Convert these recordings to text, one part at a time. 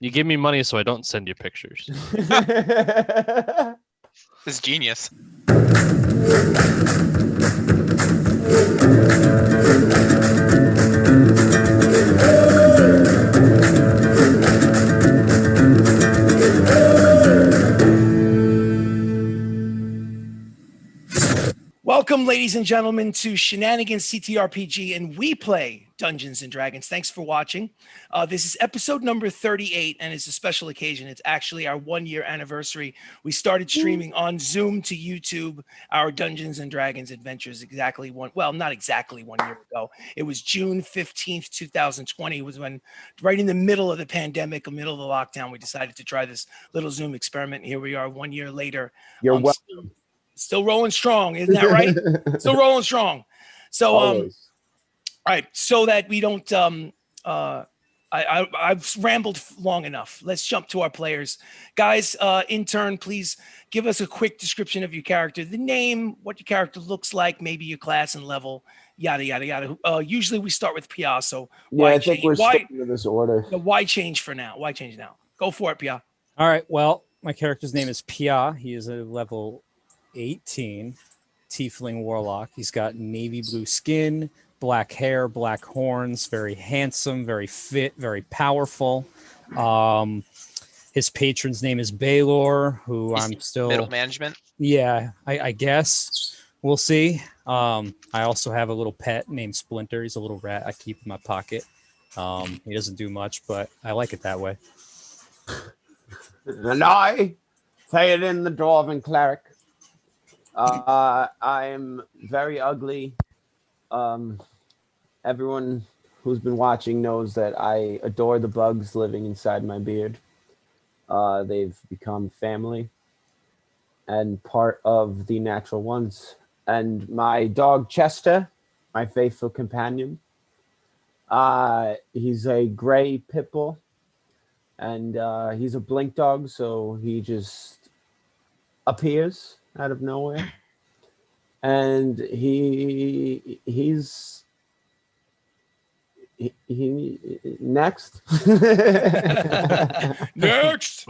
You give me money so I don't send you pictures. This is genius. Welcome, ladies and gentlemen, to Shenanigans ttRPG, and we play Dungeons and Dragons. Thanks for watching. This is episode number 38, and it's a special occasion. It's actually our 1-year anniversary. We started streaming on Zoom to YouTube our Dungeons and Dragons adventures not exactly 1 year ago. It was June 15th, 2020 was when, right in the middle of the pandemic, the middle of the lockdown, we decided to try this little Zoom experiment. Here we are 1 year later. You're welcome. Still rolling strong, isn't that right? Still rolling strong. So, all right, so that we don't, I've rambled long enough. Let's jump to our players. Guys, intern, please give us a quick description of your character, the name, what your character looks like, maybe your class and level, yada, yada, yada. Usually we start with Pia, so I think we're sticking to this order. Why change for now? Why change now? Go for it, Pia. All right, well, my character's name is Pia. He is a level 18 tiefling warlock. He's got navy blue skin, black hair, black horns, very handsome, very fit, very powerful. His patron's name is Baylor, who I'm still middle management. Yeah, I guess we'll see. I also have a little pet named Splinter. He's a little rat I keep in my pocket. He doesn't do much, but I like it that way. And I, Theoden the Dwarven Cleric. I'm very ugly. Everyone who's been watching knows that I adore the bugs living inside my beard. They've become family and part of the natural ones. And my dog Chester, my faithful companion, he's a gray pit bull, and he's a blink dog, so he just appears out of nowhere, and he's next. Next.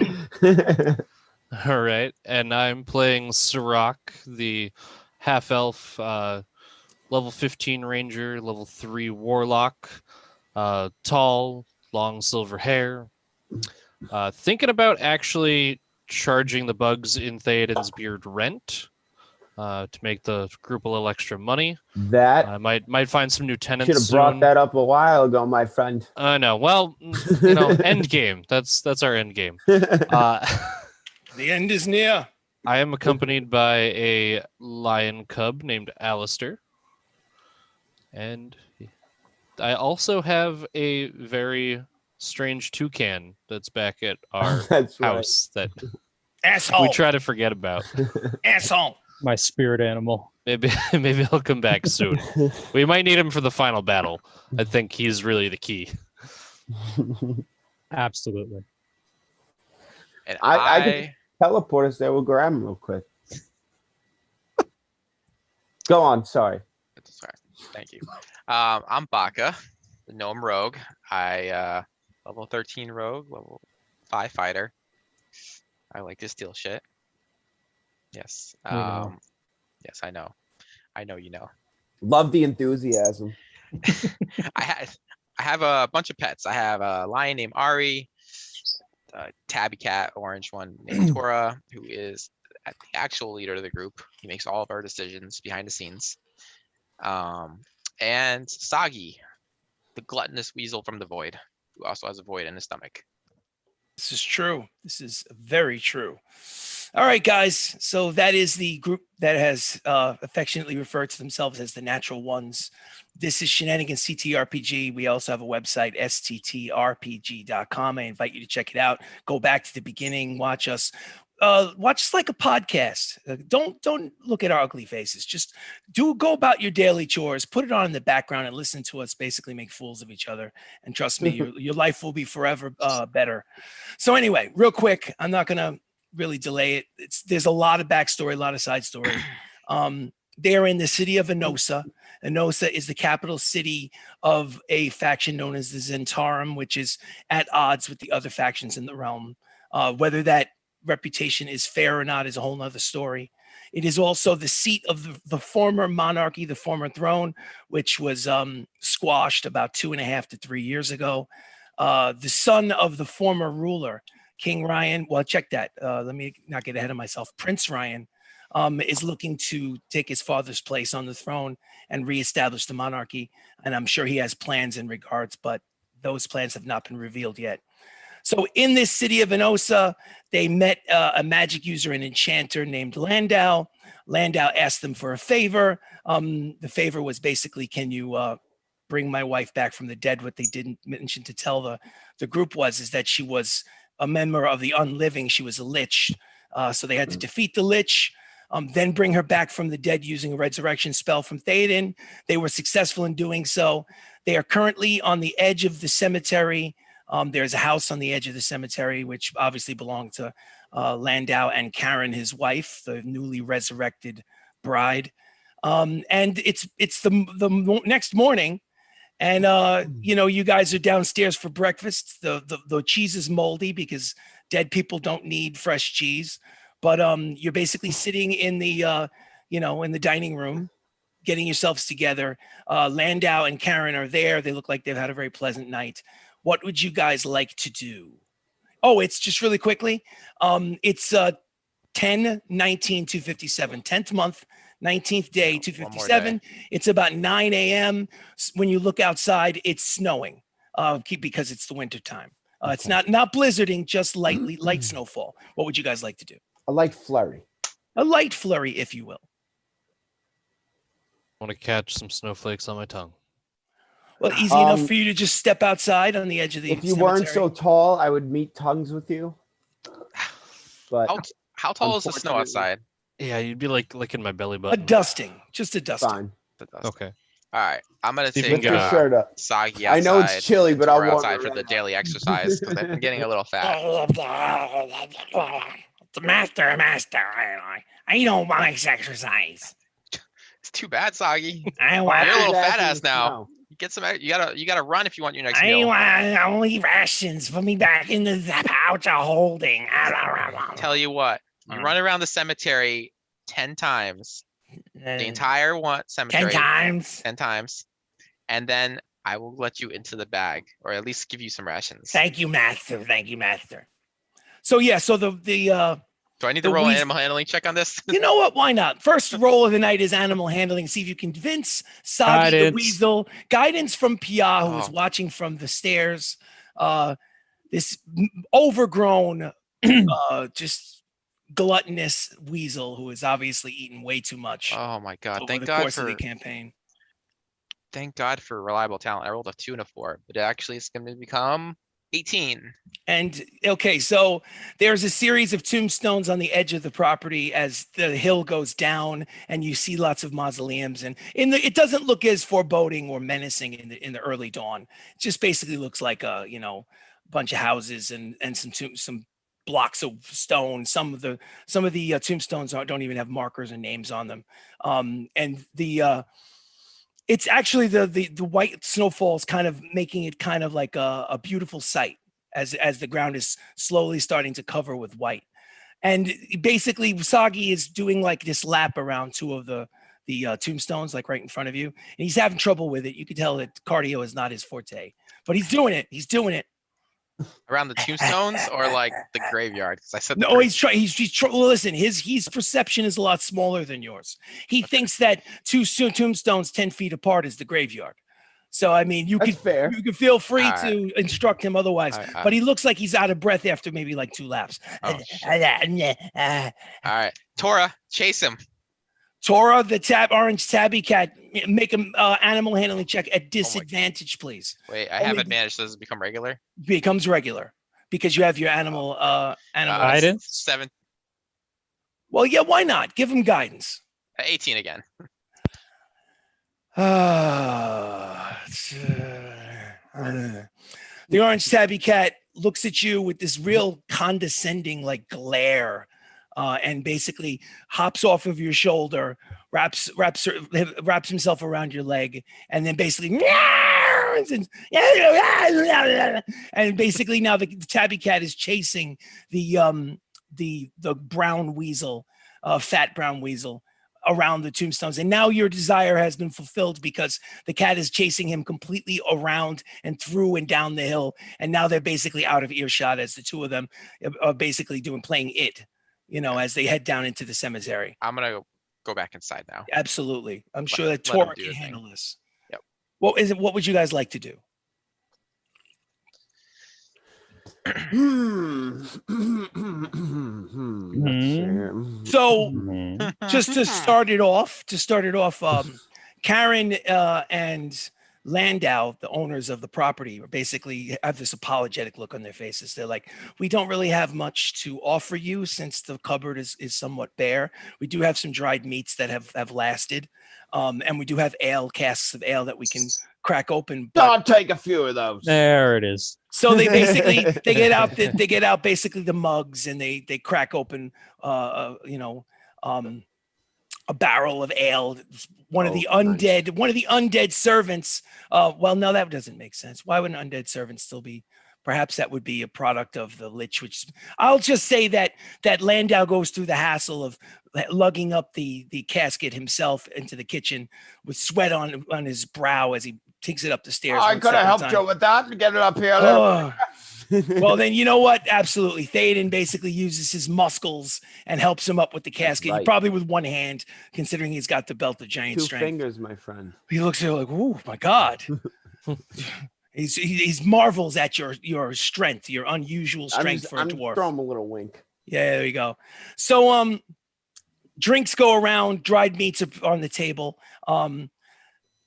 All right, and I'm playing Sirach, the half-elf, level 15 ranger, level 3 warlock, tall, long silver hair. Thinking about actually charging the bugs in Theoden's beard rent to make the group a little extra money. That I might find some new tenants. Should have brought that up a while ago, my friend. I know. Well, end game. That's our end game. The end is near. I am accompanied by a lion cub named Alistair, and I also have a very strange toucan that's back at our house that asshole we try to forget about. Asshole. My spirit animal. Maybe he'll come back soon. We might need him for the final battle. I think he's really the key. Absolutely. And I can teleport us there. We'll grab him real quick. Go on. Sorry. Thank you. I'm Baka, the gnome rogue. I level 13 rogue, level 5 fighter. I like to steal shit. Yes. Yes, I know. I know you know. Love the enthusiasm. I have a bunch of pets. I have a lion named Ari, a tabby cat, orange one named Tora, who is the actual leader of the group. He makes all of our decisions behind the scenes. And Sagi, the gluttonous weasel from the void, who also has a void in his stomach. This is true. This is very true. All right, guys. So that is the group that has affectionately referred to themselves as the Natural Ones. This is Shenanigans ttRPG. We also have a website, SttRPG.com. I invite you to check it out. Go back to the beginning. Watch us like a podcast. Don't look at our ugly faces. Just go about your daily chores. Put it on in the background and listen to us basically make fools of each other. And trust me, your life will be forever better. So anyway, real quick, I'm not gonna really delay it. There's a lot of backstory, a lot of side story. They are in the city of Enosa. Enosa is the capital city of a faction known as the Zentarum, which is at odds with the other factions in the realm. Whether that reputation is fair or not is a whole nother story. It is also the seat of the former monarchy, the former throne, which was squashed about 2.5 to 3 years ago. The son of the former ruler, King Ryan, well, check that. Let me not get ahead of myself. Prince Ryan is looking to take his father's place on the throne and reestablish the monarchy. And I'm sure he has plans in regards, but those plans have not been revealed yet. So in this city of Enosa, they met a magic user and enchanter named Landau. Landau asked them for a favor. The favor was basically, can you bring my wife back from the dead? What they didn't mention to tell the group is that she was a member of the unliving. She was a lich. So they had to defeat the lich, then bring her back from the dead using a resurrection spell from Theoden. They were successful in doing so. They are currently on the edge of the cemetery. There's a house on the edge of the cemetery, which obviously belonged to Landau and Karen, his wife, the newly resurrected bride. And it's the next morning, and you guys are downstairs for breakfast. The cheese is moldy because dead people don't need fresh cheese. But you're basically sitting in the in the dining room, getting yourselves together. Landau and Karen are there. They look like they've had a very pleasant night. What would you guys like to do? Oh, it's just really quickly. It's 10/19/257, 10th month, 19th day, 257. It's about 9 a.m. When you look outside, it's snowing because it's the winter time. It's not blizzarding, just light snowfall. What would you guys like to do? A light flurry. A light flurry, if you will. I want to catch some snowflakes on my tongue. Well, easy enough for you to just step outside on the edge of the If you weren't so tall, I would meet tongues with you. But how tall is the snow outside? Yeah, you'd be like licking my belly A button. dusting, just a dusting. fine. Okay. All right, I'm gonna If you take can Lift your shirt up. Soggy I outside. know it's chilly, but I'll we're warm outside it for right the now. daily exercise because I've been getting a little fat. Master, I don't want to exercise. It's too bad, Soggy. I You're want. a little fat Exactly, ass now. no. Get some. You gotta run if you want your next I meal. want only rations. Put me back in the pouch of holding. Tell you what, you run around the cemetery 10 times, the entire cemetery 10 times. 10 times, and then I will let you into the bag, or at least give you some rations. Thank you, master. Thank you, master. So yeah, so the Do I need to roll an animal handling check on this? you know what? Why not? First roll of the night is animal handling. See if you can convince Soggy the Guidance. weasel. Guidance from Pia, who is Oh. watching from the stairs. This overgrown, just gluttonous weasel who has obviously eaten way too much Oh my god! over Thank the God course of for the campaign. reliable talent. I rolled a 2 and a 4, but actually it's going to become 18. And okay, so there's a series of tombstones on the edge of the property as the hill goes down, and you see lots of mausoleums. And it doesn't look as foreboding or menacing in the early dawn. It just basically looks like a bunch of houses and some blocks of stone. Some of the tombstones don't even have markers or names on them. And it's actually the white snowfalls kind of making it kind of like a beautiful sight as the ground is slowly starting to cover with white. And basically Soggy is doing like this lap around two of the tombstones, like right in front of you. And he's having trouble with it. You can tell that cardio is not his forte, but he's doing it. Around the tombstones or like the graveyard? Because I said No, he's trying. Well, listen, his perception is a lot smaller than yours. He thinks that two tombstones 10 feet apart is the graveyard. So I mean, you That's could fair. you could feel free All to instruct him otherwise. All right, but he looks like he's out of breath after maybe like 2 laps. Oh, All right, Tora, chase him. Tora, the orange tabby cat, make an animal handling check at disadvantage, please. Wait, I have Only- advantage. Does it become regular? Becomes regular because you have your animal. Guidance? 7, Well, yeah, why not? Give him guidance. 18 again. The orange tabby cat looks at you with this real condescending like glare and basically hops off of your shoulder, wraps himself around your leg, and then basically and basically now the tabby cat is chasing the brown weasel, fat brown weasel, around the tombstones. And now your desire has been fulfilled because the cat is chasing him completely around and through and down the hill. And now they're basically out of earshot as the two of them are basically playing it, as they head down into the cemetery. I'm gonna go back inside now. Absolutely. I'm sure that let 'em Tor do can their thing. handle this. Yep. What would you guys like to do? So just to start it off, Karen and Landau, the owners of the property, basically have this apologetic look on their faces. They're like, we don't really have much to offer you since the cupboard is somewhat bare. We do have some dried meats that have lasted. And we do have casks of ale that we can crack open. I'll take a few of those. There it is. So they basically they get out basically the mugs and they crack open a barrel of ale. One of the undead servants. Well, no, that doesn't make sense. Why would an undead servant still be? Perhaps that would be a product of the lich, which I'll just say that Landau goes through the hassle of lugging up the casket himself into the kitchen with sweat on his brow as he takes it up the stairs. I could have helped you with that to get it up here. Well, then you know what? Absolutely. Theoden basically uses his muscles and helps him up with the casket. Right. Probably with one hand, considering he's got the belt of giant Two strength. fingers, my friend. He looks at you like, oh my God. He's marvels at your strength, your unusual strength for a dwarf. Throw him a little wink. Yeah, there you go. So drinks go around, dried meats are on the table.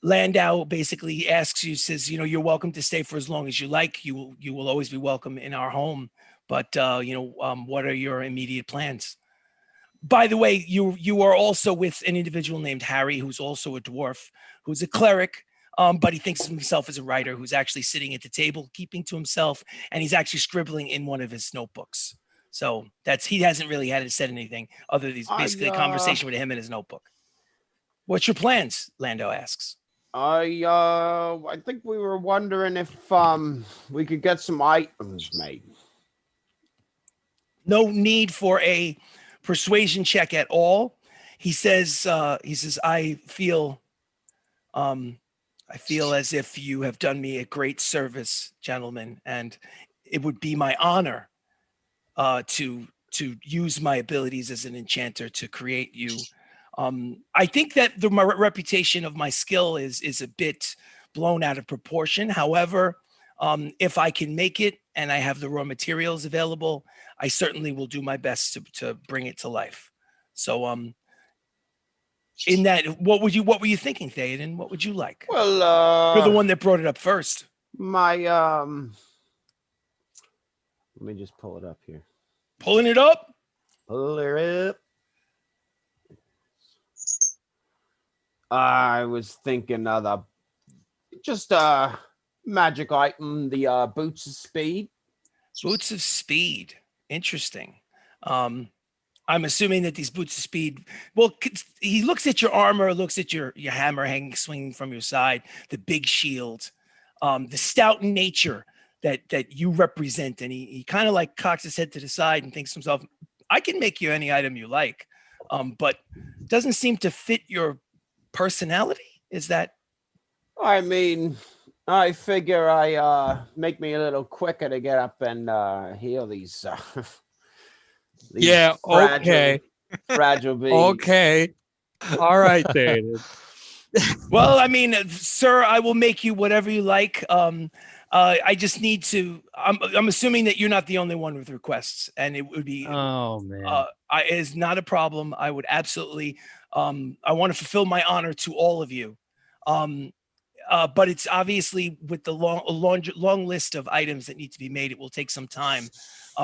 Landau basically asks you, says, you're welcome to stay for as long as you like. You will always be welcome in our home. But what are your immediate plans? By the way, you are also with an individual named Harry, who's also a dwarf, who's a cleric. But he thinks of himself as a writer who's actually sitting at the table, keeping to himself, and he's actually scribbling in one of his notebooks. So he hasn't really had to said anything other than basically a conversation with him in his notebook. What's your plans? Landau asks. I think we were wondering if we could get some items made. No need for a persuasion check at all. He says, I feel as if you have done me a great service, gentlemen, and it would be my honor to use my abilities as an enchanter to create you. I think that my reputation of my skill is a bit blown out of proportion. However, if I can make it and I have the raw materials available, I certainly will do my best to bring it to life. So, in that, what were you thinking, Theoden? What would you like? Well, you're the one that brought it up first. My let me just pull it up here. Pulling it up. Pull it up. I was thinking of just a magic item, the boots of speed. Boots of speed. Interesting. I'm assuming that these boots of speed, well, he looks at your armor, looks at your hammer swinging from your side, the big shield, the stout nature that you represent. And he kind of like cocks his head to the side and thinks to himself, I can make you any item you like, but doesn't seem to fit your personality. Is that? I mean, I figure I make me a little quicker to get up and heal these yeah, okay. Fragile beings. Okay. All right, David. Well, I mean, sir, I will make you whatever you like. I just need to. I'm assuming that you're not the only one with requests, and it would be. Oh man, it's not a problem. I would absolutely. I want to fulfill my honor to all of you. But it's obviously with the long list of items that need to be made. It will take some time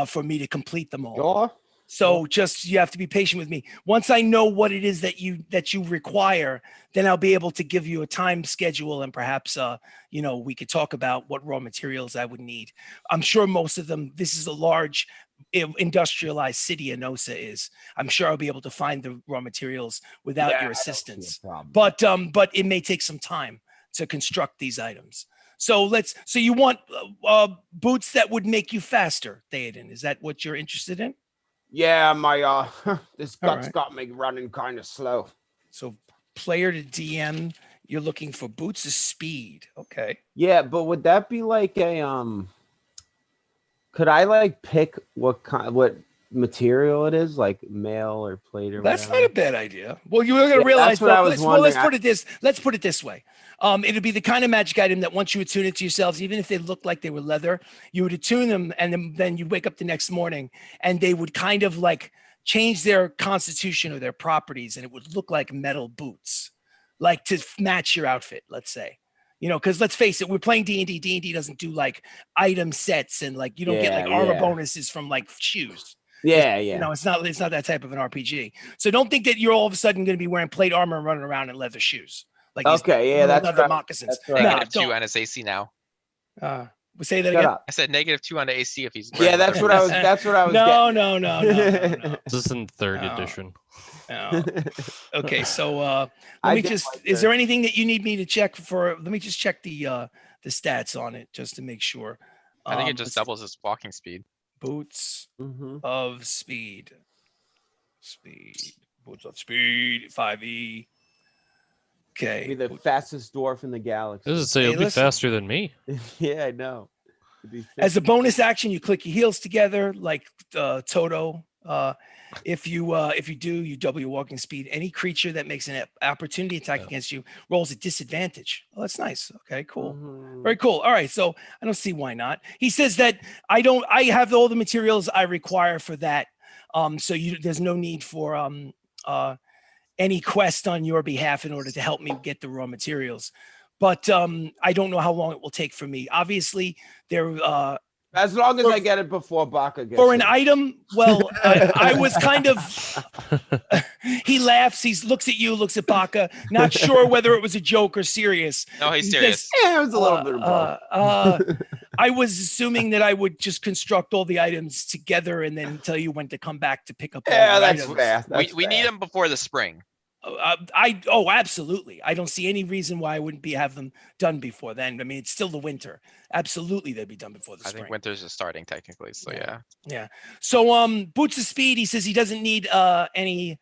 for me to complete them all. Sure. So just you have to be patient with me. Once I know what it is that you require, then I'll be able to give you a time schedule and perhaps we could talk about what raw materials I would need. I'm sure most of them. This is a large industrialized city Enosa is. I'm sure I'll be able to find the raw materials without Yeah, your I don't see a assistance. problem. But it may take some time to construct these items. So you want boots that would make you faster, Theoden? Is that what you're interested in? Yeah, my this All gut's right. got me running kind of slow. So player to DM, you're looking for boots of speed. Okay. Yeah, but would that be like a could I like pick what material it is, like mail or plate or That's whatever? not a bad idea. Well, you're going to Yeah, realize. that's what I was Let's wondering. put it this. Let's put it this way. It'd be the kind of magic item that once you attune it to yourselves, even if they looked like they were leather, you would attune them, and then you wake up the next morning, and they would kind of like change their constitution or their properties, and it would look like metal boots, like to match your outfit. Let's say, because let's face it, we're playing D&D. D&D doesn't do like item sets, and like you don't get like armor bonuses from like shoes. Yeah, It's not that type of an RPG. So don't think that you're all of a sudden going to be wearing plate armor and running around in leather shoes. Like okay, yeah, that's leather right. moccasins. That's right. -2 on his AC now. We'll say that Shut again. up. I said -2 on the AC if he's. Yeah, that's what I was. That's what I was. No, getting no. This is in third No. edition. No. Okay, so let I me did just. like Is there anything that you need me to check for? Let me just check the stats on it just to make sure. I think it just let's- doubles his walking speed. boots Mhm. of speed. Boots of speed. 5e. Okay. Be the fastest dwarf in the galaxy. This is say Hey, you'll be listen. faster than me. Yeah, I know. It'd be As a bonus action, you click your heels together like Toto. If you do, you double your walking speed. Any creature that makes an opportunity attack against you rolls a disadvantage. Oh, that's nice. Okay, cool. Mhm. Very cool. All right, so I don't see why not. He says that I have all the materials I require for that. So there's no need for any quest on your behalf in order to help me get the raw materials. But I don't know how long it will take for me. Obviously, As long as I get it before Baka gets for an it. item, well, I was kind of. He laughs. He looks at you, looks at Baka, not sure whether it was a joke or serious. No, he's He serious. Yeah, it was a little bit of both. I was assuming that I would just construct all the items together and then tell you when to come back to pick up all Yeah, the that's items. fair. We need him before the spring. Absolutely. I don't see any reason why I wouldn't have them done before then. I mean, it's still the winter. Absolutely, they'd be done before the I spring. think winter's just starting technically. So yeah. So boots of speed. He says he doesn't need any.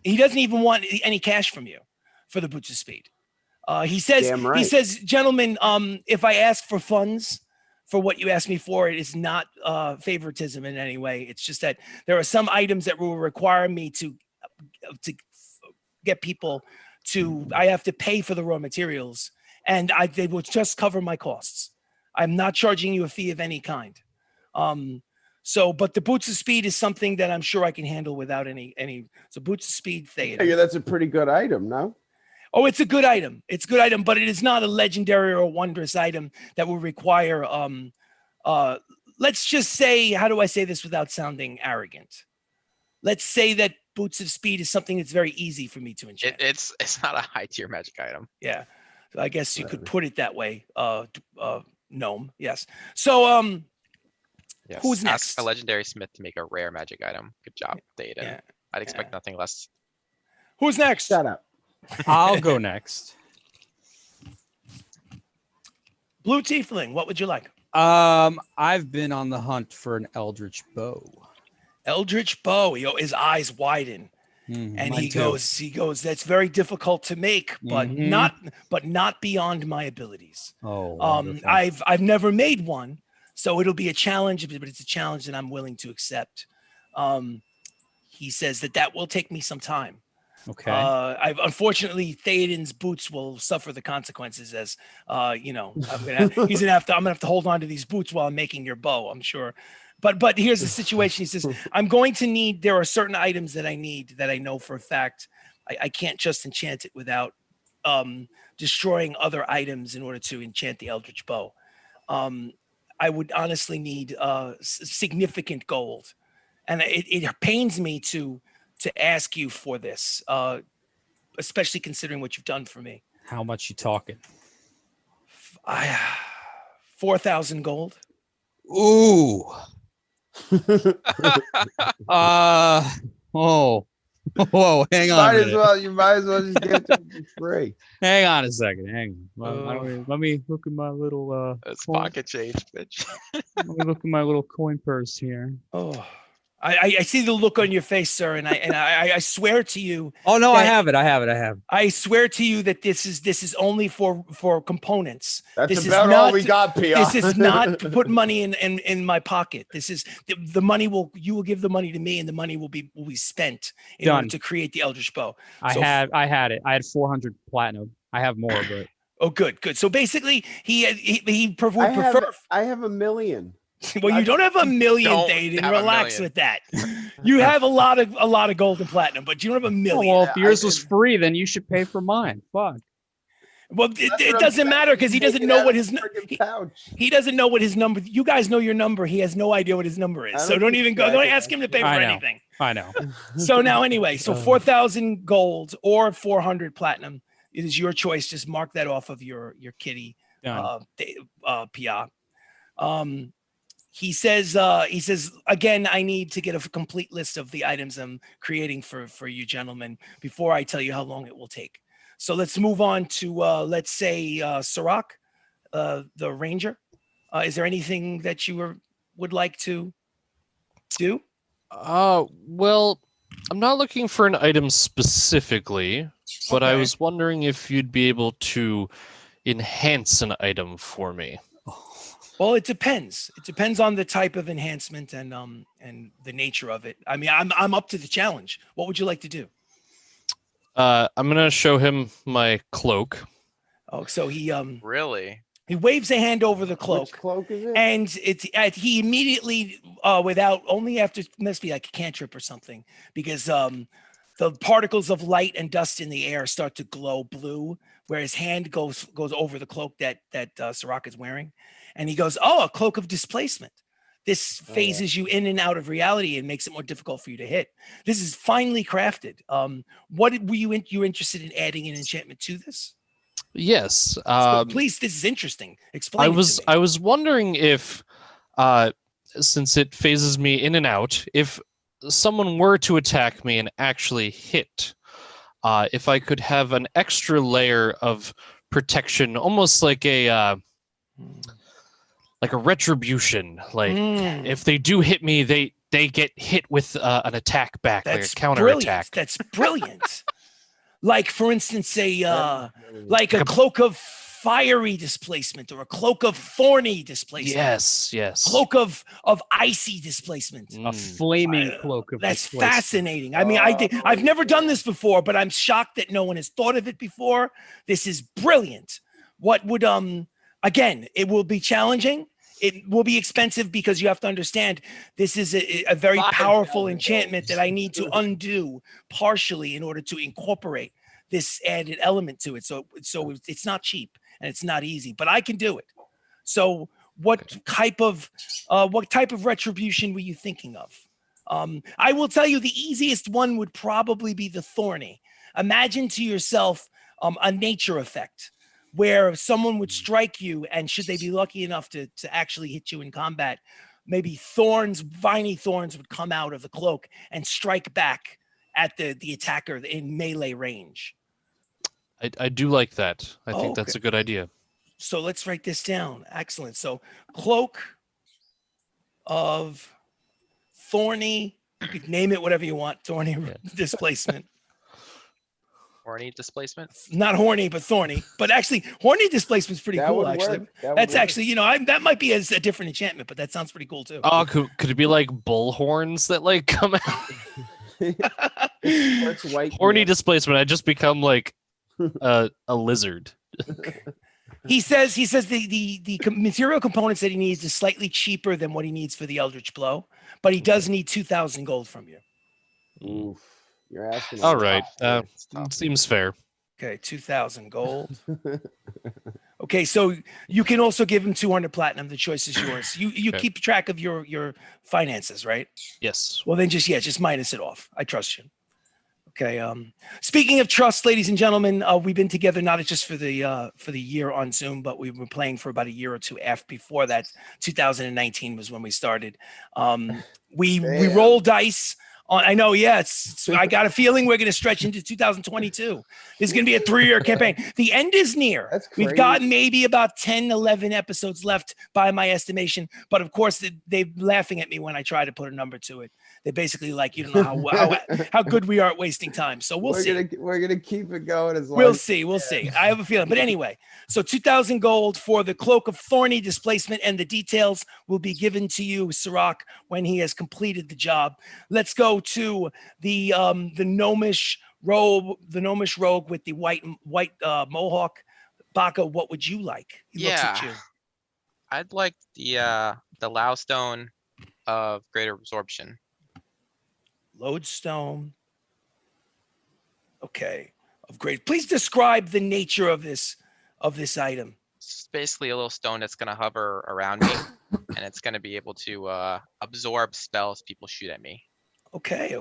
He doesn't even want any cash from you for the boots of speed. He says. Damn right. He says, gentlemen, if I ask for funds for what you asked me for, it is not favoritism in any way. It's just that there are some items that will require me to get people to. I have to pay for the raw materials, and they will just cover my costs. I'm not charging you a fee of any kind. But the boots of speed is something that I'm sure I can handle without any. So boots of speed, Yeah, Theta. that's a pretty good item, no? Oh, it's a good item. It's a good item, but it is not a legendary or wondrous item that will require. Let's just say, how do I say this without sounding arrogant? Let's say that boots of speed is something that's very easy for me to enchant. It's not a high tier magic item. Yeah, so I guess you could put it that way. Gnome, yes. So Yes. Who's Ask next? a legendary smith to make a rare magic item. Good job, Data. Yeah. I'd expect nothing less. Who's next? Shut up. I'll go next. Blue Tiefling, what would you like? I've been on the hunt for an eldritch bow. Eldritch bow. His eyes widen. And Mine he too. goes, that's very difficult to make, but Mhm. not beyond my abilities. Oh, wonderful. I've never made one, so it'll be a challenge, but it's a challenge that I'm willing to accept. He says that will take me some time. Okay. Unfortunately, Theoden's boots will suffer the consequences as I'm gonna have to hold on to these boots while I'm making your bow, I'm sure. But here's the situation. He says, there are certain items that I need that I know for a fact I can't just enchant it without destroying other items in order to enchant the Eldritch Bow. I would honestly need significant gold. And it pains me to ask you for this, especially considering what you've done for me. How much you talking? 4,000 gold. Ooh. Oh, whoa, hang on. Might A as minute. well. You might as well just give it to him for free. Hang on a second. Hang on. Oh. Let me look at my little It's coin. pocket change, bitch. Let me look at my little coin purse here. Oh, I see the look on your face, sir, and I swear to you. Oh no, I that- have it. I have it. I have it. I swear to you that this is only for components. That's This is about all not- we got, PR. This is not to put money in my pocket. This is the money you will give the money to me, and the money will be spent in order Done. to create the Eldritch Bow. I So- had it. I had 400 platinum. I have more, but Oh, good. So basically, he would I have, prefer. I have 1 million. Well, you don't have a million, Don't Dayton. have a Relax million. with that. You have a lot of gold and platinum, but you don't have a oh, million. well, if I yours was did- free, then you should pay for mine. Fuck. Well, That's it what I'm doesn't saying. matter because he Take doesn't it know out what of his the friggin' he, pouch. he doesn't know what his number. You guys know your number. He has no idea what his number is. I So don't don't keep even go. track Don't of ask that him to pay for I know. anything. I know. So now, anyway, so 4,000 gold or 400 platinum. It is your choice. Just mark that off of your kitty, Done. Pia. He says again, I need to get a complete list of the items I'm creating for you gentlemen before I tell you how long it will take. So let's move on to let's say Sirach, the ranger. Is there anything that you would like to do? Well, I'm not looking for an item specifically, but I Okay. was wondering if you'd be able to enhance an item for me. Well, it depends. It depends on the type of enhancement and the nature of it. I mean, I'm up to the challenge. What would you like to do? I'm gonna show him my cloak. Oh, so he Really? waves a hand over the cloak. Which cloak is it? And he immediately without only after must be like a cantrip or something because the particles of light and dust in the air start to glow blue where his hand goes over the cloak that Sirach is wearing, and he goes, "Oh, a cloak of displacement. This Oh, yeah. phases you in and out of reality and makes it more difficult for you to hit. This is finely crafted. What were you interested in adding an enchantment to this? Yes. So please, this is interesting. Explain. I it to was me. I was wondering if, since it phases me in and out, if someone were to attack me and actually hit, if I could have an extra layer of protection, almost like a retribution. Like Mm. if they do hit me, they get hit with an attack back, like That's a counterattack. brilliant. That's brilliant. Like, for instance, a Like, cloak of fiery displacement or a cloak of thorny displacement. Yes. Cloak of icy displacement. A Mm. flaming cloak of That's displacement. fascinating. I mean, I've never done this before, but I'm shocked that no one has thought of it before. This is brilliant. What would again, it will be challenging. It will be expensive because you have to understand this is a very 5,000 powerful enchantment gold. that I need to undo partially in order to incorporate this added element to it. So it's not cheap and it's not easy, but I can do it. So what type of retribution were you thinking of? I will tell you the easiest one would probably be the thorny. Imagine to yourself a nature effect where someone would strike you, and should they be lucky enough to actually hit you in combat, maybe viney thorns would come out of the cloak and strike back at the attacker in melee range. I do like that. I Oh, think that's okay. a good idea. So let's write this down. Excellent. So cloak of thorny, you could name it whatever you want, thorny displacement. Horny displacement? Not horny, but thorny. But actually, horny displacement's pretty that cool, would actually. work. That would That's work. actually, that might be a different enchantment, but that sounds pretty cool too. Oh, could it be like bull horns that like come out? It's white. Horny displacement. I just become like a lizard. He says the material components that he needs is slightly cheaper than what he needs for the Eldritch Blow, but he does need 2,000 gold from you. Oof, you're asking. a All lot right. there. Seems fair. Okay, 2,000 gold. Okay, so you can also give him 200 platinum. The choice is yours. You Okay. keep track of your finances, right? Yes. Well, then just minus it off. I trust you. Okay. Speaking of trust, ladies and gentlemen, we've been together not just for the year on Zoom, but we've been playing for about a year or two after. Before that, 2019 was when we started. We Damn. roll dice. I know, yeah. I got a feeling we're going to stretch into 2022. There's going to be a 3-year campaign. The end is near. That's We've crazy. got maybe about 10, 11 episodes left by my estimation. But of course, they're laughing at me when I try to put a number to it. They're basically like, you don't know how good we are at wasting time. So we'll see. We're gonna keep it going as long. We'll see. We'll see. I have a feeling. But anyway, so 2,000 gold for the Cloak of Thorny displacement, and the details will be given to you, Sirach, when he has completed the job. Let's go to the gnomish rogue with the white mohawk. Baka, what would you like? He looks at you. I'd like the Lowstone of Greater Absorption. Lodestone. Okay. Of great. Please describe the nature of this item. It's basically a little stone that's going to hover around me, and it's going to be able to absorb spells people shoot at me. Okay.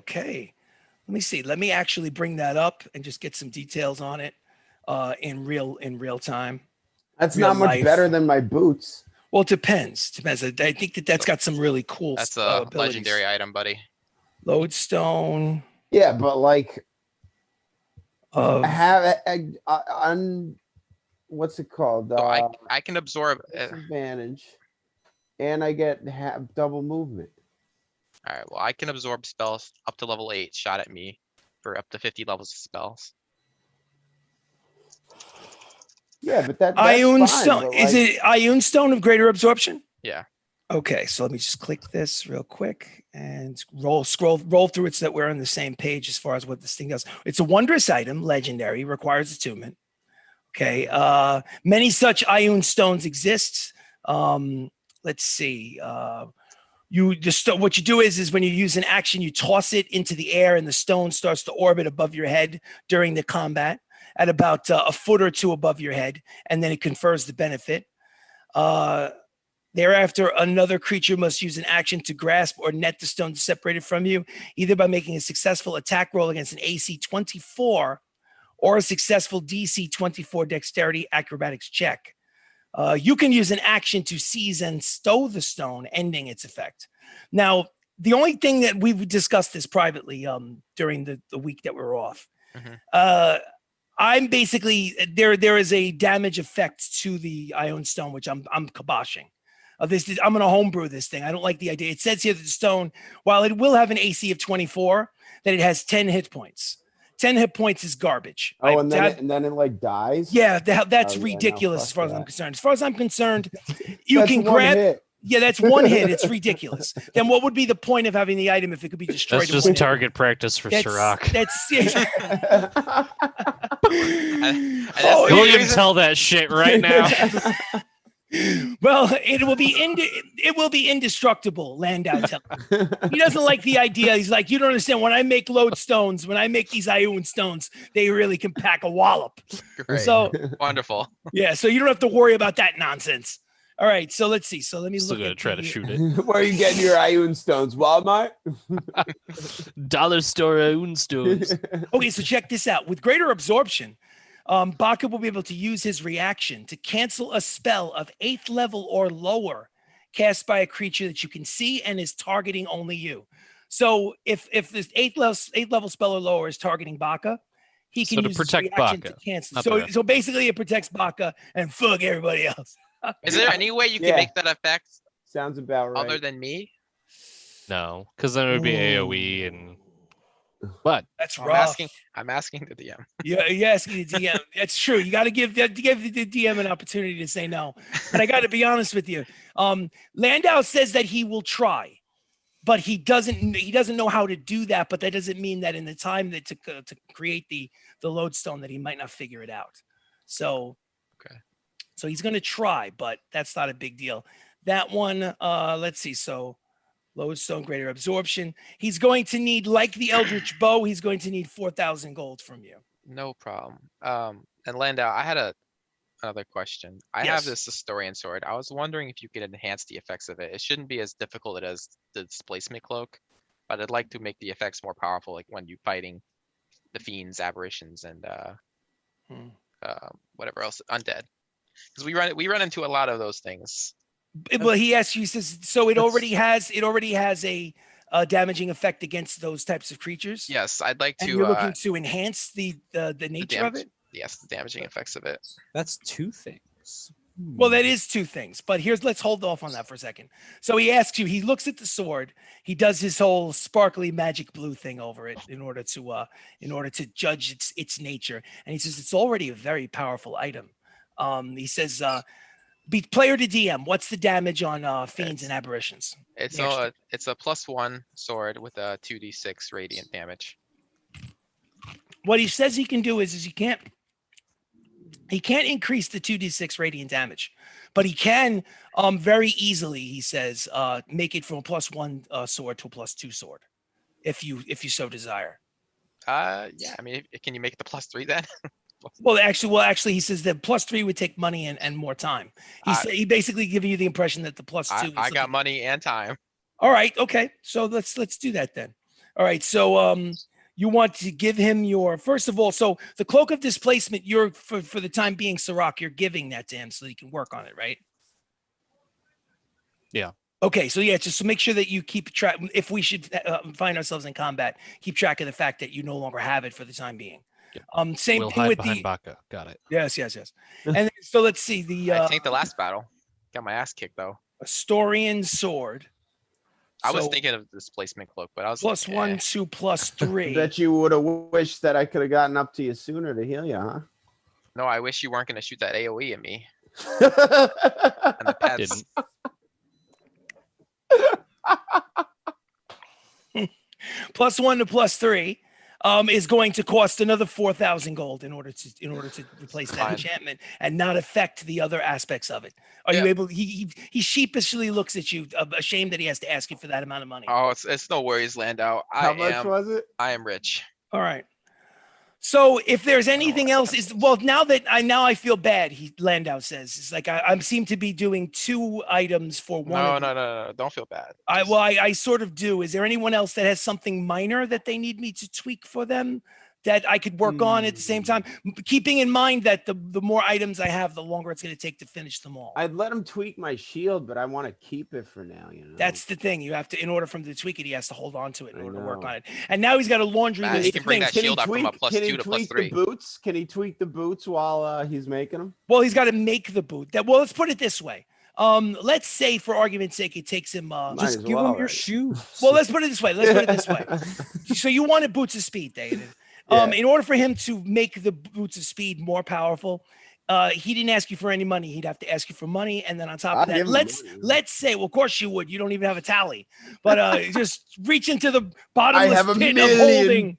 Let me see. Let me actually bring that up and just get some details on it in real time. That's Real not much life. better than my boots. Well, it depends. I think that's got some really cool That's a abilities. legendary item, buddy. Lodestone. Yeah, but like, Of I have what's it called? So I can absorb. Disadvantage, and I get double movement. All right. Well, I can absorb spells up to level 8 shot at me for up to 50 levels of spells. Yeah, but that's Ioun fine, Stone. but Is like- it Ioun Stone of Greater Absorption? Yeah. Okay, so let me just click this real quick and roll through it so that we're on the same page as far as what this thing does. It's a wondrous item, legendary, requires attunement. Okay, many such Ioun stones exist. Let's see. What you do is when you use an action, you toss it into the air, and the stone starts to orbit above your head during the combat at about a foot or two above your head, and then it confers the benefit. Thereafter, another creature must use an action to grasp or net the stone separated from you, either by making a successful attack roll against an AC 24 or a successful DC 24 dexterity acrobatics check. You can use an action to seize and stow the stone, ending its effect. Now, the only thing that we've discussed this privately during the week that we were off. Mhm. I'm basically there is a damage effect to the Ioun Stone, which I'm kiboshing. I'm going to homebrew this thing. I don't like the idea. It says here that the stone, while it will have an AC of 24, that it has 10 hit points. 10 hit points is garbage. Oh, and then it like dies. Yeah, that's Oh, yeah, ridiculous no, as far as I'm that. concerned. As far as I'm concerned, you That's can one grab. hit. Yeah, that's one hit. It's ridiculous. Then what would be the point of having the item if it could be destroyed? That's in just one hit? target practice for Sirach. That's Oh, William, tell that shit right now. well, it will be indestructible. Landau tells me. He doesn't like the idea. He's like, you don't understand. When I make lodestones, when I make these Ioun stones, they really can pack a wallop. Great. So Wonderful. yeah, so you don't have to worry about that nonsense. All right, so let's see. So let me Still look gonna at try to shoot it. Where are you getting your Ioun stones? Walmart? Dollar store own stones. Okay, so check this out. With greater absorption, Baka will be able to use his reaction to cancel a spell of 8th level or lower cast by a creature that you can see and is targeting only you. So if this 8th level spell or lower is targeting Baka, he can So to use protect his reaction Baka, to cancel. not So the- so basically it protects Baka and fuck everybody else. Is there any way you can Yeah. make that effect Sounds about right. other than me? No, because then it would be AOE and. But That's I'm rough. asking the DM. Yeah, you're asking the DM. That's true. You got to give the DM an opportunity to say no. But I got to be honest with you. Landau says that he will try, but he doesn't know how to do that. But that doesn't mean that in the time that to create the lodestone that he might not figure it out. So Okay. So he's going to try, but that's not a big deal. That one, let's see. So lodestone, greater absorption. He's going to need, like the Eldritch Bow, he's going to need 4,000 gold from you. No problem. And Landau, I had another question. I Yes. have this historian sword. I was wondering if you could enhance the effects of it. It shouldn't be as difficult as the displacement cloak, but I'd like to make the effects more powerful, like when you fighting the fiends, aberrations, and Hmm. whatever else, undead. Because we run into a lot of those things. Well, he asks you, he says, so it already has a damaging effect against those types of creatures. Yes, I'd like And to. you're looking to enhance the nature of damage. it. Yes, the damaging effects of it. That's two things. Well, that is two things, but let's hold off on that for a second. So he asks you, he looks at the sword, he does his whole sparkly magic blue thing over it in order to judge its nature. And he says, it's already a very powerful item. He says, be player to DM, what's the damage on fiends and aberrations? It's The extra. a +1 sword with a 2d6 radiant damage. What he says he can do is he can't increase the 2d6 radiant damage, but he can very easily, he says, make it from a +1 sword to a +2 sword, if you so desire. Yeah, I mean, can you make it the +3 then? Well, actually, he says that +3 would take money and more time. He basically giving you the impression that the +2. I got money and time. All right, okay, so let's do that then. All right, so you want to give him your, first of all, so the cloak of displacement, you're for the time being, Sirach, you're giving that to him so that he can work on it, right? Yeah. Okay, so yeah, just to make sure that you keep track, if we should find ourselves in combat, keep track of the fact that you no longer have it for the time being. Same We'll thing hide with behind the Baka. Got it. yes. And then, so let's see I think the last battle got my ass kicked though. Astorian sword. I was So, thinking of the displacement cloak, but I was +1, like, 2, +3. Bet you would have wished that I could have gotten up to you sooner to heal you, huh? no, I wish you weren't going to shoot that AOE at me and and the pets. Didn't. +1 to +3 is going to cost another 4,000 gold in order to replace that Fine. enchantment and not affect the other aspects of it. Are you Yeah. able? He sheepishly looks at you, ashamed that he has to ask you for that amount of money. Oh, it's no worries, Landau. how much was it? I am rich. All right. So if there's know anything what else, that now I feel bad. Landau says it's like I seem to be doing 2 items for one. No, don't feel bad. I sort of do. Is there anyone else that has something minor that they need me to tweak for them that I could work on at the same time? Keeping in mind that the more items I have, the longer it's going to take to finish them all. I'd let him tweak my shield, but I want to keep it for now. You know. That's the thing. You have to, in order for him to tweak it, he has to hold on to it in I order to work know. on it. And now he's got a laundry Man, he list can of bring things. that shield up from a can he +2 to tweak +3. the boots? Can he tweak the boots while he's making them? Well, he's got to make the boot. Well, let's put it this way. Let's say, for argument's sake, it takes him. Might Just as give well, him your right? shoes. Well, let's put it this way. So you wanted boots of speed, David. Yeah. In order for him to make the boots of speed more powerful, he didn't ask you for any money. He'd have to ask you for money, and then on top of I'll that, give him let's money. say, well, of course you would. You don't even have a tally, but just reach into the I have bottomless a pit of million holding.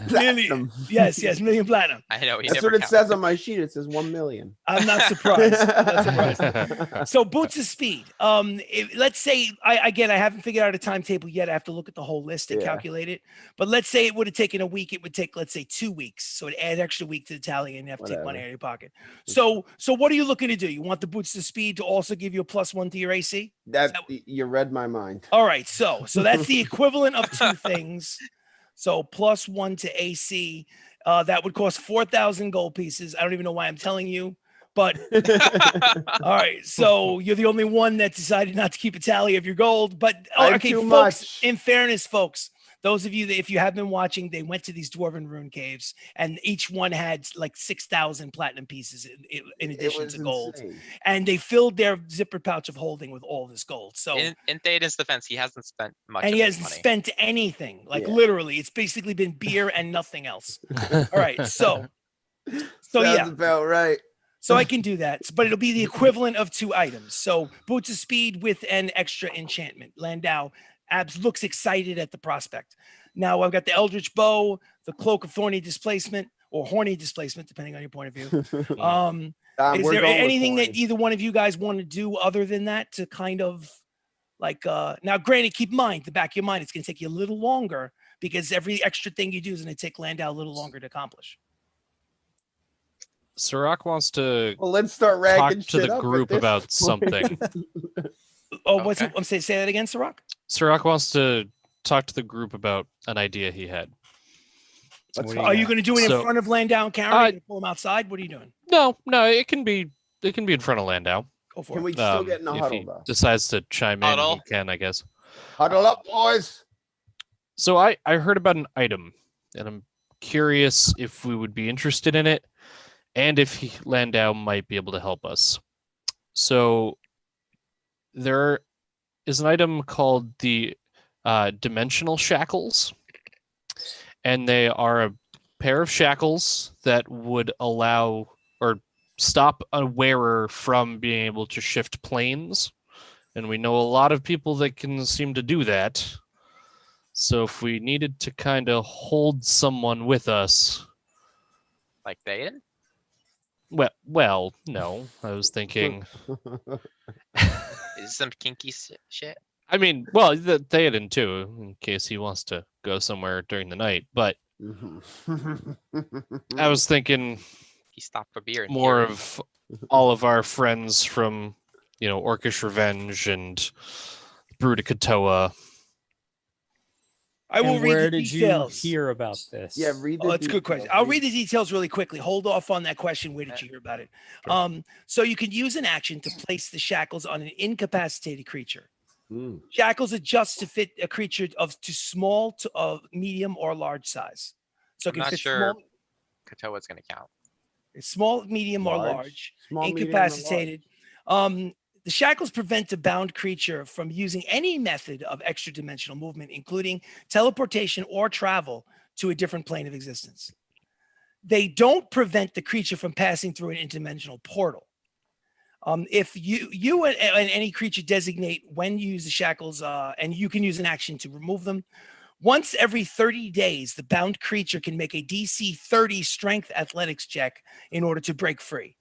Platinum. Yes, million platinum. I know he That's never what it counts. says on my sheet. It says 1 million. I'm not surprised. So boots of speed. Let's say I haven't figured out a timetable yet. I have to look at the whole list and Yeah. calculate it. But let's say it would have taken a week. It would take, let's say, 2 weeks. So it add extra week to the tally, and you have to take money out of your pocket. So what are you looking to do? You want the boots of speed to also give you a +1 to your AC? You read my mind. All right. So that's the equivalent of 2 things. So +1 to AC. That would cost 4,000 gold pieces. I don't even know why I'm telling you, but all right. So you're the only one that decided not to keep a tally of your gold. But okay, too folks. much. In fairness, folks, those of you that, if you have been watching, they went to these dwarven rune caves, and each one had like 6,000 platinum pieces in addition to gold, insane. and they filled their zipper pouch of holding with all this gold. So. In Theoden's defense, he hasn't spent much. And of he his hasn't money. spent anything. Like Yeah. literally, it's basically been beer and nothing else. All right, so Sounds yeah, about right. so I can do that, but it'll be the equivalent of 2 items. So boots of speed with an extra enchantment. Landau looks excited at the prospect. Now I've got the Eldritch Bow, the Cloak of Thorny Displacement, or Horny Displacement, depending on your point of view. Is We're there going with anything that horny. either one of you guys want to do other than that to kind of like, now granted, keep in mind, the back of your mind, it's going to take you a little longer because every extra thing you do is going to take Landau a little longer to accomplish. Sirach wants to Well, let's start talk ragging to shit the up at group this about point. something. Oh, what's Okay. it? Say that again, Sirach. Sirach wants to talk to the group about an idea he had. What do Are you got? going to do it in So- front of Landau and Karen? Are you pull them outside? What are you doing? No, it can be in front of Landau. Go for Can it. we still get in a If huddle he though? decides to chime in, Huddle. he can, I guess. Huddle up, boys. So I heard about an item, and I'm curious if we would be interested in it, and if Landau might be able to help us. So there is an item called the dimensional shackles, and they are a pair of shackles that would allow or stop a wearer from being able to shift planes. And we know a lot of people that can seem to do that. So if we needed to kind of hold someone with us, Like Thayen? well, no, I was thinking. Is this some kinky shit? I mean, well, Theoden too, in case he wants to go somewhere during the night. But I was thinking He stopped for beer. In more theory. of all of our friends from, Orcish Revenge and Brood of Katoa. I will And read where the did details. you hear about this? Yeah, read the Oh, that's a good question. details. I'll read the details really quickly. Hold off on that question. Where did you hear about it? So you can use an action to place the shackles on an incapacitated creature. Mm. Shackles adjust to fit a creature to small to medium or large size. So it I'm can not fit sure Katoa's going to count. small, medium, or Large. large, Small, medium, and large. incapacitated. The shackles prevent a bound creature from using any method of extra dimensional movement, including teleportation or travel to a different plane of existence. They don't prevent the creature from passing through an interdimensional portal. If you and any creature designate when you use the shackles, and you can use an action to remove them. Once every 30 days, the bound creature can make a DC 30 strength athletics check in order to break free.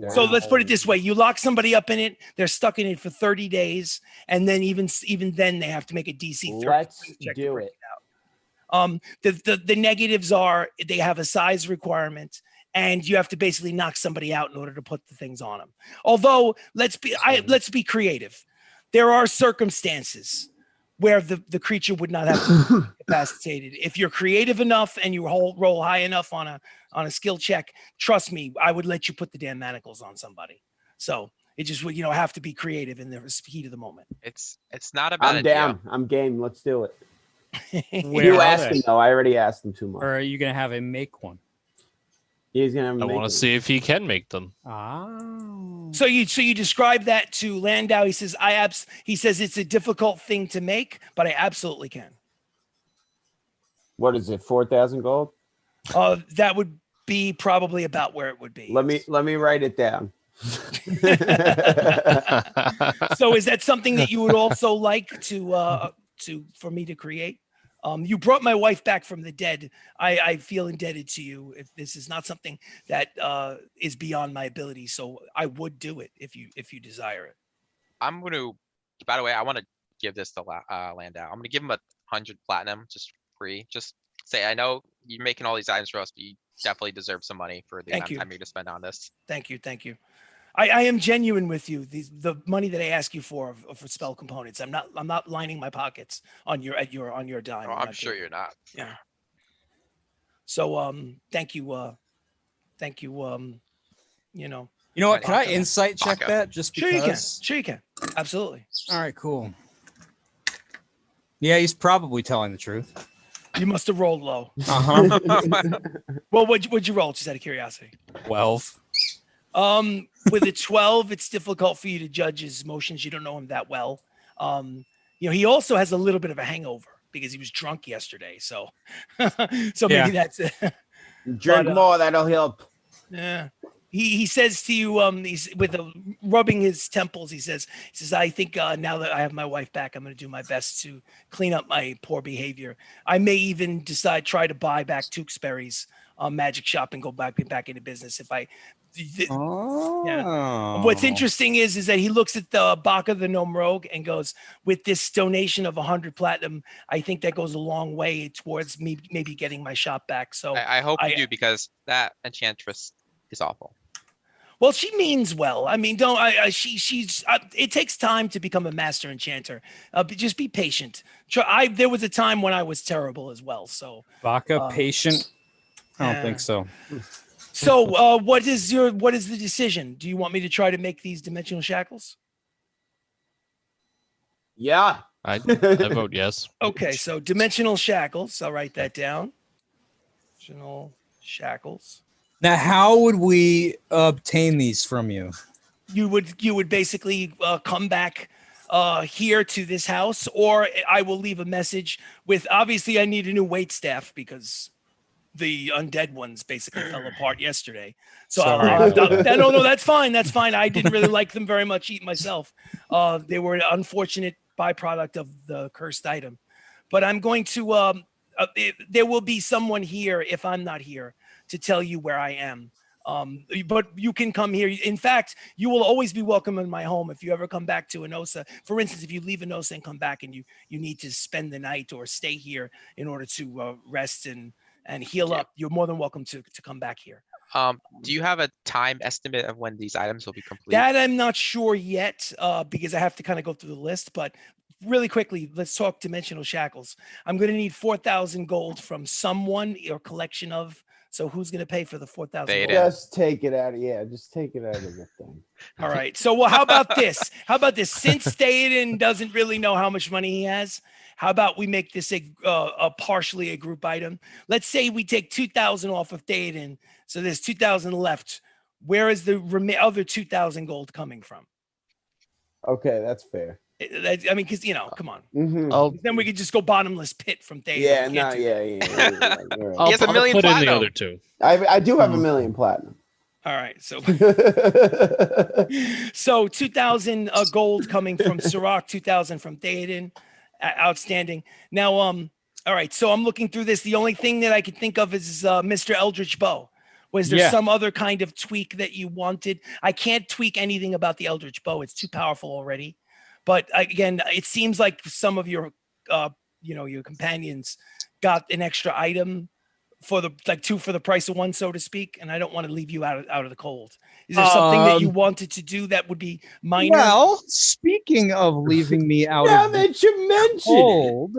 So let's put it this way: you lock somebody up in it, they're stuck in it for 30 days, and then even then they have to make a DC 30 Let's check to do break it. out. The negatives are they have a size requirement, and you have to basically knock somebody out in order to put the things on them. Although let's be creative. There are circumstances where the creature would not have to be incapacitated. If you're creative enough and you roll high enough on a skill check, trust me, I would let you put the damn manacles on somebody. So it just would, have to be creative in the heat of the moment. It's not a bad I'm idea. down. I'm game. Let's do it. Where You are asked they? him though. I already asked him too much. Or are you gonna have him make one? He's gonna. I want to see if he can make them. So you describe that to Landau. He says, he says it's a difficult thing to make, but I absolutely can. What is it? 4,000 gold. That would be probably about where it would be. Let me write it down. So is that something that you would also like for me to create? You brought my wife back from the dead. I feel indebted to you. If this is not something that is beyond my ability, so I would do it if you desire it. I'm going to, by the way, I want to give this to Landau. I'm going to give him 100 platinum, just free. Just say, I know you're making all these items for us, but you definitely deserve some money for the amount of time you're going to spend on this. Thank you. I am genuine with you. The money that I ask you for spell components, I'm not lining my pockets on your dime. Oh, I'm sure you're not. Yeah. So thank you. You know what? Can I Baka. insight check Baka. that? Just because. Sure you can. Absolutely. All right, cool. Yeah, he's probably telling the truth. You must have rolled low. Uh-huh. Well, what'd you roll? Just out of curiosity. 12. With a 12, it's difficult for you to judge his emotions. You don't know him that well. He also has a little bit of a hangover because he was drunk yesterday. So maybe that's it. Drink more. That'll help. Yeah. He says to you, he's rubbing his temples. He says, I think now that I have my wife back, I'm going to do my best to clean up my poor behavior. I may even try to buy back Tewksbury's magic shop and go back into business if I. Yeah. What's interesting is that he looks at the Baka the Gnome Rogue and goes, with this donation of 100 platinum, I think that goes a long way towards me maybe getting my shop back. So I hope you do, because that enchantress is awful. Well, she means well. I mean, don't she's it takes time to become a master enchanter. But just be patient. There was a time when I was terrible as well. So Vodka, patient. I don't yeah. think so. So what is the decision? Do you want me to try to make these dimensional shackles? Yeah. I vote yes. Okay, so dimensional shackles. I'll write that down. Dimensional shackles. Now, how would we obtain these from you? You would basically come back here to this house, or I will leave a message with. Obviously, I need a new wait staff because the undead ones basically fell apart yesterday. So no, that's fine. That's fine. I didn't really like them very much myself. They were an unfortunate byproduct of the cursed item. But I'm going to. There will be someone here if I'm not here to tell you where I am. But you can come here. In fact, you will always be welcome in my home if you ever come back to Enosa. For instance, if you leave Enosa and come back and you need to spend the night or stay here in order to rest and heal up, you're more than welcome to come back here. Do you have a time estimate of when these items will be complete? That I'm not sure yet because I have to kind of go through the list. But really quickly, let's talk dimensional shackles. I'm going to need 4,000 gold from someone or collection of. So who's going to pay for the 4,000? Just take it out. Just take it out of the thing. All right. So, well, how about this? Since Theoden doesn't really know how much money he has, how about we make this a partially a group item? Let's say we take 2,000 off of Theoden. So there's 2,000 left. Where is the other 2,000 gold coming from? Okay, that's fair. I mean, because come on. Mm-hmm. Then we could just go bottomless pit from Theoden. Yeah, He has a million put in platinum. the other two. I do have a million platinum. All right, so 2,000 gold coming from Sirach, 2,000 from Theoden, outstanding. Now, all right, so I'm looking through this. The only thing that I could think of is Mr. Eldritch Bow. Was there some other kind of tweak that you wanted? I can't tweak anything about the Eldritch Bow; it's too powerful already. But again, it seems like some of your, your companions got an extra item for two for the price of one, so to speak. And I don't want to leave you out of the cold. Is there something that you wanted to do that would be minor? Well, speaking of leaving me out now of that you mention cold,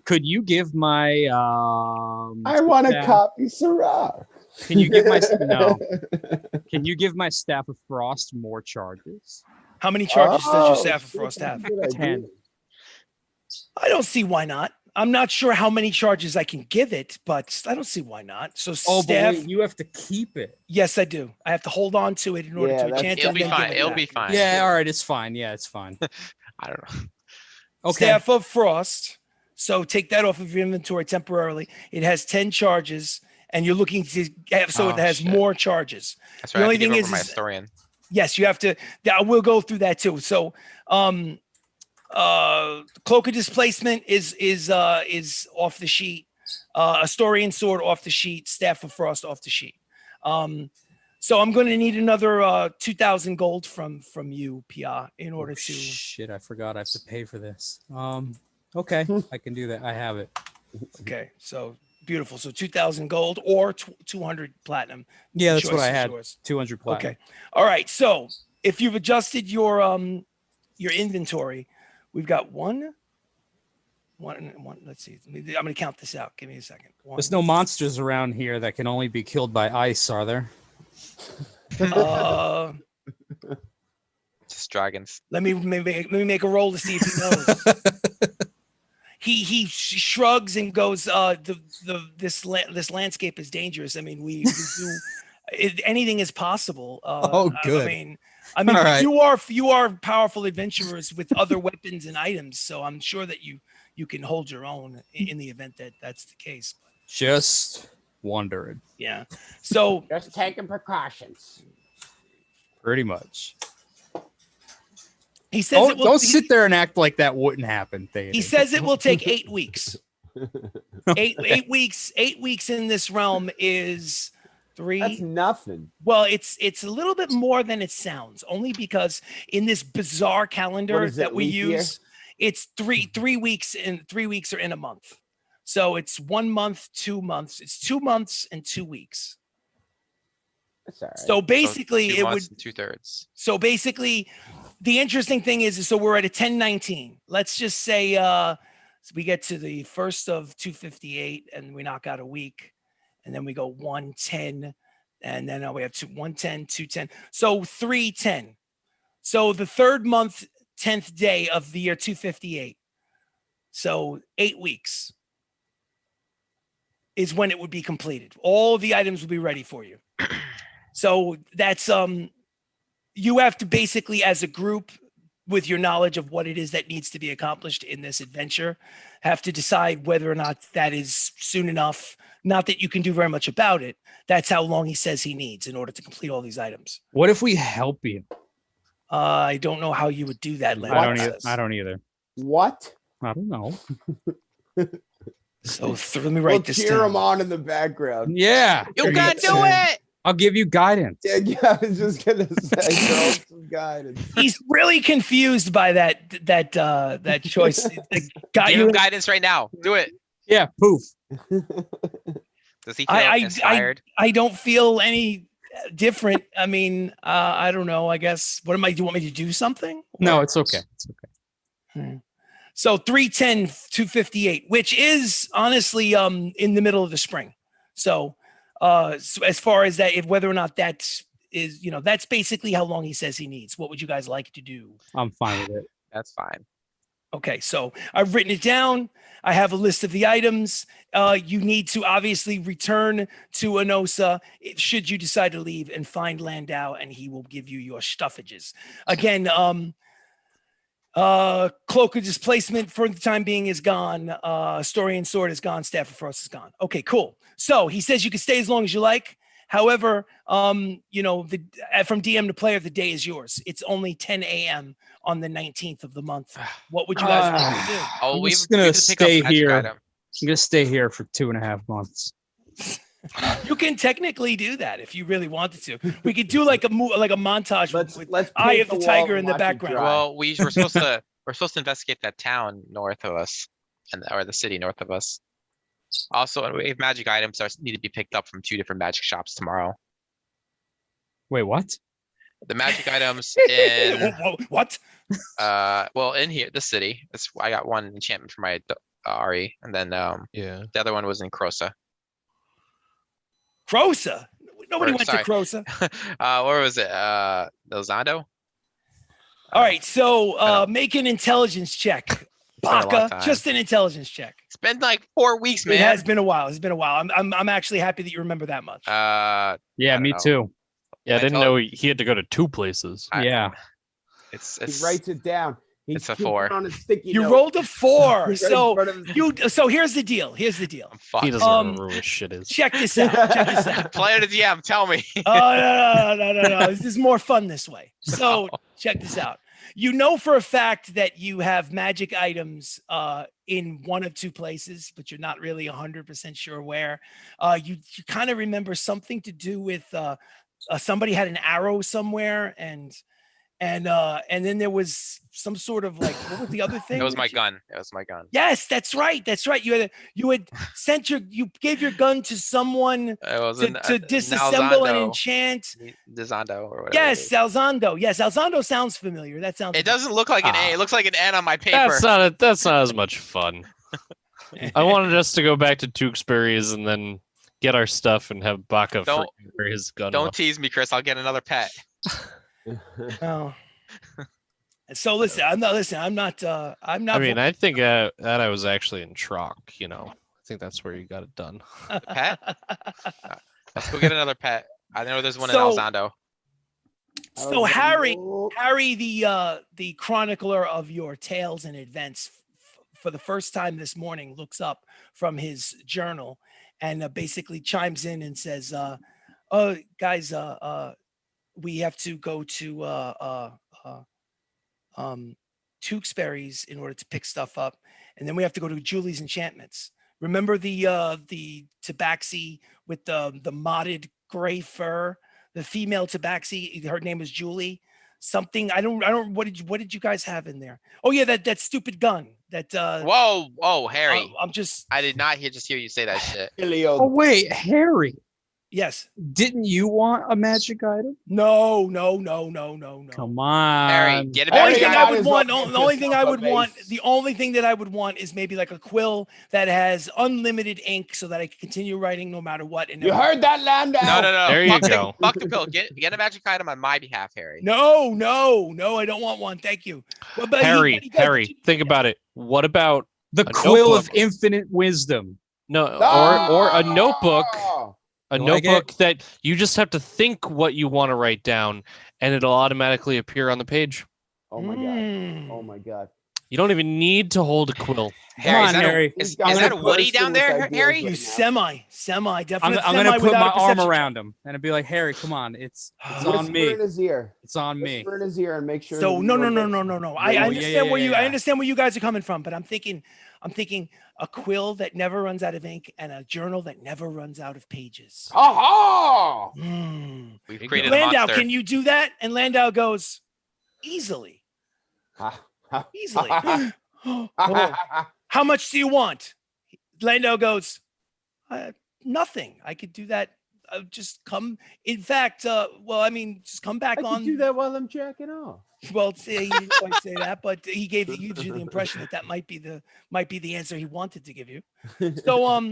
could you give my I want to copy Syrah. Can you give my Can you give my Staff of Frost more charges? How many charges does your Staff of Frost have? 10. I don't see why not. I'm not sure how many charges I can give it, but I don't see why not. So but wait, you have to keep it. Yes, I do. I have to hold on to it in order to enchant it. It'll be fine. It'll be fine. Yeah, all right, it's fine. Yeah, it's fine. I don't know. Okay. Staff of Frost. So take that off of your inventory temporarily. It has 10 charges, and you're looking to have it has more charges. That's right. The only thing is my historian. Yes, you have to. We'll go through that too. So, Cloak of Displacement is off the sheet. Historian Sword off the sheet. Staff of Frost off the sheet. So I'm going to need another 2,000 gold from you, Pia, in order to. Shit, I forgot I have to pay for this. Okay, I can do that. I have it. Okay, so beautiful. So 2,000 gold or 200 platinum. Yeah, that's what I had. 200 platinum. Okay. All right. So if you've adjusted your inventory, we've got one. Let's see. I'm going to count this out. Give me a second. There's no monsters around here that can only be killed by ice, are there? Just dragons. Let me make a roll to see if he knows. He shrugs and goes, this landscape is dangerous. I mean, we do anything is possible. Good. I mean, right. you are powerful adventurers with other weapons and items, so I'm sure that you can hold your own in the event that that's the case. Just wondering. Yeah. So just taking precautions. Pretty much. He says don't sit there and act like that wouldn't happen. He says it will take 8 weeks. 8 weeks. 8 weeks in this realm is 3. That's nothing. Well, it's a little bit more than it sounds, only because in this bizarre calendar that we use, it's 3 weeks and 3 weeks are in a month. So it's 1 month, 2 months. It's 2 months and 2 weeks. That's all right. So basically, So it would. 2/3. So basically, the interesting thing is, so we're at a 1019. Let's just say so we get to the first of 258 and we knock out a week, and then we go 110, and then we have 110, 210. So 310. So the third month, 10th day of the year 258. So 8 weeks is when it would be completed. All of the items will be ready for you. So that's you have to basically, as a group, with your knowledge of what it is that needs to be accomplished in this adventure, have to decide whether or not that is soon enough. Not that you can do very much about it. That's how long he says he needs in order to complete all these items. What if we help you? I don't know how you would do that. I don't either. I don't either. What? I don't know. So let me We'll write this cheer down. him on in the background. Yeah. You can do it. I'll give you guidance. Yeah, I was just gonna say, girl, some guidance. He's really confused by that choice. Got Give you. him guidance right now. Do it. Yeah. Poof. Does he feel inspired? I don't feel any different. I mean, I don't know. I guess. What am I? Do you want me to do something? No, it's okay. It's okay. So 310, 258, which is honestly in the middle of the spring. So as far as that, if whether or not that is, that's basically how long he says he needs. What would you guys like to do? I'm fine with it. That's fine. Okay, so I've written it down. I have a list of the items. You need to obviously return to Enosa should you decide to leave and find Landau, and he will give you your stuffages. Again, Cloak of Displacement for the time being is gone. Storian Sword is gone. Staff of Frost is gone. Okay, cool. So he says you can stay as long as you like. However, from DM to player, the day is yours. It's only 10 a.m. on the 19th of the month. What would you guys like to do? Oh, I'm we've just gonna we have to pick up stay magic here. item. I'm gonna stay here for 2.5 months. You can technically do that if you really wanted to. We could do like a montage with Let's Eye paint of the wall Tiger and in the watch it background. dry. Well, we're supposed to investigate that town north of us, or the city north of us. Also, we have magic items that need to be picked up from 2 different magic shops tomorrow. Wait, what? The magic items in What? well, in here, the city. I got one enchantment for my RE, and then Yeah. the other one was in Crosa. Crosa? Nobody Or, went sorry. to Crosa. Where was it? Lozando? All right, so know. make an intelligence check. been a long Baka, time. just an intelligence check. It's been like 4 weeks, man. It has been a while. It's been a while. I'm actually happy that you remember that much. Yeah, don't me know. too. Yeah, I didn't told- know he had to go to 2 places. Yeah. It's He writes it down. He's it's a keeping 4. it on a sticky You note. rolled a 4. Right in So front of his- so here's the deal. I'm He fucked. doesn't remember where his shit is. Check this out. Check this out. Player to DM, tell me. Oh, no. This is more fun this way. So check this out. You know for a fact that you have magic items in one of 2 places, but you're not really 100% sure where. You kind of remember something to do with somebody had an arrow somewhere, and then there was some sort of like, what was the other thing? It was my gun. It was my gun. Yes, that's right. That's right. You gave your gun to someone It was to disassemble and Alzando. enchant. Dizando or whatever. Yes, Alzando. Yes, Alzando sounds familiar. That sounds. It doesn't look like an A. It looks like an N on my paper. That's not as much fun. I wanted us to go back to Tewksbury's and then get our stuff and have Baka Don't- for his gun. Don't off. tease me, Chris. I'll get another pet. Oh. So listen, I'm not. I mean, I think that I was actually in Trock. I think that's where you got it done. Pet? Let's go get another pet. I know there's one So- in Alzando. So Harry, the chronicler of your tales and events, for the first time this morning, looks up from his journal and basically chimes in and says, "Oh, guys, we have to go to Tewksbury's in order to pick stuff up, and then we have to go to Julie's Enchantments. Remember the tabaxi with the modded gray fur, the female tabaxi? Her name was Julie. Something I don't. What did you guys have in there? Oh yeah, that stupid gun. That Whoa, Harry. I'm just. I did not just hear you say that shit. Oh wait, Harry. Yes. Didn't you want a magic item? No. Come on. Harry, get a Only magic thing item. I would want. Might as The well only get thing I yourself a would want. base. The only thing that I would want is maybe like a quill that has unlimited ink, so that I can continue writing no matter what. And You never- heard that, Landau? No. There you Fuck the- go. Fuck the pill. Get a magic item on my behalf, Harry. No. I don't want one. Thank you. Well, but Harry, he does- Harry, think about it. What about The A quill of notebook. infinite wisdom. no or a notebook? Oh! A You like it? notebook that you just have to think what you want to write down, and it'll automatically appear on the page. Oh my god. Mm. Oh my god. You don't even need to hold a quill. Harry, on, is that Harry. Is I'm that a gonna Woody burst down in with there, ideas Harry? You right now. semi, I'm definitely. gonna put without my a arm perception around him and I'd be like, Harry, come on, it's on Whisper me. in his ear. It's on me. Whisper in his ear and make sure. So that no. you know I yeah, understand yeah, where you. I yeah. understand where you guys are coming from, but I'm thinking a quill that never runs out of ink and a journal that never runs out of pages. Aha! Mm. We've you created go. a Landau, monster. can you do that? And Landau goes, easily. Easily. Oh, how much do you want? Landau goes, nothing. I could do that. Just come. In fact, just come back I on. can do that while I'm jacking off. Well, he didn't quite say that, but he gave you the impression that might be the answer he wanted to give you. So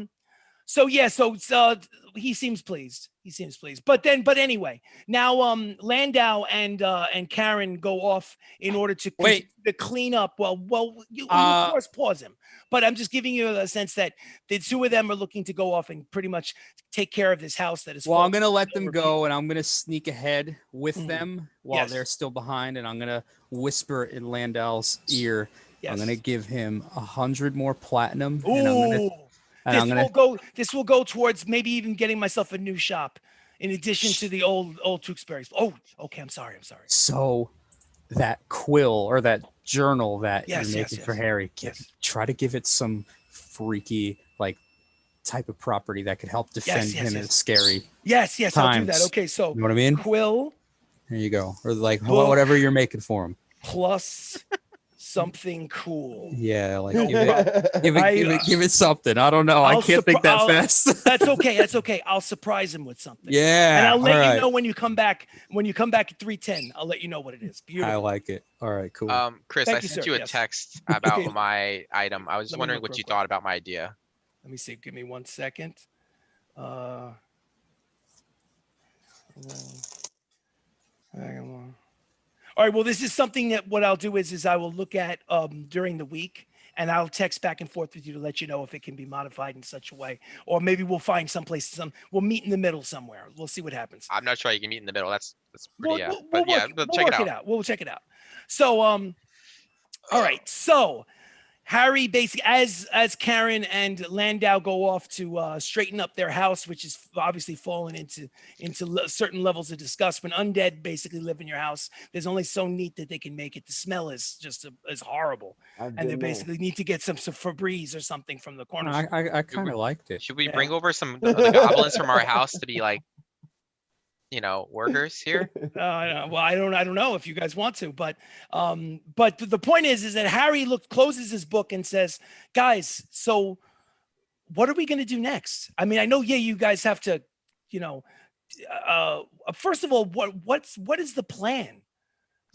he seems pleased. But anyway, now Landau and Karen go off in order to Wait. to clean up. Well, you of course pause him. But I'm just giving you a sense that the two of them are looking to go off and pretty much take care of this house that is. Well, I'm falling gonna let them over go, and I'm gonna sneak ahead with Mhm. them while Yes. they're still behind, and I'm gonna whisper in Landau's ear. Yes. I'm gonna give him 100 more platinum, Ooh. and I'm gonna This will go towards maybe even getting myself a new shop, in addition to the old Tewksbury's. Oh, okay. I'm sorry. so that quill or that journal that Yes, you're yes, making for yes. Harry. Yes. Try to give it some freaky type of property that could help defend yes, him yes. in scary. Yes. I'll do that. Times. Okay, so You know what I mean? quill There you go. Or Book. whatever you're making for him. plus something cool. Yeah, like No give it something. I don't know. I I'll can't think that I'll- fast. That's okay. I'll surprise him with something. Yeah. And I'll let all you right. know when you come back. When you come back at 3:10, I'll let you know what it is. I Beautiful. like it. All right, cool. Chris, Thank I you, sent sir. you a Yes. text about Okay. my item. I was Let me wondering look what you real quick. thought about my idea. Let me see. Give me 1 second. All right. Well, this is something that what I'll do is I will look at during the week, and I'll text back and forth with you to let you know if it can be modified in such a way, or maybe we'll find someplace. We'll meet in the middle somewhere. We'll see what happens. I'm not sure you can meet in the middle. That's pretty. We'll But yeah, work- we'll we'll check it work out. We'll check it out. So, all right. So, Harry basically, as Karen and Landau go off to straighten up their house, which is obviously fallen into certain levels of disgust. When undead basically live in your house, there's only so neat that they can make it. The smell is just is horrible, and they basically need to get some Febreze or something from the corner. I kind of liked it. Should we Yeah. bring over some of the goblins from our house to be like, workers here? Well, I don't know if you guys want to, but the point is that Harry closes his book and says, "Guys, so what are we going to do next? I mean, I know, you guys have to, first of all, what is the plan?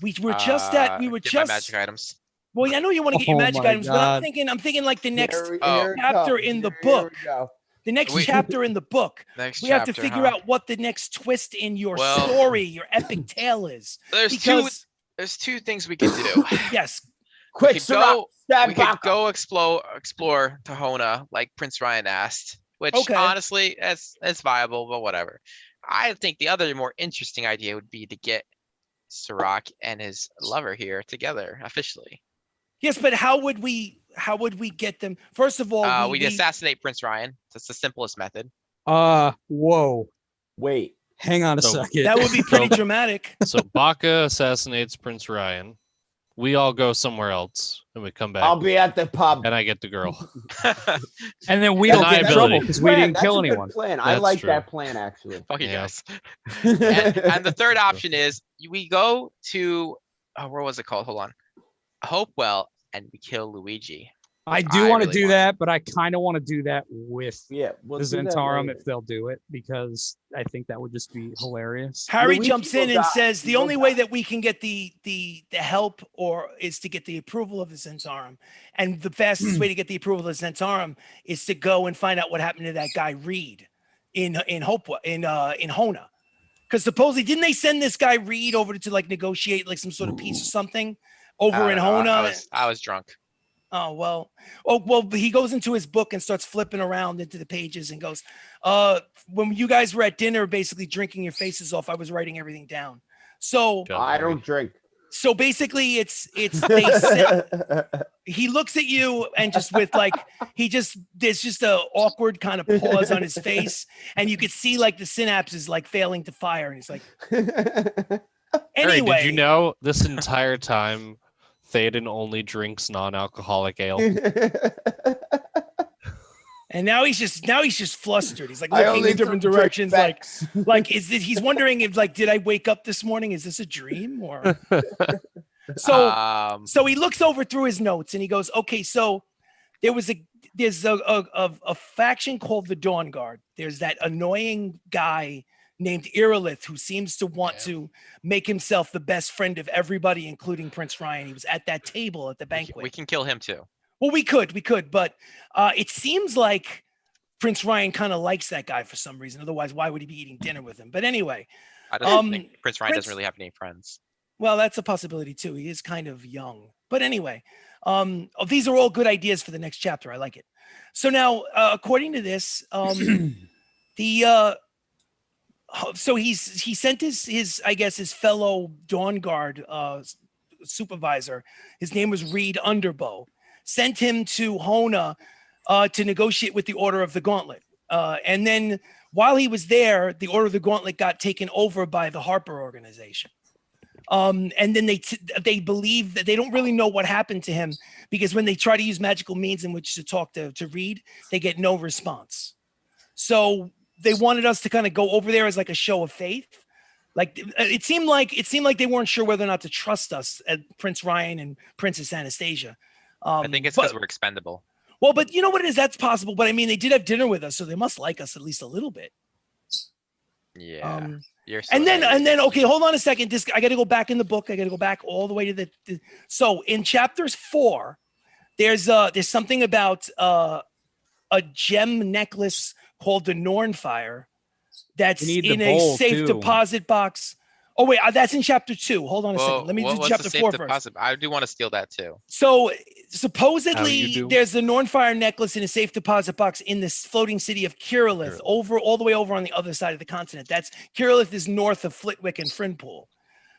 We were just Get my magic items. well, I know you want to get your Oh magic my items, but I'm God. thinking like the next Oh. chapter in the book. The next We- chapter in the book. Next We have to chapter, figure huh? out what the next twist in your Well- story, your epic tale is. There's two things we could do. Yes. Quick, could Sirach, go- stab We could Baka. go explore Tahona like Prince Ryan asked, which Okay. honestly, it's viable, but whatever. I think the other more interesting idea would be to get Sirach and his lover here together officially. Yes, but how would we get them? First of all, We assassinate Prince Ryan. That's the simplest method. Whoa. Wait. Hang on a So- second. that would be pretty dramatic. So Baka assassinates Prince Ryan. We all go somewhere else, and we come back, I'll be at the pub. and I get the girl. And then we That's don't get in deniability. trouble because we Plan, didn't that's kill a good anyone. Plan. I That's like true. that plan actually. Fuck you Yeah. guys. And the third option is we go to where was it called? Hold on. Hopewell, and we kill Luigi. I do I want to really do want that, but I kind of want to do that with Yeah, we'll the do that Zentarum later. if they'll do it, because I think that would just be hilarious. Harry Luigi jumps will in and die. says He the will only way die. that we can get the help or is to get the approval of the Zentarum, and the fastest way to get the approval of the Zentarum is to go and find out what happened to that guy Reed in Hona. Because supposedly didn't they send this guy Reed over to like negotiate like some sort of peace or something over I in don't know, Hona? I was drunk. Oh well. He goes into his book and starts flipping around into the pages and goes, when you guys were at dinner, basically drinking your faces off, I was writing everything down. So John I Harry. don't drink. so basically it's they said he looks at you and just with like there's just a awkward kind of pause on his face, and you could see like the synapses like failing to fire, and he's like, Harry, anyway. did you know this entire time Theoden only drinks non-alcoholic ale? And now he's just flustered. He's like I looking only in different drink directions, Beck's. he's wondering if like, did I wake up this morning? Is this a dream? Or so he looks over through his notes and he goes, okay, so there's a faction called the Dawn Guard. There's that annoying guy named Irilith who seems to want to make himself the best friend of everybody, including Prince Ryan. He was at that table at the banquet. We can kill him too. Well, we could, but it seems like Prince Ryan kind of likes that guy for some reason. Otherwise, why would he be eating dinner with him? But anyway, I don't think Prince Ryan doesn't really have any friends. Well, that's a possibility too. He is kind of young. But anyway, these are all good ideas for the next chapter. I like it. So now, according to this, so he sent his I guess his fellow Dawn Guard supervisor. His name was Reed Underbow. Sent him to Hona to negotiate with the Order of the Gauntlet. And then while he was there, the Order of the Gauntlet got taken over by the Harper organization. And then they believe that they don't really know what happened to him, because when they try to use magical means in which to talk to Reed, they get no response. So they wanted us to kind of go over there as like a show of faith. Like it seemed like they weren't sure whether or not to trust us at Prince Ryan and Princess Anastasia. I think it's because we're expendable. Well, but you know what it is? That's possible. But I mean, they did have dinner with us, so they must like us at least a little bit. Yeah. You're so And then, happy. okay, hold on a second. I got to go back in the book. I got to go back all the way to so in chapters 4, there's something about a gem necklace called the Nornfire that's in a safe deposit box. Oh wait, that's in chapter 2. Hold on a second. Let me do chapter 4 first. I do want to steal that too. So supposedly there's the Nornfire necklace in a safe deposit box in this floating city of Kirillith, all the way over on the other side of the continent. Kirillith is north of Flitwick and Frinpool.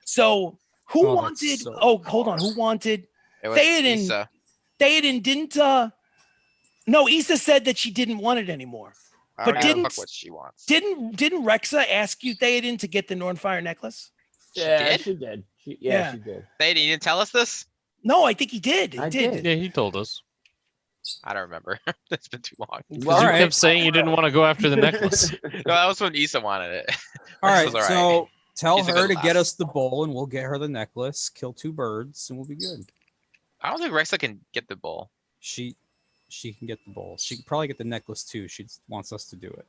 So who wanted? Hold on. Who wanted? Theoden. Issa. Theoden didn't. No, Issa said that she didn't want it anymore. But fuck what she wants. Didn't Rexa ask you, Theoden, to get the Nornfire necklace? Yeah, she did. She did. Theoden, you didn't tell us this? No, I think he did. He did. Yeah, he told us. I don't remember. It's been too long. Well, you kept saying you didn't want to go after the necklace. No, that was when Issa wanted it. All right, so tell He's a her good to get laugh. us the bowl, and we'll get her the necklace. Kill 2 birds, and we'll be good. I don't think Rexa can get the bowl. She can get the bowl. She can probably get the necklace too. She wants us to do it.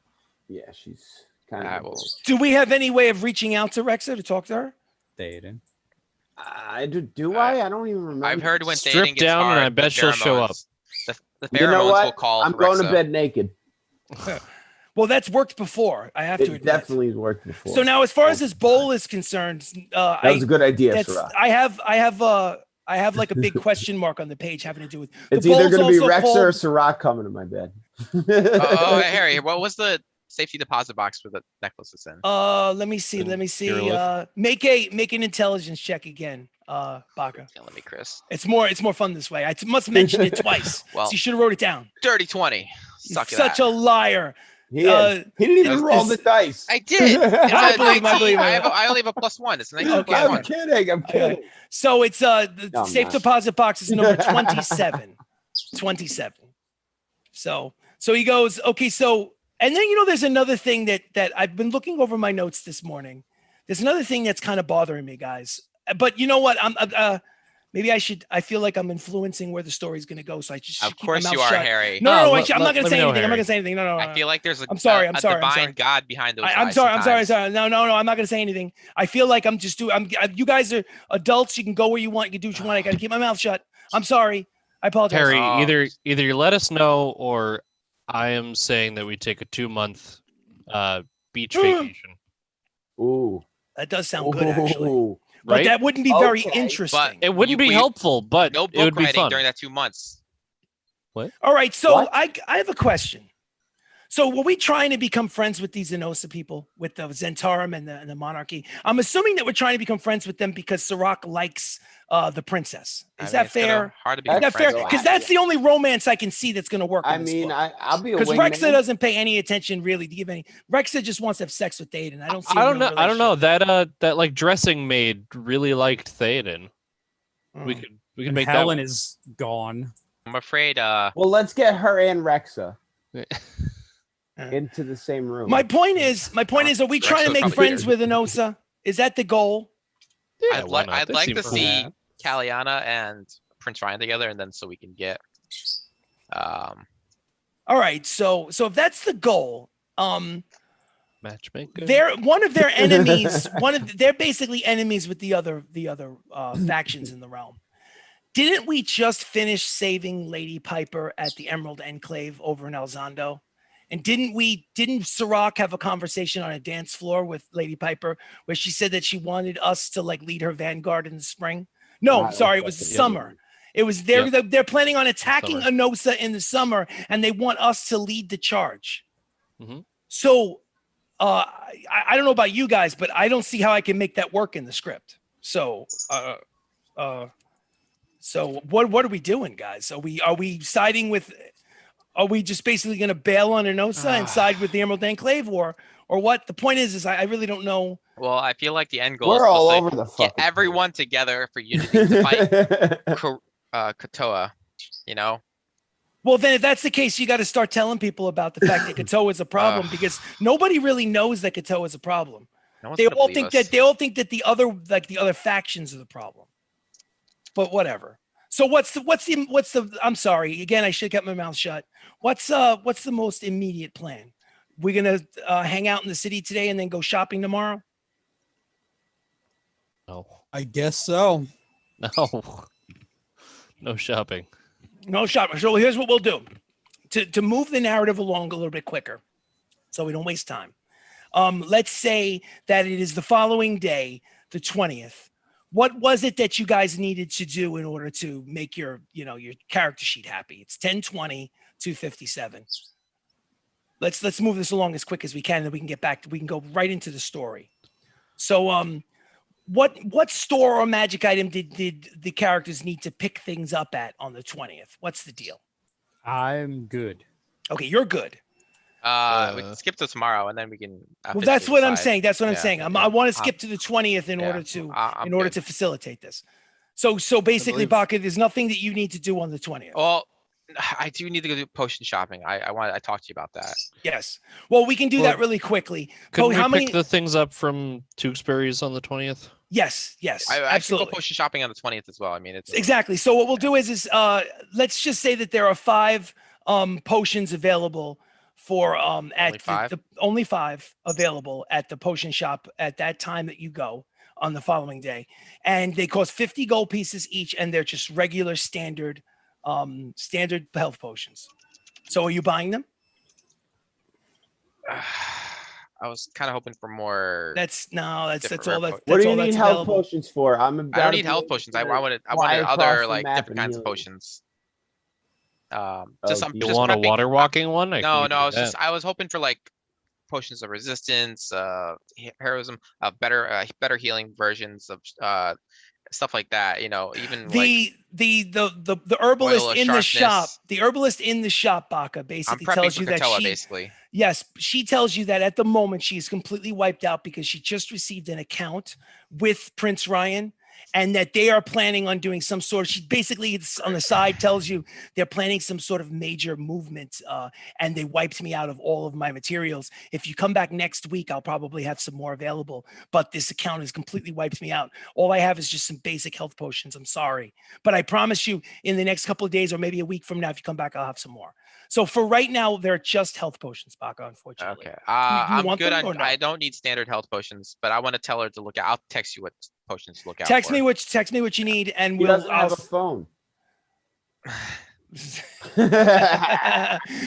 Yeah, she's kind of. Do we have any way of reaching out to Rexa to talk to her? Theoden. I don't even remember. I've heard when Strip Theoden gets down, hard, and I bet she'll show up. The You know pheromones what? will call I'm for going to Rexa. bed naked. Well, that's worked before. I have to It admit. definitely worked before. So now, as far as this bowl is concerned, that was a good idea, Sarah. I have like a big question mark on the page having to do with. It's either going to be Rex or Sirach coming to my bed. Hey, Harry, what was the safety deposit box for the necklaces in? Let me see. Make an intelligence check again, Baka. Let me, Chris. It's more fun this way. I must mention it twice. Well, so you should have wrote it down. Dirty 20. Suck it Such a liar. He didn't even roll the dice. I did. I believe. I only have a +1. It's an Okay. I'm kidding. I'm kidding. So it's the safe deposit box is number 27. 27. So he goes, okay, so and then there's another thing that I've been looking over my notes this morning. There's another thing that's kind of bothering me, guys. But you know what? Maybe I feel like I'm influencing where the story's going to go. So I just should Of keep my course mouth you are, shut. Harry. No, I'm not let going to me say know, anything. I'm not Harry. going to say anything. No. I feel like there's a I'm sorry. a I'm sorry. divine God behind those I'm eyes sorry. I'm sometimes. sorry. No. I'm not going to say anything. I feel like I'm just doing. You guys are adults. You can go where you want. You can do what you want. I got to keep my mouth shut. I'm sorry. I apologize. Harry, Oh. either you let us know, or I am saying that we take a 2-month beach vacation. Ooh. That does sound good, actually. Ooh. But Right? that wouldn't be very Okay. interesting. It wouldn't be helpful, but No it book would be writing fun. during that 2 months. All right. So What? I have a question. So were we trying to become friends with these Enosa people, with the Zentarum and the monarchy? I'm assuming that we're trying to become friends with them because Sirach likes the princess. Is that it's kinda fair? hard to Is become that fair? friends with Because them. that's the only romance I can see that's going to work. I in this mean, book. I'll be a Because wingman. Rexa doesn't pay any attention really to give any. Rexa just wants to have sex with Théoden. I don't see. I don't know. real I don't know relationship. that like dressing maid really liked Théoden. We Mm. could And make Helen that. is gone. I'm afraid. Well, let's get her and Rexa Uh, into the same room. My point is, are we Rexa trying to would make probably friends do with Enosa? Is that the goal? Yeah, why not? I'd They like seem to cool. see Caliana and Prince Ryan together, and then so we can get. All right. So if that's the goal, Matchmaker. they're one of their enemies. They're basically enemies with the other factions in the realm. Didn't we just finish saving Lady Piper at the Emerald Enclave over in Elzando? And didn't Sirach have a conversation on a dance floor with Lady Piper where she said that she wanted us to like lead her vanguard in the spring? No, sorry, it was the summer. It was they're planning on attacking Summer. Enosa in the summer, and they want us to lead the charge. Mhm. So I don't know about you guys, but I don't see how I can make that work in the script. So so what are we doing, guys? Are we siding with? Are we just basically going to bail on Enosa and side with the Emerald Enclave, or what? The point is I really don't know. Well, I feel like the end goal We're is all supposed over to the get fucking everyone together for unity to fight Katoa. You know. Well, then if that's the case, you got to start telling people about the fact that Katoa is a problem because nobody really knows that Katoa is a problem. No one's They gonna all believe think us. that the other factions are the problem. But whatever. So what's the I'm sorry. Again, I should have kept my mouth shut. What's the most immediate plan? We're going to hang out in the city today and then go shopping tomorrow? No. I guess so. No. No shopping. No shopping. So here's what we'll do. To move the narrative along a little bit quicker so we don't waste time. Let's say that it is the following day, the 20th. What was it that you guys needed to do in order to make your character sheet happy? It's 10:20, 2:57. Let's move this along as quick as we can, and then we can get back we can go right into the story. So what store or magic item did the characters need to pick things up at on the 20th? What's the deal? I'm good. Okay, you're good. We can skip to tomorrow, and then we can. Well, that's what I'm decide. saying. That's what I'm Yeah, saying. yeah. I want to skip to the 20th in Yeah, order to I'm in order good. to facilitate this. So basically, believe- Baka, there's nothing that you need to do on the 20th. Well, I do need to go do potion shopping. I talked to you about that. Yes. Well, we can do that Well, really quickly. Couldn't Cody, how we many? pick the things up from Tewksbury's on the 20th? Yes. I can go Absolutely. potion shopping on the 20th as well. I mean, it's Exactly. So what we'll do is let's just say that there are 5 potions available for at only 5 available at the potion shop at that time that you go on the following day, and they cost 50 gold pieces each, and they're just regular standard health potions. So are you buying them? I was kind of hoping for more. That's all Different that's rare that's What do you all need that's health available. potions for? I'm I about don't to need be health able potions. to I wanted fly other across the like map different and kinds of heal you. potions. You Just want a prepping- water walking one? I No, can no. do I was that. I was hoping for like potions of resistance, heroism, better healing versions of stuff like that. You know, even like The herbalist Oil of in the shop, sharpness. the herbalist in the shop, Baka, I'm basically prepping tells for you that Katoa, she basically. yes, she tells you that at the moment she's completely wiped out because she just received an account with Prince Ryan, and that they are planning on doing some sort of, she basically it's on the side tells you they're planning some sort of major movement, and they wiped me out of all of my materials. If you come back next week, I'll probably have some more available, but this account has completely wiped me out. All I have is just some basic health potions. I'm sorry, but I promise you in the next couple of days or maybe a week from now, if you come back, I'll have some more. So for right now, they're just health potions, Baka, unfortunately. Okay. Do you I'm want good them or on. no? I don't need standard health potions, but I want to tell her to look out. I'll text you what potions to look out Text for. me what you need, and He doesn't have a I'll phone.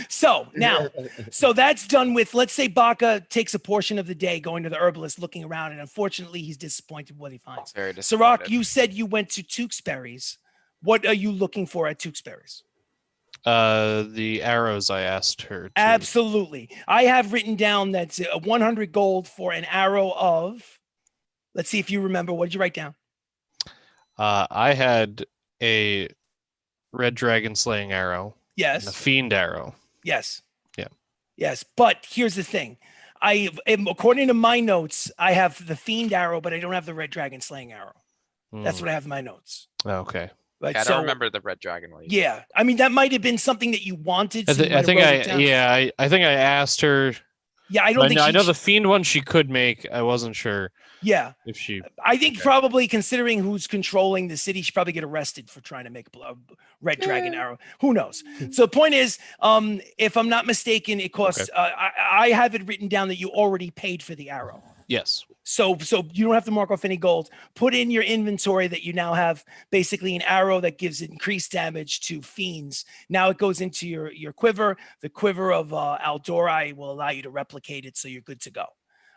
so that's done with, let's say Baka takes a portion of the day going to the herbalist, looking around, and unfortunately he's disappointed with what he finds. Very Sirach, disappointed. you said you went to Tewksbury's. What are you looking for at Tewksbury's? The arrows I asked her to. Absolutely. I have written down that's 100 gold for an arrow of, let's see if you remember. What did you write down? I had a red dragon slaying arrow and a Yes. fiend arrow. Yes. Yeah. Yes. But here's the thing. According to my notes, I have the fiend arrow, but I don't have the red dragon slaying arrow. That's what I have in my notes. Okay. Right. I So, don't remember the red dragon one. yeah. I mean, that might have been something that you wanted. I, so you I might have think wrote I it down. I think I asked her. Yeah, I don't think I she- know the fiend one she could make. I wasn't sure Yeah. if she. I think probably considering who's controlling the city, she'd probably get arrested for trying to make a red dragon arrow. Who knows? So the point is, if I'm not mistaken, it costs. I have it written down that you already paid for the arrow. Yes. So you don't have to mark off any gold. Put in your inventory that you now have basically an arrow that gives increased damage to fiends. Now it goes into your quiver. The quiver of Aldorai will allow you to replicate it, so you're good to go.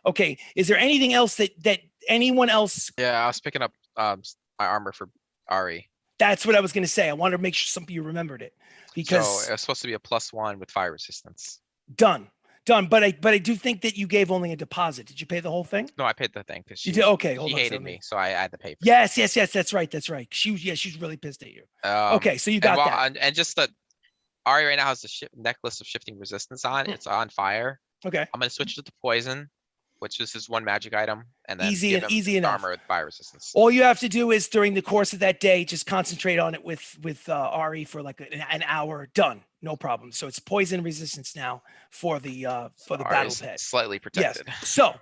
Okay. Is there anything else that anyone else? Yeah, I was picking up my armor for Ari. That's what I was going to say. I wanted to make sure some of you remembered it, because So it's supposed to be a +1 with fire resistance. done. But I do think that you gave only a deposit. Did you pay the whole thing? No, I paid the thing because You did. Okay. Hold she on. hated so- me, so I had to pay. For Yes. That's right. She was really pissed at you. it. Okay. So you got that. And just the Ari right now has the necklace of shifting resistance on. It's on fire. Okay. I'm gonna switch it to poison, which is his one magic item, and then Easy give and him easy enough. armor with fire resistance. All you have to do is during the course of that day, just concentrate on it with Ari for like an hour. Done, no problem. So it's poison resistance now for the battle Ari's pet. slightly Yes. protected. So,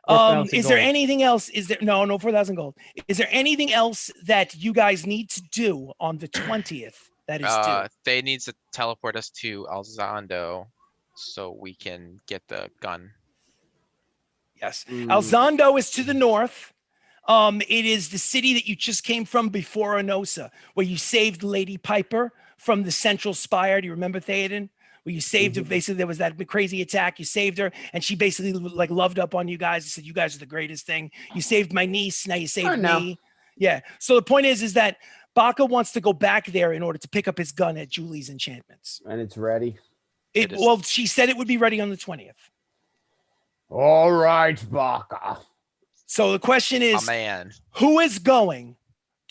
4,000 is there gold. anything else? Is there no 4,000 gold? Is there anything else that you guys need to do on the 20th? That is due. They need to teleport us to Alzando so we can get the gun. Yes. Alzando is to the north. It is the city that you just came from before Onosa, where you saved Lady Piper from the central spire. Do you remember Theoden? Where you saved her. Basically, there was that crazy attack. You saved her, and she basically like loved up on you guys and said, "You guys are the greatest thing. You saved my niece. Now you saved me." Yeah. So the point is that Baka wants to go back there in order to pick up his gun at Julie's Enchantments. And it's ready. It is. Well, she said it would be ready on the 20th. All right, Baka. So the question Oh is, man. who is going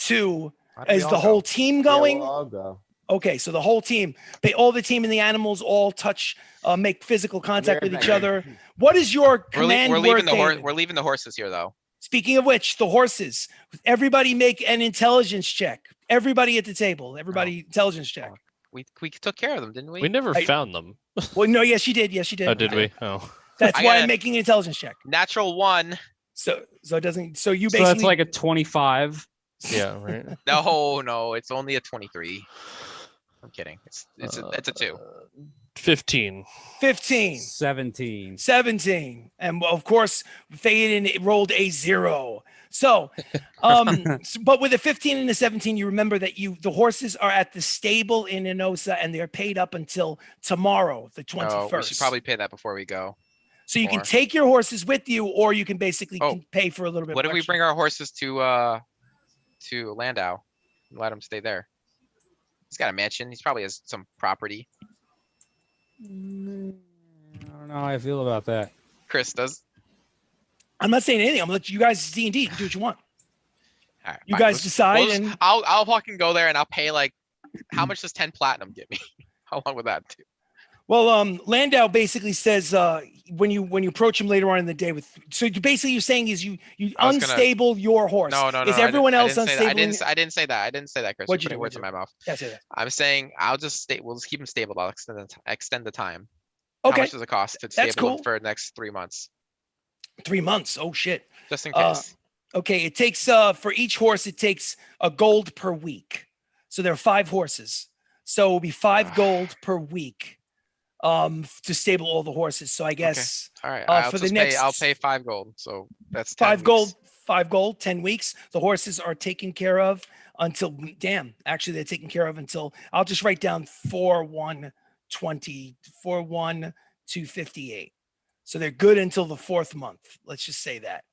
to? How do we Is all the go? whole team Yeah, going? we'll all go. Okay, so the whole team, all the team and the animals all touch, make physical contact with each other. What is your command We're leaving word, David? we're leaving the horses here though. Speaking of which, the horses. Everybody make an intelligence check. Everybody at the table. Everybody intelligence check. We took care of them, didn't we? We never I- found them. Well, no, yes, you did. Yes, you did. Oh, did we? Oh. That's I why gotta- I'm making an intelligence check. Natural 1. So it doesn't. So you So basically. that's like a 25. Yeah, right. No, it's only a 23. I'm kidding. It's a 2. 15. 15. 17. 17, and of course Theoden rolled a 0. So but with a 15 and a 17, you remember that the horses are at the stable in Enosa and they're paid up until tomorrow, the 21st. Oh, we should probably pay that before we go. So you can more. take your horses with you, or you can basically Oh, pay for a little bit. What if more we extra. bring our horses to Landau and let him stay there? He's got a mansion. He's probably has some property. I don't know how I feel about that. Chris does. I'm not saying anything. I'm gonna let you guys D&D. You can do what you want. All right, You fine. guys Let's- decide, we'll just- and I'll fucking go there and I'll pay like how much does 10 platinum get me? How long would that do? well, Landau basically says when you approach him later on in the day with. So basically, you're saying is you I was gonna- unstable your horse. No, no, no. Is everyone else I didn't say that. unstable? I didn't say that. I didn't say that, Chris. What'd You're you do? putting words in my mouth. Yeah, say that. I'm saying I'll just stay. We'll just keep him stable. I'll extend the time. How Okay, much does it cost to That's stable him cool. for the next 3 months? 3 months. Oh shit. Just in Uh, case. Okay, it takes for each horse, it takes a gold per week. So there are 5 horses. So it'll be 5 gold per week to stable all the horses. So I guess All right. for the next I'll pay 5 gold. So that's 10 5 gold, weeks. 5 gold, 10 weeks. The horses are taken care of until actually they're taken care of until I'll just write down 4/1/20, 4/1/258. So they're good until the 4th month. Let's just say that.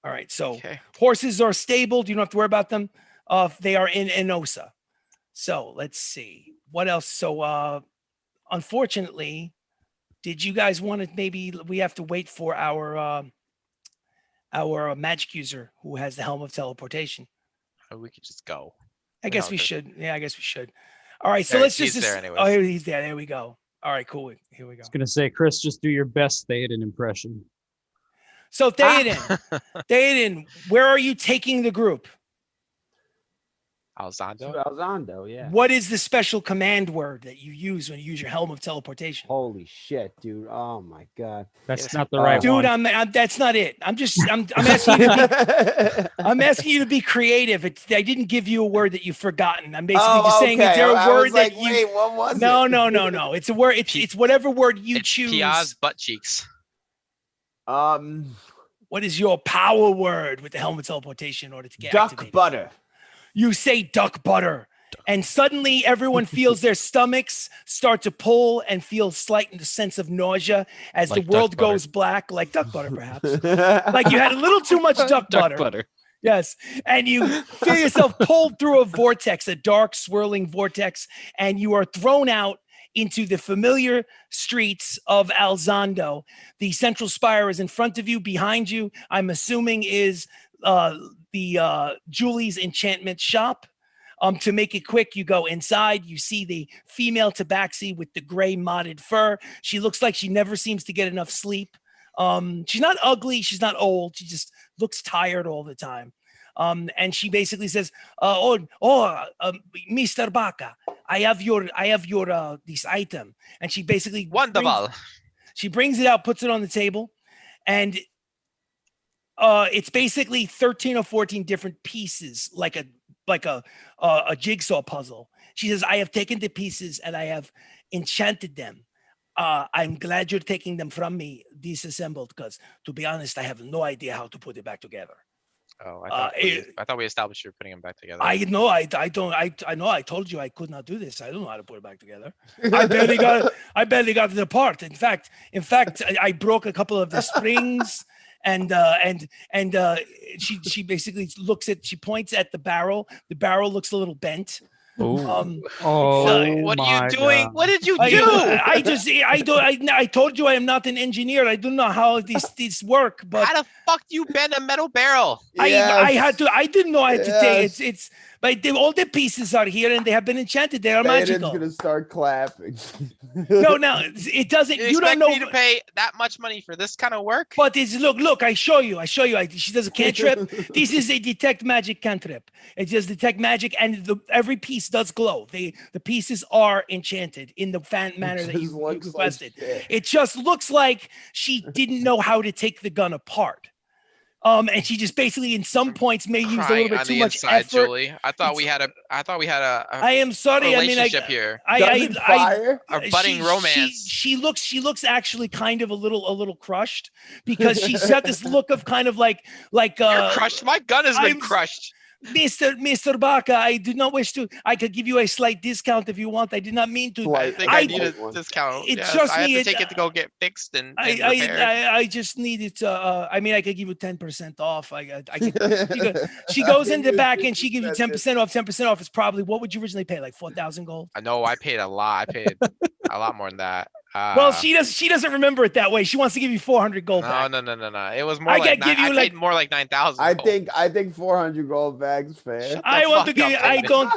All right. So Okay. horses are stabled. You don't have to worry about them. They are in Enosa. So let's see what else. So unfortunately, did you guys want to maybe we have to wait for our magic user who has the helm of teleportation? Or we could just go. I guess No, we the- should. Yeah, I guess we should. All right. So There- let's just. he's there Oh, anyways. he's there. There we go. All right. Cool. Here we go. I was gonna say, Chris, just do your best Theoden impression. So Theoden, Ah! Theoden, where are you taking the group? Alzando? Alzando, yeah. What is the special command word that you use when you use your helm of teleportation? Holy shit, dude. Oh my god. That's Yes. not the right Dude, one. I'm that's not it. I'm asking you to be, I'm asking you to be creative. I didn't give you a word that you've forgotten. I'm basically just saying, is there a I word was like, that you? wait, what was No, it? no. It's a word. It's whatever word you It's choose. Pia's butt cheeks. What is your power word with the helm of teleportation in order to get Duck activated? butter. You say duck butter. And suddenly everyone feels their stomachs start to pull and feel slight sense of nausea as Like the world duck butter. goes black, like duck butter, perhaps. Like you had a little too much duck butter. Yes. And you feel yourself pulled through a vortex, a dark, swirling vortex, and you are thrown out into the familiar streets of Alzando. The central spire is in front of you. Behind you, I'm assuming, is the Julie's enchantment shop. To make it quick, you go inside, you see the female tabaxi with the gray modded fur. She looks like she never seems to get enough sleep. She's not ugly, she's not old, she just looks tired all the time. And she basically says, Mr. Baka, I have your this item. And she basically Wonderful. she brings it out, puts it on the table, and it's basically 13 or 14 different pieces, like a jigsaw puzzle. She says, I have taken the pieces and I have enchanted them. I'm glad you're taking them from me disassembled, because to be honest, I have no idea how to put it back together. Oh, I thought we established you were putting them back together. I know I know I told you I could not do this. I don't know how to put it back together. I barely got it apart. In fact, I broke a couple of the springs. And she basically she points at the barrel. The barrel looks a little bent. Oh what are my you doing? God. What did you do? I told you I am not an engineer. I don't know how these work, but How the fuck do you bend a metal barrel? I didn't know I had to take Yes. it's but all the pieces are here and they have been enchanted. They are Theoden's magical. gonna start clapping. No, it doesn't. You You don't expect know. me to pay that much money for this kind of work? But it's look. I show you. She does a cantrip. This is a detect magic cantrip. It just detect magic, and every piece does glow. The pieces are enchanted in the manner that you requested. It just looks like she didn't know how to take the gun apart. And she just basically, in some points, may use a little Crying bit on too the much inside, effort. Julie. I thought we had a I am sorry. I mean, relationship here. Doesn't fire? A budding romance. She looks actually kind of a little crushed, because she's got this look of kind of like You're crushed. My gun has been I'm- crushed. Mr. Baka, I do not wish to. I could give you a slight discount if you want. I did not mean to. I think I need a one. discount. It Yes, just I have me, to it- take it to go get fixed and repaired. I just needed to. I mean, I could give you 10% off. She goes in the back and she gives you 10% off. 10% off is probably, what would you originally pay? Like 4,000 gold? I know I paid a lot. I paid a lot more than that. Well, she doesn't remember it that way. She wants to give you 400 gold No, back. no. It was more I like can give you I like paid more like 9,000. I think 400 gold bags fair. I want to fuck give you. up, I David. don't.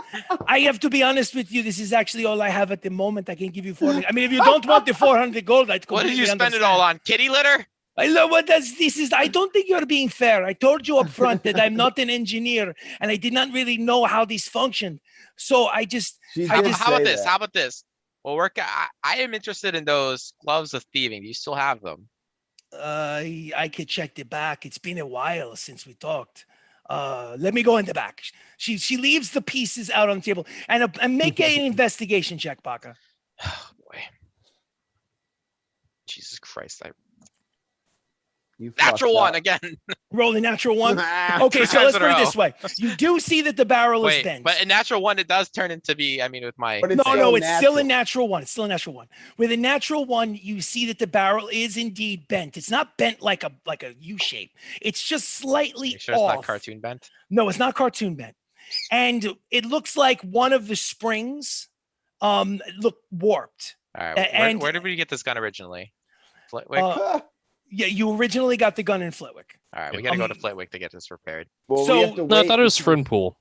I have to be honest with you. This is actually all I have at the moment. I can give you 400. I mean, if you don't want the 400 gold, I What did you completely spend it all understand. on? Kitty litter? I love what this is. I don't think you're being fair. I told you up front that I'm not an engineer and I did not really know how these functioned. So I just. She How did about say this? that. How about this? Well, I am interested in those gloves of thieving. Do you still have them? I could check the back. It's been a while since we talked. Let me go in the back. She leaves the pieces out on the table and make an investigation check, Baka. Oh boy. Jesus Christ. You Natural fucked one up. again. Roll the natural one. Okay, Three so let's times in a put it row. this way. You do see that the barrel is Wait, bent. but a natural one, it does turn into be, I mean, with my. But it's No, still it's still a natural. natural one. It's still a natural one. With a natural one, you see that the barrel is indeed bent. It's not bent like a U shape. It's just slightly Make sure off. it's not cartoon bent. No, it's not cartoon bent. And it looks like one of the springs look warped. All right. And- Where did we get this gun originally? Flitwick? Yeah, you originally got the gun in Flitwick. All right, we gotta go to Flitwick to get this repaired. Well, So- we have to No, I wait thought it was until- Friendpool.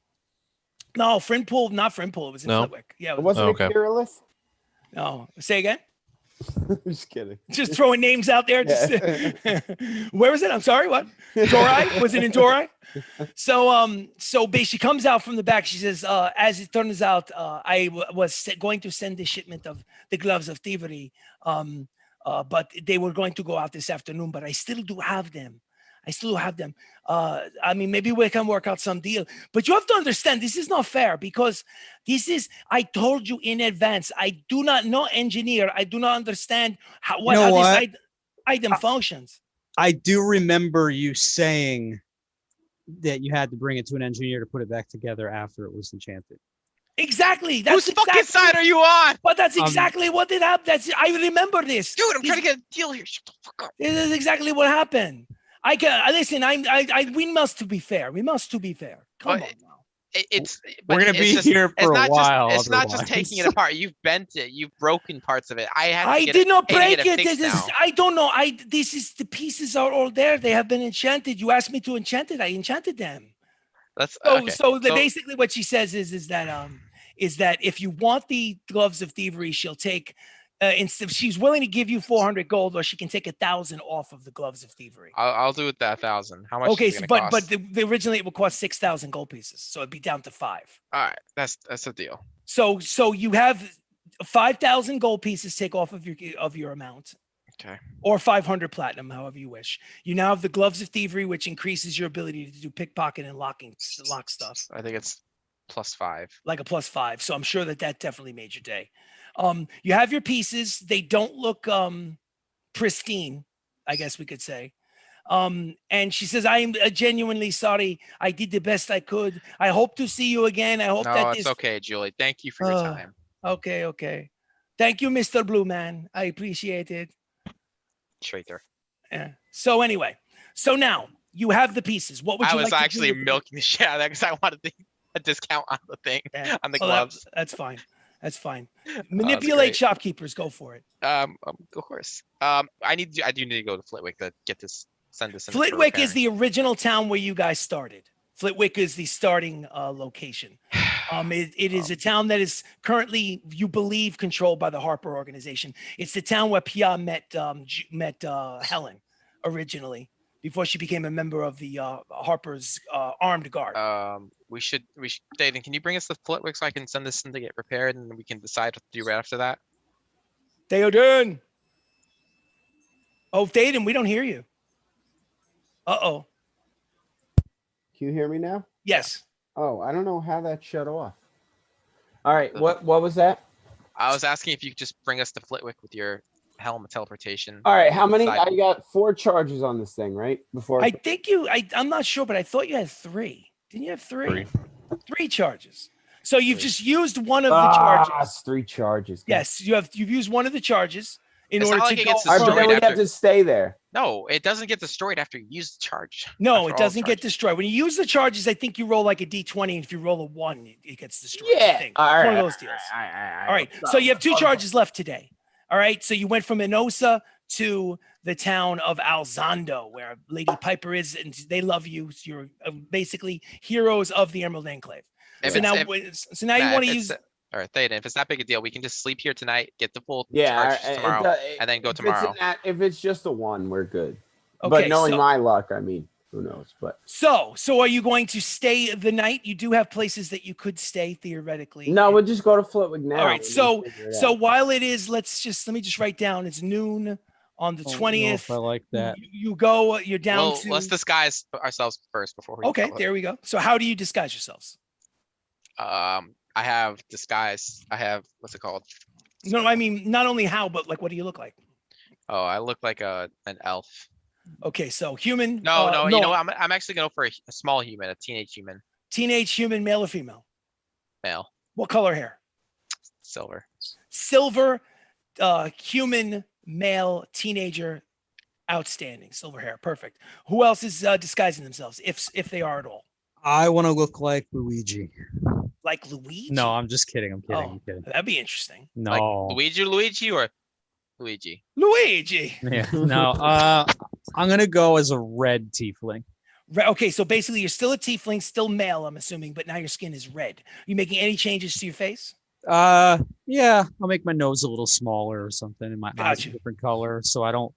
No, Friendpool, not Friendpool. It was in No? Flitwick. Yeah, it It was, wasn't Okay. a Kirillith? no. Say again. Just kidding. Just throwing names out there. Just, where was it? I'm sorry. What? Dorai? Was it in Dorai? So she comes out from the back. She says, as it turns out, I was going to send the shipment of the gloves of thievery, but they were going to go out this afternoon. But I still do have them. I mean, maybe we can work out some deal. But you have to understand, this is not fair because I told you in advance, I do not know engineer. I do not understand how this item functions. I do remember you saying that you had to bring it to an engineer to put it back together after it was enchanted. Exactly. Whose fucking side are you on? But that's exactly what did happen. I remember this. Dude, I'm trying to get a deal here. Shut the fuck up. This is exactly what happened. I can listen. We must be fair. We must to be fair. Come But on now. We're gonna be here for a while. It's not just otherwise. taking it apart. You've bent it. You've broken parts of it. I did not break it. This is, I don't know. The pieces are all there. They have been enchanted. You asked me to enchant it. I enchanted them. That's So, okay. so basically what she says is that if you want the gloves of thievery, she'll take instead she's willing to give you 400 gold, or she can take 1,000 off of the gloves of thievery. I'll do it that 1,000. How much? Okay, is it so, gonna but cost? the originally it would cost 6,000 gold pieces, so it'd be down to 5. All right, that's a deal. So you have 5,000 gold pieces take off of your amount. Okay. Or 500 platinum, however you wish. You now have the gloves of thievery, which increases your ability to do pickpocket and lock stuff, I think it's +5. like a +5. So I'm sure that definitely made your day. You have your pieces. They don't look pristine, I guess we could say. And she says, I am genuinely sorry. I did the best I could. I hope to see you again. I hope No, that it's okay, Julie. Thank you for your time. Okay. Thank you, Mr. Blue Man. I appreciate it. Traitor. Yeah. So anyway, so now you have the pieces. What would I you was like actually to do with milking the shit out of that because I wanted a discount on the thing, Yeah. on the Oh, gloves. that's fine. That's fine. That's Manipulate great. shopkeepers. Go for it. Of course. I do need to go to Flitwick to get this. Send this. in for Flitwick is repairing. the original town where you guys started. Flitwick is the starting location. It is a town that is currently, you believe, controlled by the Harper organization. It's the town where Pia met Helen originally, before she became a member of the Harper's armed guard. We should. Dayton, can you bring us the Flitwick so I can send this in to get repaired and we can decide what to do right after that? Theoden. Oh, Theoden, we don't hear you. Uh-oh. Can you hear me now? Yes. Oh, I don't know how that shut off. All right, what was that? I was asking if you could just bring us to Flitwick with your helm of teleportation. All right, how many? Decide- I got 4 charges on this thing, right? Before I think I'm not sure, but I thought you had 3. Didn't you have 3? 3 charges. So you've just used one of the charges. it's 3 charges. Yes, you've used one of the charges in It's order not to like it go. gets All right, but then destroyed we have after- to stay there. No, it doesn't get destroyed after you use the charge. No, after it all doesn't get charges. destroyed. When you use the charges, I think you roll like a d20, and if you roll a 1, it gets destroyed. I Yeah. think. All It's right. one of those deals. All right. So you have 2 charges left today. All right. So you went from Enosa to the town of Alzando, where Lady Piper is, and they love you. So you're basically heroes of the Emerald Enclave. If So it's- now, so now you Matt, want to if use. it's- All right, Thaden, if it's that big a deal, we can just sleep here tonight, get the full Yeah, charge tomorrow, and then go tomorrow. If it's just a 1, we're good. Okay, But knowing so- my luck, I mean, who knows? But So are you going to stay the night? You do have places that you could stay theoretically. no, we'll just go to Flitwick now. All right. and So figure it so out. while it is, let me just write down. It's noon on the Don't know 20th. if I like that. You go. You're down Well, to. let's disguise ourselves first before we. Okay, go. there we go. So how do you disguise yourselves? I have disguise. I have what's it called? No, I mean not only how, but like what do you look like? Oh, I look like an elf. Okay, so human. No, you know what? I'm actually gonna go for a small human, a teenage human, Teenage human, male or female? male, What color hair? silver. Silver, human, male, teenager, outstanding. Silver hair, perfect. Who else is disguising themselves, if they are at all? I want to look like Luigi. Like Luigi? No, I'm just kidding. I'm kidding. Oh. I'm kidding. That'd be interesting. No. Like Luigi or Luigi? Luigi. Yeah. No. I'm gonna go as a red tiefling. Okay, so basically you're still a tiefling, still male, I'm assuming, but now your skin is red. You making any changes to your face? Yeah. I'll make my nose a little smaller or something, and my eyes Gotcha. a different color, so I don't.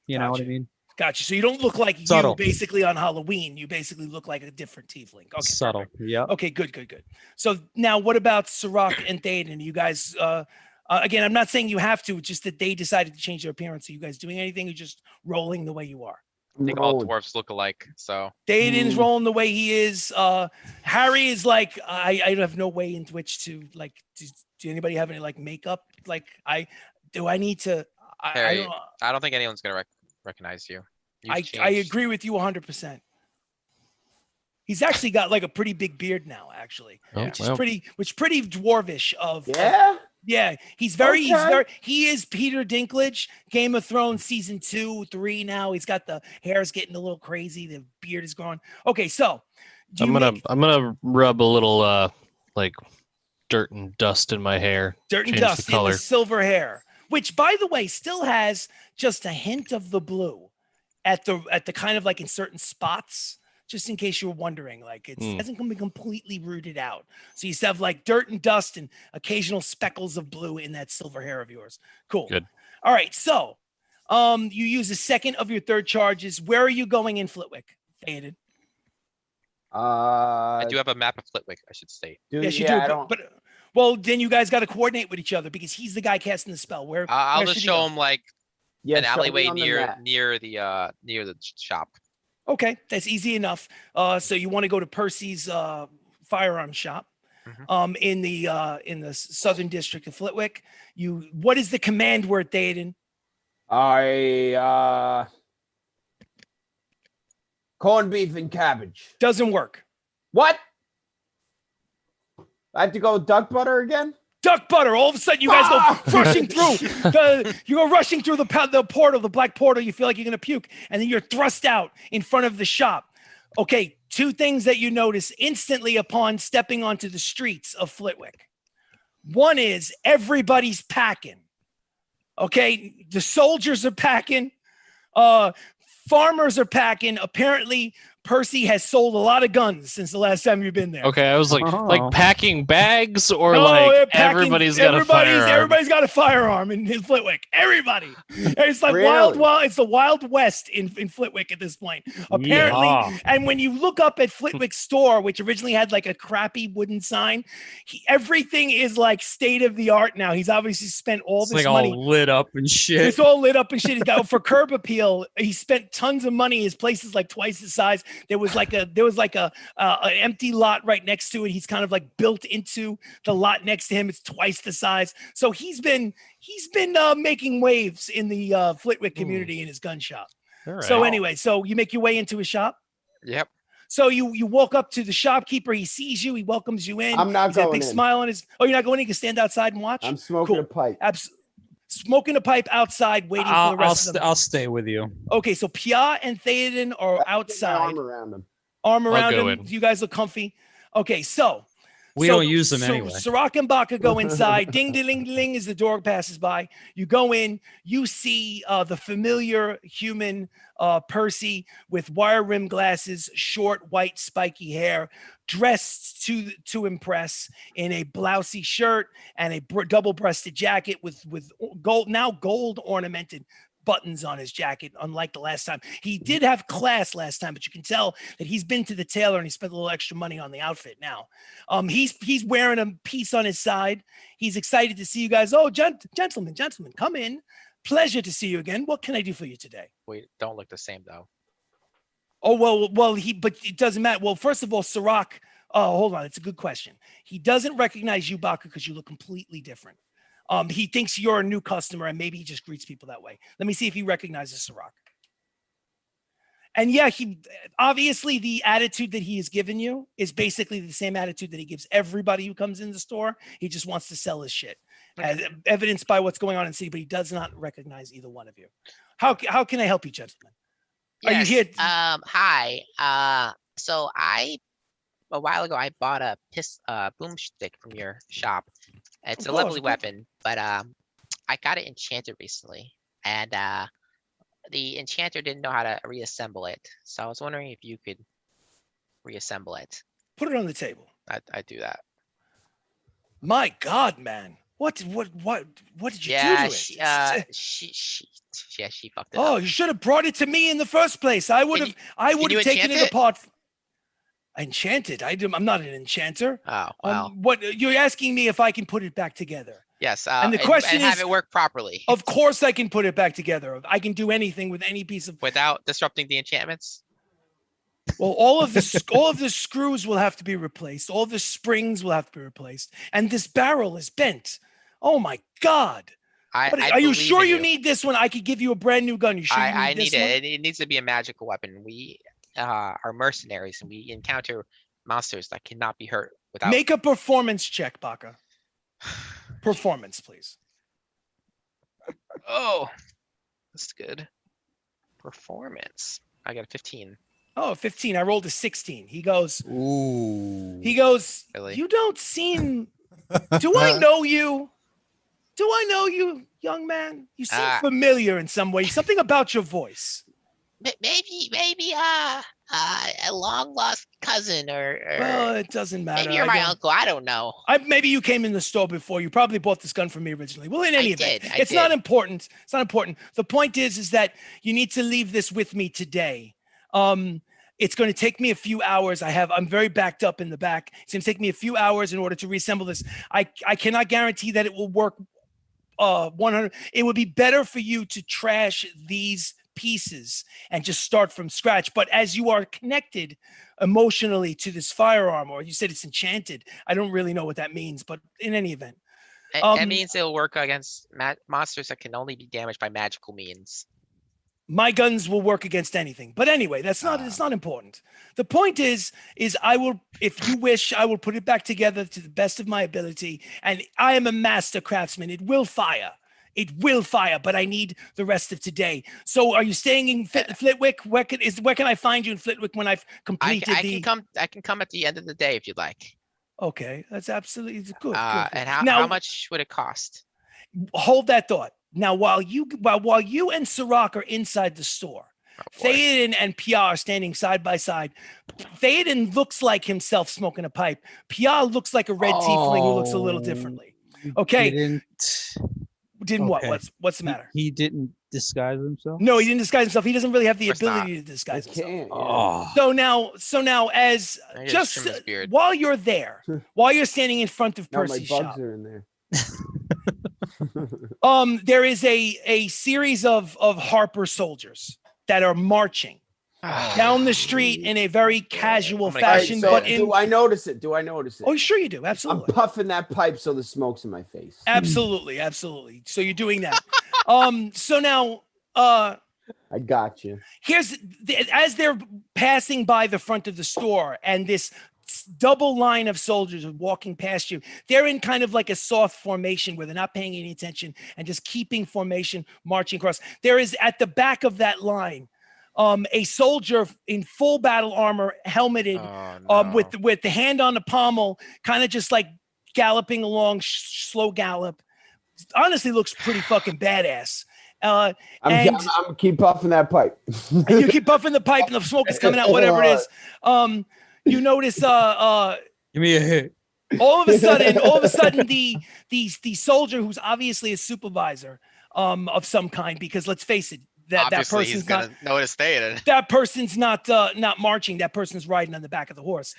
You know what I Gotcha. mean? Gotcha. So you don't look like Subtle. you basically on Halloween. You basically look like a different tiefling. Okay, Subtle. perfect. Yeah. Okay, good. So now what about Sirach and Thaden? You guys, again, I'm not saying you have to, it's just that they decided to change their appearance. Are you guys doing anything or just rolling the way you are? I think all Rolling. dwarfs look alike. So Thaden's rolling the way he is. Harry is like, I have no way in which to like, do anybody have any like makeup? Like I need to, I Harry, don't know. I don't think anyone's gonna recognize you. You've I changed. agree with you 100%. He's actually got like a pretty big beard now, actually, Oh, which is well. pretty dwarvish. Yeah. Yeah. He's Okay. he is Peter Dinklage, Game of Thrones season 2, 3 now. He's got the hair's getting a little crazy. The beard is growing. Okay, so I'm gonna rub a little like dirt and dust in my hair. dirt and change the dust in color. the silver hair, which by the way still has just a hint of the blue at the kind of like in certain spots, just in case you were wondering, like it hasn't been completely rooted out. So you still have like dirt and dust and occasional speckles of blue in that silver hair of yours. Cool. Good. All right. So you use the second of your third charges. Where are you going in Flitwick, Thaden? I do have a map of Flitwick, I should state. Yes, you yeah, do. I don't. But well, then you guys got to coordinate with each other because he's the guy casting the spell. Where I'll where just should he show go? him like Yeah, an show me alleyway on the map. near the shop. Okay, that's easy enough. So you want to go to Percy's firearm shop Mhm. in the southern district of Flitwick. What is the command word, Thaden? Corned beef and cabbage. Doesn't work. What? I have to go with duck butter again? Duck butter. All of a sudden, you guys go rushing through you go rushing through the portal, the black portal. You feel like you're gonna puke, and then you're thrust out in front of the shop. Okay, two things that you notice instantly upon stepping onto the streets of Flitwick. One is everybody's packing. Okay, the soldiers are packing. Farmers are packing. Apparently, Percy has sold a lot of guns since the last time you've been there. Okay, I was like Oh. packing bags or No, like they're packing- everybody's got a firearm. Everybody's got a firearm in Flitwick. Everybody. It's like Really? it's the Wild West in Flitwick at this point. Apparently, Yeah. and when you look up at Flitwick's store, which originally had like a crappy wooden sign, everything is like state of the art now. He's obviously spent all It's this like money. all lit up and shit. It's all lit up and shit. He's got for curb appeal. He spent tons of money. His place is like twice the size. There was like an empty lot right next to it. He's kind of like built into the lot next to him. It's twice the size. So he's been making waves in the Flitwick community in his gun shop. All right. So anyway, so you make your way into his shop. Yep. So you walk up to the shopkeeper. He sees you. He welcomes you in. I'm not He's got a going big in. smile on his. Oh, you're not going in. You can stand outside and watch. I'm smoking Cool. a pipe. Smoking a pipe outside, waiting for the rest of them. I'll stay with you. Okay, so Pia and Theoden are Get my outside. arm around him. Arm I'll around go him. in. You guys look comfy. Okay, so We don't use them anyway. Sirach and Baka go inside. Ding, ding, ding, ding, as the door passes by. You go in. You see the familiar human Percy with wire rim glasses, short, white, spiky hair, dressed to impress in a blousy shirt and a double-breasted jacket with gold ornamented buttons on his jacket, unlike the last time. He did have class last time, but you can tell that he's been to the tailor and he spent a little extra money on the outfit now. He's wearing a piece on his side. He's excited to see you guys. Oh, gentlemen, come in. Pleasure to see you again. What can I do for you today? We don't look the same though. Oh, but it doesn't matter. Well, first of all, Sirach, hold on. It's a good question. He doesn't recognize you, Baka, because you look completely different. He thinks you're a new customer and maybe he just greets people that way. Let me see if he recognizes Sirach. And yeah, he obviously the attitude that he has given you is basically the same attitude that he gives everybody who comes in the store. He just wants to sell his shit, as evidenced by what's going on in the city, but he does not recognize either one of you. How can I help you, gentlemen? Yes. Are you here? Hi. So a while ago I bought a boomstick from your shop. It's a lovely weapon, but I got it enchanted recently, and the enchanter didn't know how to reassemble it. So I was wondering if you could reassemble it. Put it on the table. I do that. My God, man. What did you do to it? She fucked it Oh, up. you should have brought it to me in the first place. I would have taken it apart. Enchanted? I'm not an enchanter. Oh, well. What you're asking me if I can put it back together? Yes. And the question and is, have it work properly. Of course, I can put it back together. I can do anything with any piece of. Without disrupting the enchantments. Well, all of the screws will have to be replaced. All the springs will have to be replaced, and this barrel is bent. Oh my God! Are you sure you need this one? I could give you a brand new gun. You sure I you need need this one? it. It needs to be a magical weapon. We are mercenaries, and we encounter monsters that cannot be hurt without. Make a performance check, Baka. Performance, please. Oh, that's good. Performance. I got a 15. Oh, 15. I rolled a 16. He goes, Ooh. Really? You don't seem, do I know you? Do I know you, young man? You seem familiar in some way. Something about your voice. Maybe a long lost cousin or Well, it doesn't matter. maybe you're my uncle. I don't know. Maybe you came in the store before. You probably bought this gun from me originally. Well, in any event, it's did. not important. It's not important. The point is that you need to leave this with me today. It's going to take me a few hours. I'm very backed up in the back. It's going to take me a few hours in order to reassemble this. I cannot guarantee that it will work 100. It would be better for you to trash these pieces and just start from scratch. But as you are connected emotionally to this firearm, or you said it's enchanted, I don't really know what that means, but in any event. It means it'll work against monsters that can only be damaged by magical means. My guns will work against anything. But anyway, it's not important. The point is I will, if you wish, I will put it back together to the best of my ability. And I am a master craftsman. It will fire. But I need the rest of today. So are you staying in Flitwick? Where can I find you in Flitwick when I've completed I can come at the end of the day if you'd like. Okay, that's absolutely good. And how much would it cost? Hold that thought. Now, while you and Sirach are inside the store, Theoden and Pia are standing side by side. Theoden looks like himself smoking a pipe. Pia looks like a red tiefling who looks a little differently. Okay. Didn't what? What's the matter? He didn't disguise himself? No, he didn't disguise himself. He doesn't really have the ability to disguise himself. Oh. So now as just while you're there, while you're standing in front of Percy's my bugs shop, are in there. there is a series of Harper soldiers that are marching down the street in a very casual fashion. Do I notice it? Oh, sure you do. Absolutely. I'm puffing that pipe so the smoke's in my face. Absolutely. So you're doing that. So now I got you. As they're passing by the front of the store and this double line of soldiers are walking past you, they're in kind of like a soft formation where they're not paying any attention and just keeping formation, marching across. There is at the back of that line a soldier in full battle armor, helmeted, Oh, no. with the hand on the pommel, kind of just like galloping along, slow gallop. Honestly, looks pretty fucking badass. And I'm keep puffing that pipe. and you keep puffing the pipe, and the smoke is coming out. Whatever it is, you notice. Give me a hit. All of a sudden, the soldier who's obviously a supervisor of some kind, because let's face it, that Obviously, he's person's gonna not notice Theoden. that person's not marching. That person's riding on the back of the horse.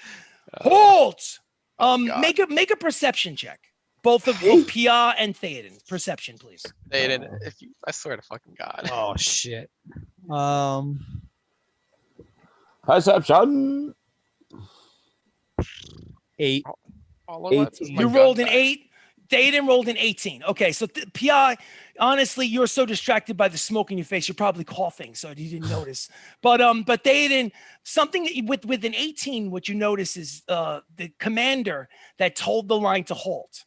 Halt! Oh, God. Make a perception check. Both Pia and Theoden. Perception, please. Theoden, I swear to fucking God. Oh shit. Perception. 8. All of that is my You gun rolled an back. 8. Theoden rolled an 18. Okay, so Pia, honestly, you're so distracted by the smoke in your face, you're probably coughing, so you didn't notice. But Theoden, something with an 18, what you notice is the commander that told the line to halt,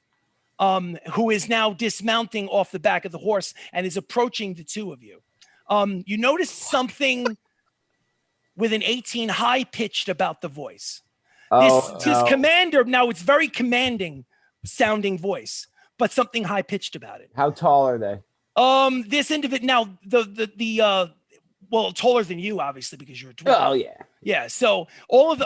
who is now dismounting off the back of the horse and is approaching the two of you. You notice something with an 18 high pitched about the voice. This commander, now it's very commanding sounding voice, but something high pitched about it. How tall are they? This individual, now well, taller than you, obviously, because you're a dwarf. Oh yeah. Yeah. So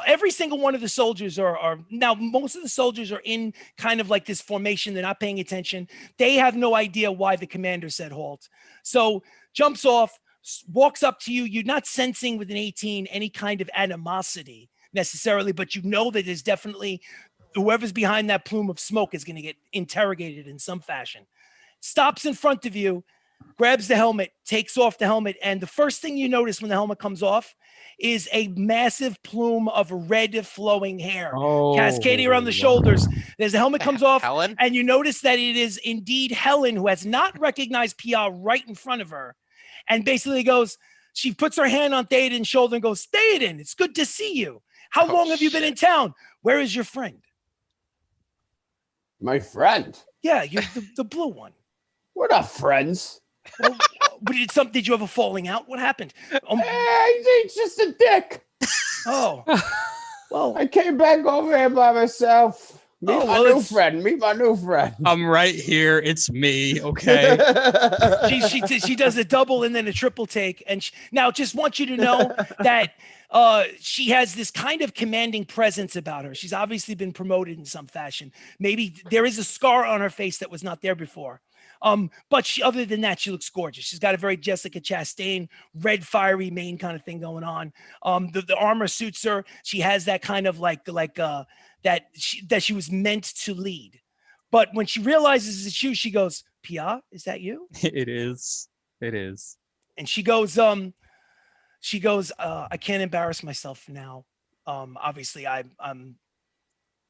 every single one of the soldiers are now, most of the soldiers are in kind of like this formation. They're not paying attention. They have no idea why the commander said halt. So jumps off, walks up to you. You're not sensing with an 18 any kind of animosity necessarily, but you know that there's definitely whoever's behind that plume of smoke is going to get interrogated in some fashion. Stops in front of you, grabs the helmet, takes off the helmet, and the first thing you notice when the helmet comes off is a massive plume of red flowing hair cascading around the shoulders. As the helmet comes off, Helen? and you notice that it is indeed Helen, who has not recognized Pia right in front of her, and basically goes, she puts her hand on Theoden's shoulder and goes, Theoden, it's good to see you. How long have you been in town? Where is your friend? My friend. Yeah, you're the blue one. We're not friends. Well, did you have a falling out? What happened? He's just a dick. Oh, well, I came back over here by myself. Meet my new friend. I'm right here. It's me. Okay. she does a double and then a triple take, and now just want you to know that she has this kind of commanding presence about her. She's obviously been promoted in some fashion. Maybe there is a scar on her face that was not there before. But other than that, she looks gorgeous. She's got a very Jessica Chastain, red fiery mane kind of thing going on. The armor suits her. She has that kind of that she was meant to lead. But when she realizes it's you, she goes, Pia, is that you? It is. It is. And she goes, I can't embarrass myself now. Obviously I'm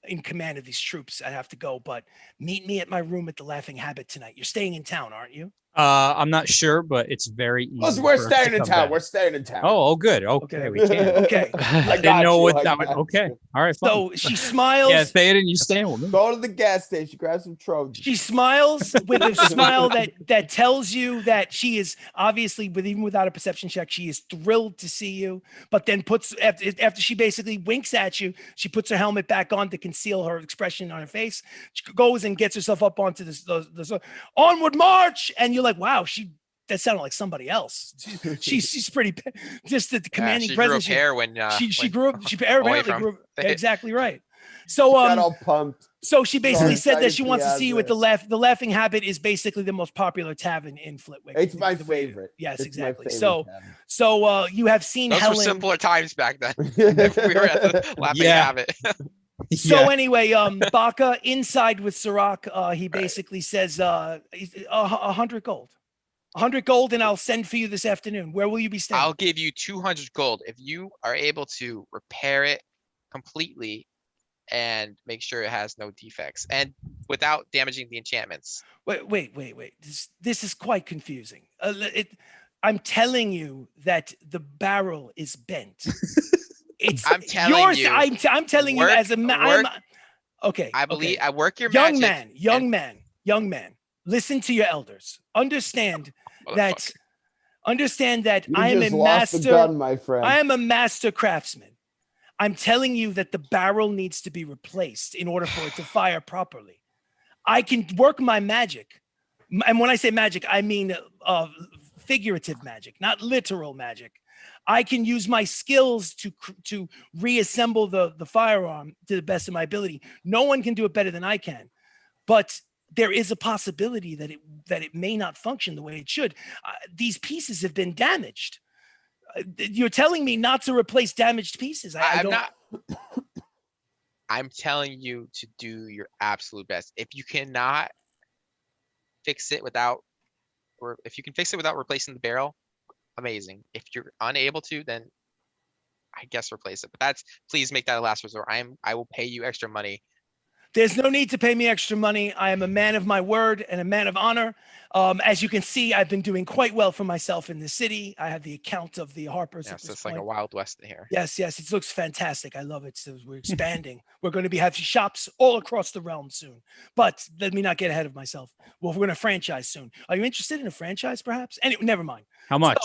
in command of these troops. I have to go, but meet me at my room at the Laughing Habit tonight. You're staying in town, aren't you? I'm not sure, but it's very easy. We're for us staying to in come town. back. We're staying in town. Oh, good. Okay, we can. Okay. I didn't know what that was. Okay. All right. Fine. So she smiles. Yeah, Theoden, you staying with me? Go to the gas station, grab some Trojans. She smiles with a smile that tells you that she is obviously, even without a perception check, she is thrilled to see you. But then after she basically winks at you, she puts her helmet back on to conceal her expression on her face. She goes and gets herself up onto the onward march, and you're like, wow, that sounded like somebody else. She's pretty, just the commanding she presence. Grew up hair when she grew up. She apparently grew up. Exactly right. So got all pumped. So she basically said that she excited wants to to see you at the Laughing Habit is basically the most popular tavern in Flitwick. It's my favorite. Yes, It's my exactly. favorite So you have seen Those Helen. were simpler times back then. We were at the Laughing Habit. So anyway, Baka inside with Sirac, he basically says 100 gold. 100 gold, and I'll send for you this afternoon. Where will you be staying? I'll give you 200 gold if you are able to repair it completely and make sure it has no defects and without damaging the enchantments. Wait. This is quite confusing. I'm telling you that the barrel is bent. I'm telling you. I'm telling you as a man. Okay. I believe I work your young magic. man. Listen to your elders. Understand that Understand that You I am a just lost the master. gun, my friend. I am a master craftsman. I'm telling you that the barrel needs to be replaced in order for it to fire properly. I can work my magic. And when I say magic, I mean figurative magic, not literal magic. I can use my skills to reassemble the firearm to the best of my ability. No one can do it better than I can. But there is a possibility that it may not function the way it should. These pieces have been damaged. You're telling me not to replace damaged pieces. I'm not. I'm telling you to do your absolute best. If you cannot fix it without, or if you can fix it without replacing the barrel, amazing. If you're unable to, then I guess replace it. But please make that a last resort. I will pay you extra money. There's no need to pay me extra money. I am a man of my word and a man of honor. As you can see, I've been doing quite well for myself in the city. I have the account of the Harpers. Yes, it's like a Wild West in here. Yes, it looks fantastic. I love it. So we're expanding. We're going to be having shops all across the realm soon. But let me not get ahead of myself. Well, we're going to franchise soon. Are you interested in a franchise, perhaps? Anyway, never mind. How much?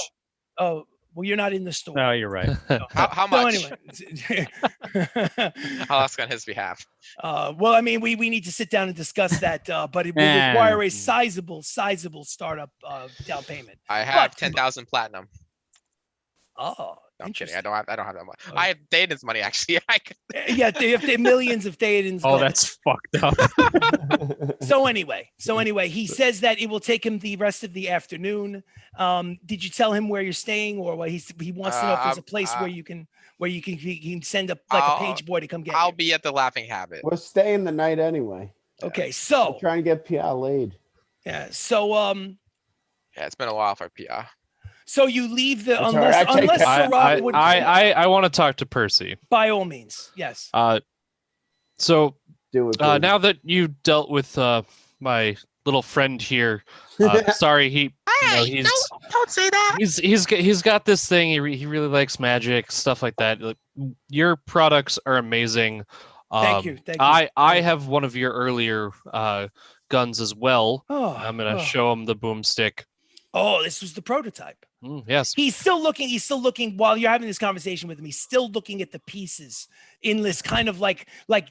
Oh, well, you're not in the store. No, you're right. How much? So anyway. I'll ask on his behalf. Well, I mean, we need to sit down and discuss that, but it will require a sizable startup down payment. I have 10,000 platinum. Oh, No, I'm kidding. I don't have that much. I have Daden's money actually. Yeah, they have millions of Theoden's. Oh, that's fucked up. So anyway, he says that it will take him the rest of the afternoon. Did you tell him where you're staying, or what he wants to know if there's a place where you can he can send a page boy to come get I'll you? be at the Laughing Habit. We're staying the night anyway. Okay, so We're trying to get PR laid. yeah, so Yeah, it's been a while for PR. So you leave the That's all right, I take unless that. Sirach would I want to talk to Percy. by all means, yes. So Do it. please. now that you dealt with my little friend here, sorry, Hey, don't say that. he's got this thing. He really likes magic, stuff like that. Like, your products are amazing. Thank you. I have one of your earlier guns as well. Oh, I'm gonna show him the boomstick. Oh, this was the prototype. Yes. He's still looking while you're having this conversation with him. He's still looking at the pieces in this kind of like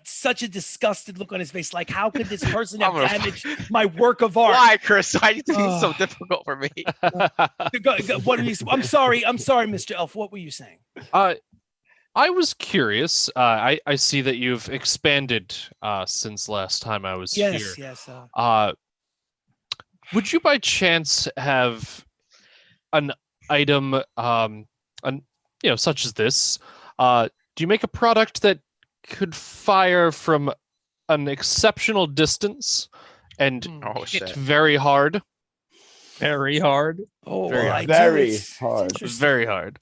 such a disgusted look on his face. Like, how could this person have damaged my work of art? Why, Chris? Why are you being so difficult for me? What are you? I'm sorry, Mr. Elf. What were you saying? I was curious. I see that you've expanded since last time I was here. Yes. Would you by chance have an item, such as this? Do you make a product that could fire from an exceptional distance and hit very hard? Very hard. Oh, very I do. Very It's hard. interesting. Very hard.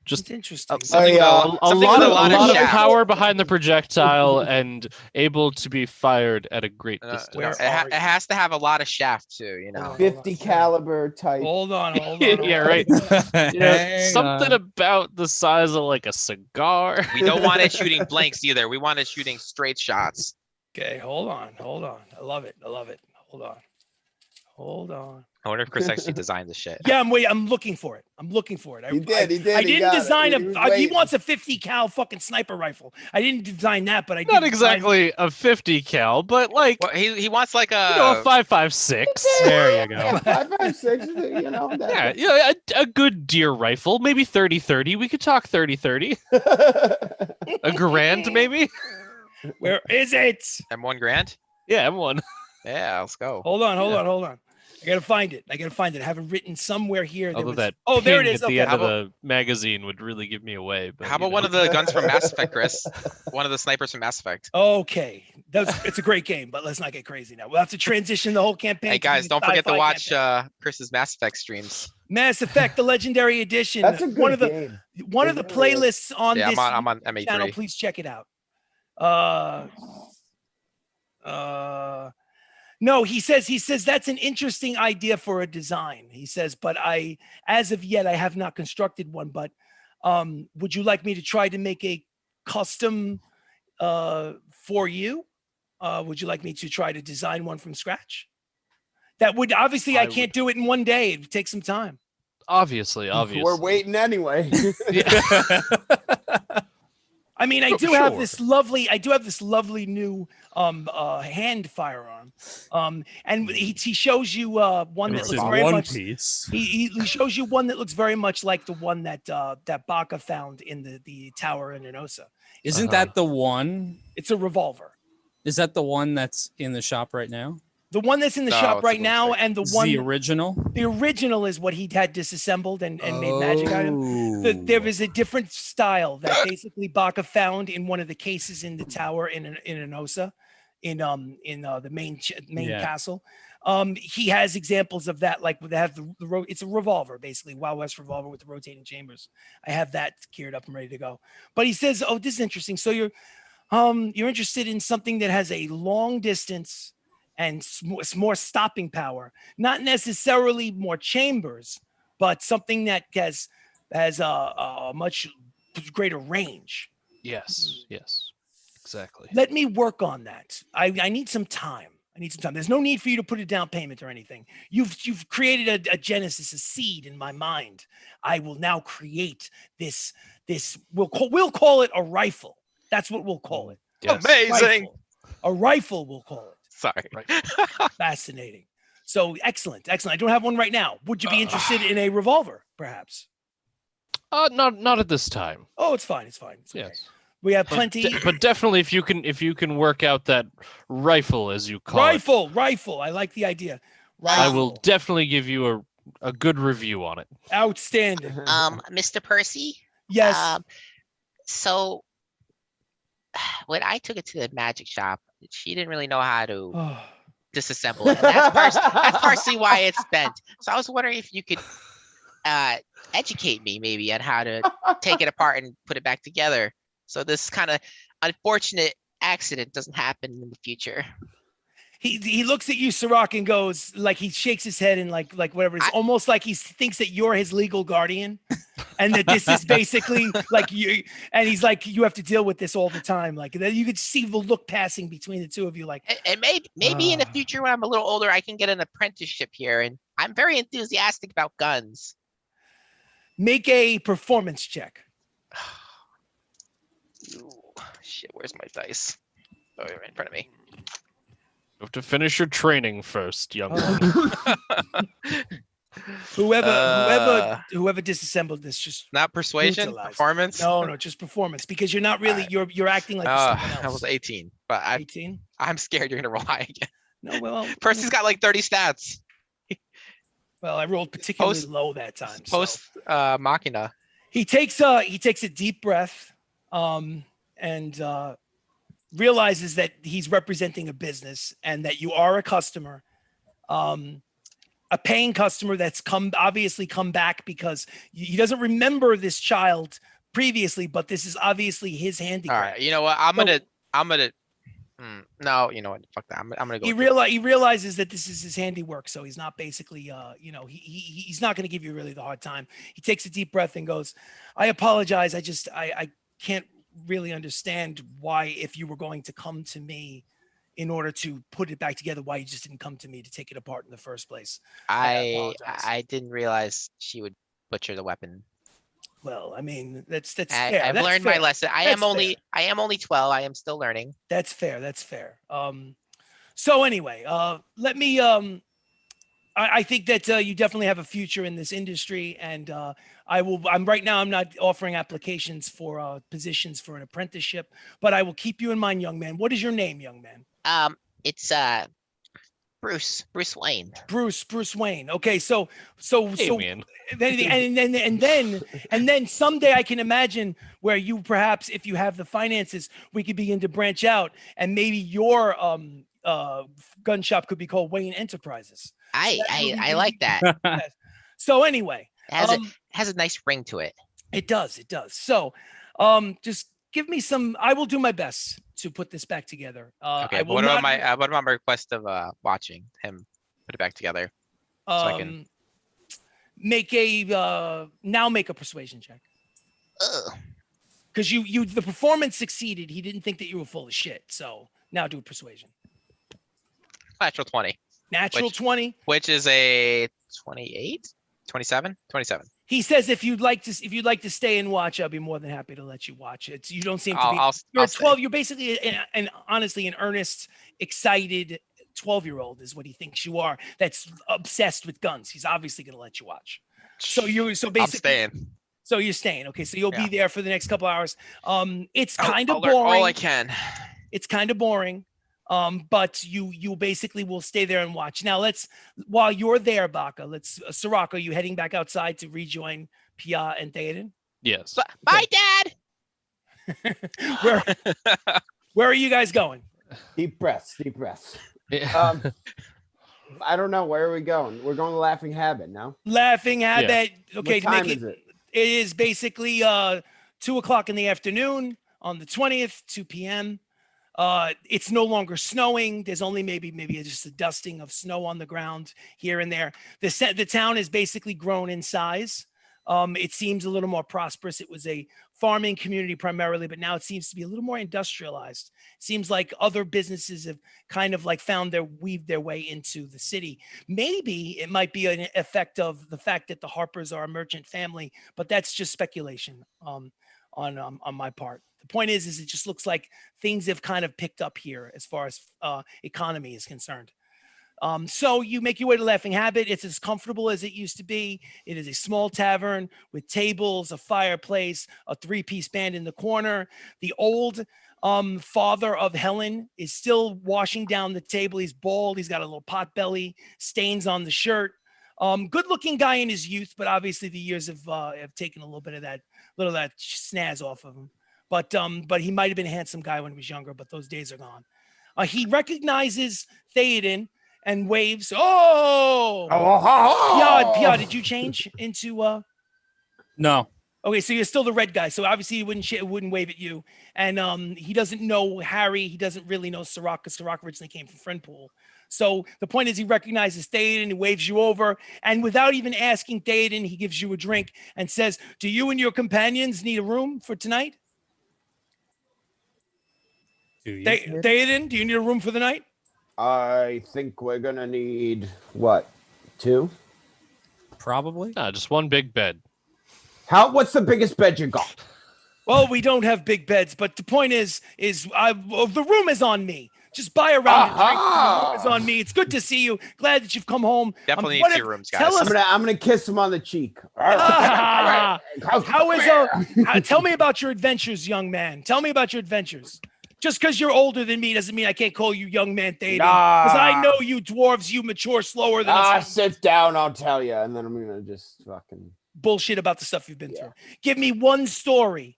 Just Just interesting. Something with a something lot with of shaft. power behind the projectile and able to be fired at a great distance. Where It has to have a lot of shaft too, you know. 50 caliber type. Hold on. Yeah, right. Hang Something on. about the size of like a cigar. We don't want it shooting blanks either. We want it shooting straight shots. Okay, hold on. I love it. Hold on. I wonder if Chris actually designed this shit. Yeah, I'm looking for it. He did. I He didn't got it. design He was he waiting. wants a 50 cal fucking sniper rifle. I didn't design that, but I did Not design- exactly a 50 cal, but like Well, he wants like a. a 5.56. There you go. Yeah, 5.56. You know that. Yeah, a good deer rifle, maybe 30-30. We could talk 30-30. A grand, maybe. Where is it? M1 grand. Yeah, M1. Yeah, let's go. Hold on. I gotta find it. I have it written somewhere here. Although There that was- there it ping is. at the Okay. end of the magazine would really give me away. But, How about one of the guns from Mass Effect, Chris? One of the snipers from Mass Effect. Okay, it's a great game, but let's not get crazy now. We'll have to transition the whole campaign. Hey to guys, the don't forget to sci-fi watch campaign. Chris's Mass Effect streams. Mass Effect: The Legendary Edition. That's a good one of the game. one of the It really is. playlists on Yeah, this I'm on channel. MA3. Please check it out. No, he says that's an interesting idea for a design. He says, but as of yet, I have not constructed one. But would you like me to try to make a custom for you? Would you like me to try to design one from scratch? That would obviously I can't do it in one day. It would take some time. Obviously. We're waiting anyway. Yeah. I mean, I Sure, do have sure. this lovely new hand firearm. And he shows you one And that it's looks in very one much piece. he shows you one that looks very much like the one that that Baca found in the tower in Enosa. Isn't that the one? It's a revolver. Is that the one that's in the shop right now? The one that's in the No, shop it's a right now, boomstick. and the Is one the original? the original is what he had disassembled and made magic out of. There is a different style that basically Baca found in one of the cases in the tower in Enosa, in the main Yeah. castle. He has examples of that, like they have it's a revolver, basically, Wild West revolver with the rotating chambers. I have that geared up and ready to go. But he says, "Oh, this is interesting. So you're interested in something that has a long distance and more stopping power, not necessarily more chambers, but something that has a much greater range." Yes. Exactly. Let me work on that. I need some time. There's no need for you to put a down payment or anything. You've created a genesis, a seed in my mind. I will now create this. We'll call it a rifle. That's what we'll call it. Yes. Amazing. A rifle, we'll call it. Sorry. Fascinating. So excellent. I don't have one right now. Would you be interested in a revolver, perhaps? Not at this time. Oh, it's fine. It's okay. Yes. We have But plenty. but definitely, if you can work out that rifle, as you call it, Rifle. I like the idea. I will Rifle. definitely give you a good review on it. Outstanding. Mr. Percy. Yes. So when I took it to the magic shop, she didn't really know how to disassemble it. And that's partially why it's bent. So I was wondering if you could educate me maybe on how to take it apart and put it back together, so this kind of unfortunate accident doesn't happen in the future. He looks at you, Sirach, and goes, like, he shakes his head and like whatever. It's almost like he thinks that you're his legal guardian, and that this is basically like you. And he's like, you have to deal with this all the time. Like, then you could see the look passing between the two of you. Like, And maybe in the future when I'm a little older, I can get an apprenticeship here. And I'm very enthusiastic about guns. make a performance check. Ooh, shit, where's my dice? Oh, they're in front of me. You have to finish your training first, young man. Whoever disassembled this, just Not persuasion, brutalized. performance. No, just performance, because you're not really you're acting like you're someone else. I was 18, but 18. I'm scared you're gonna roll high again. No, well, Percy's got like 30 stats. well, I rolled particularly low that time. Post Machina. He takes a deep breath, and realizes that he's representing a business and that you are a customer, a paying customer that's obviously come back because he doesn't remember this child previously, but this is obviously his All handicraft. right, you know what? I'm gonna. No, you know what? Fuck that. I'm gonna go. He realizes that this is his handiwork, so he's not basically, he's not going to give you really the hard time. He takes a deep breath and goes, "I apologize. I can't really understand why, if you were going to come to me in order to put it back together, why you just didn't come to me to take it apart in the first place." I didn't realize she would butcher the weapon. Well, I mean, that's fair. I've That's learned fair. my lesson. I am only 12. I am still learning. That's fair. So anyway, let me. I think that you definitely have a future in this industry, and I'm right now. I'm not offering applications for positions for an apprenticeship, but I will keep you in mind, young man. What is your name, young man? It's Bruce Wayne. Bruce Wayne. Okay, so man. and then someday I can imagine where you, perhaps, if you have the finances, we could begin to branch out, and maybe your gun shop could be called Wayne Enterprises. I like that. Yes. So anyway, It has a nice ring to it. It does. So, just give me some. I will do my best to put this back together. Okay, but what about my request of watching him put it back together? So I can make a persuasion check. Because the performance succeeded. He didn't think that you were full of shit. So now do a persuasion. natural 20, Natural 20. which is a 28. 27? 27. He says if you'd like to stay and watch, I'll be more than happy to let you watch it. You don't seem to be. You're I'll 12. stay. You're basically an honestly an earnest, excited 12-year-old is what he thinks you are. That's obsessed with guns. He's obviously going to let you watch. So basically, I'm staying. So you're staying. Okay, so you'll be there for the next couple hours. It's kind of I'll learn boring. all I can. It's kind of boring. But you basically will stay there and watch. Now while you're there, Baka, Sirach, are you heading back outside to rejoin Pia and Theoden? Yes. Bye, Dad. Where are you guys going? Deep breaths. I don't know. Where are we going? We're going to Laughing Habit now. Laughing Habit. Okay, What time is it? It is basically 2:00 in the afternoon on the 20th, 2 p.m. It's no longer snowing. There's only maybe just a dusting of snow on the ground here and there. The town is basically grown in size. It seems a little more prosperous. It was a farming community primarily, but now it seems to be a little more industrialized. It seems like other businesses have kind of like weaved their way into the city. Maybe it might be an effect of the fact that the Harpers are a merchant family, but that's just speculation on my part. The point is it just looks like things have kind of picked up here as far as economy is concerned. So you make your way to Laughing Habit. It's as comfortable as it used to be. It is a small tavern with tables, a fireplace, a 3-piece band in the corner. The old father of Helen is still washing down the table. He's bald. He's got a little pot belly, stains on the shirt. Good-looking guy in his youth, but obviously the years have taken a little of that snaz off of him. But he might have been a handsome guy when he was younger, but those days are gone. He recognizes Theoden and waves. Pia, did you change into No. Okay, so you're still the red guy. So obviously he wouldn't wave at you. And he doesn't know Harry. He doesn't really know Sirach, because Sirach originally came from Friendpool. So the point is he recognizes Theoden, he waves you over, and without even asking Theoden, he gives you a drink and says, "Do you and your companions need a room for tonight?" Do you? Theoden, do you need a room for the night? I think we're gonna need what? 2? Probably. Nah, just one big bed. What's the biggest bed you got? Well, we don't have big beds, but the point is the room is on me. Just buy a round of drinks. The room is on me. It's good to see you. Glad that you've come home. Definitely need 2 rooms, guys. Tell us, I'm gonna kiss him on the cheek. tell me about your adventures, young man. Tell me about your adventures. Just because you're older than me doesn't mean I can't call you young man Theoden. Because I know you dwarves, you mature slower than us. Sit down, I'll tell you. And then I'm going to just fucking... bullshit about the stuff you've been through. Give me one story.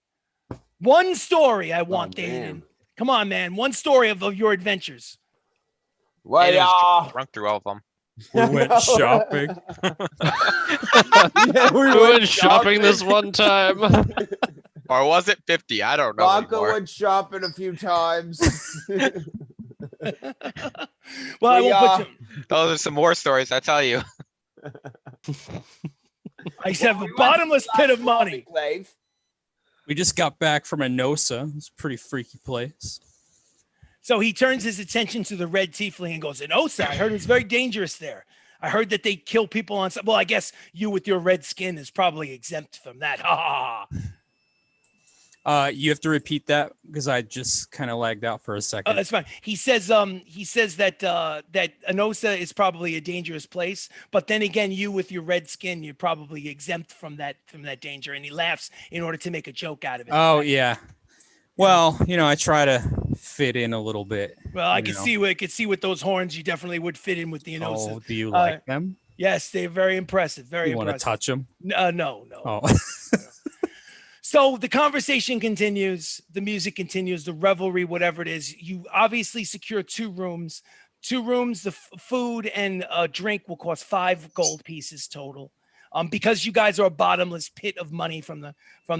One story I want, Theoden. Come on, man. One story of your adventures. Well, was drunk through all of them. We went shopping. We went shopping this one time. Or was it 50? I don't know Baka anymore. went shopping a few times. Well, I won't put you... Those are some more stories, I tell you. I used to have a bottomless pit of money. We just got back from Enosa. It's a pretty freaky place. So he turns his attention to the red tiefling and goes, Enosa, I heard it's very dangerous there. I heard that they kill people on... Well, I guess you with your red skin is probably exempt from that. Ha ha ha. You have to repeat that because I just kind of lagged out for a second. Oh, that's fine. He says that that Enosa is probably a dangerous place, but then again, you with your red skin, you're probably exempt from that danger. And he laughs in order to make a joke out of it. Oh yeah. Well, I try to fit in a little bit. Well, I could see with those horns, you definitely would fit in with the Enosa. Oh, do you like them? Yes, they're very impressive. Very you impressive. Want to touch them? No. Oh. So the conversation continues, the music continues, the revelry, whatever it is. You obviously secure 2 rooms. 2 rooms, the food and drink will cost 5 gold pieces total. Because you guys are a bottomless pit of money from the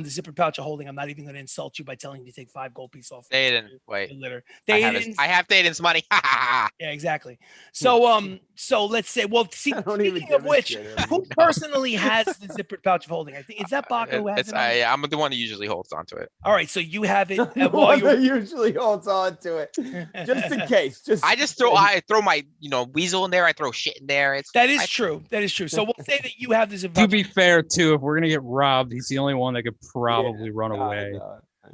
zipper pouch of holding, I'm not even going to insult you by telling you to take 5 gold pieces off. Theoden, wait. I have Theoden's money. Yeah, exactly. So let's say, speaking of which, who personally has the zippered pouch of holding? I think is that Baka who has it? I'm the one who usually holds onto it. All right, so you have it. That usually holds on to it, just in case. I throw my weasel in there. I throw shit in there. That is true. So we'll say that you have the is To about be fair, too, if we're gonna get robbed, he's the only one that could probably run away.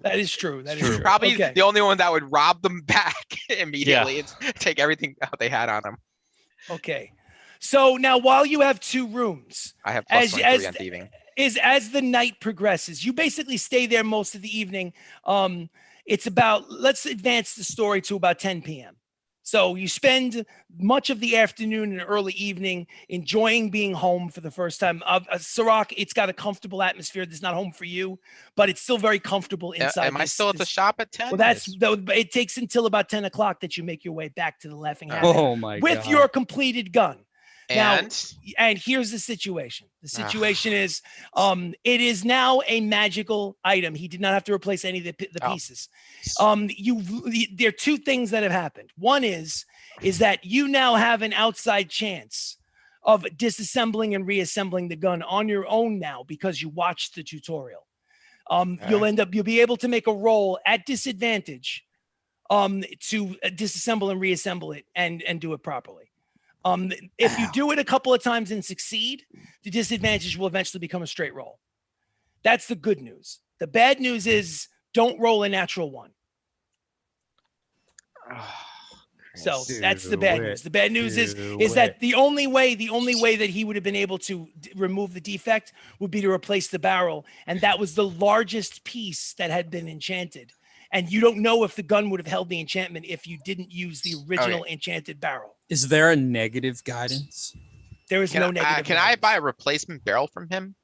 that is true. That is True. true. Probably Okay. the only one that would rob them back immediately and take everything out they had on them. Okay. So now while you have 2 rooms, I have plus As- 23 as- on thieving. as the night progresses, you basically stay there most of the evening. It's about, let's advance the story to about 10 p.m. So you spend much of the afternoon and early evening enjoying being home for the first time. Sirach, it's got a comfortable atmosphere. It's not home for you, but it's still very comfortable inside. Am I still at the shop at 10? Well, it takes until about 10 o'clock that you make your way back to the Laughing Hat Oh my with god. your completed gun. Now, And and here's the situation. The situation is, it is now a magical item. He did not have to replace any of the Oh. pieces. There are 2 things that have happened. One is that you now have an outside chance of disassembling and reassembling the gun on your own now because you watched the tutorial. You'll be able to make a roll at disadvantage to disassemble and reassemble it and do it properly. If you do it a couple of times and succeed, the disadvantage will eventually become a straight roll. That's the good news. The bad news is don't roll a natural 1. So that's the bad news. The bad news is that the only way that he would have been able to remove the defect would be to replace the barrel, and that was the largest piece that had been enchanted. And you don't know if the gun would have held the enchantment if you didn't use the original enchanted barrel. Is there a negative guidance? There is no negative. Can I buy a replacement barrel from him?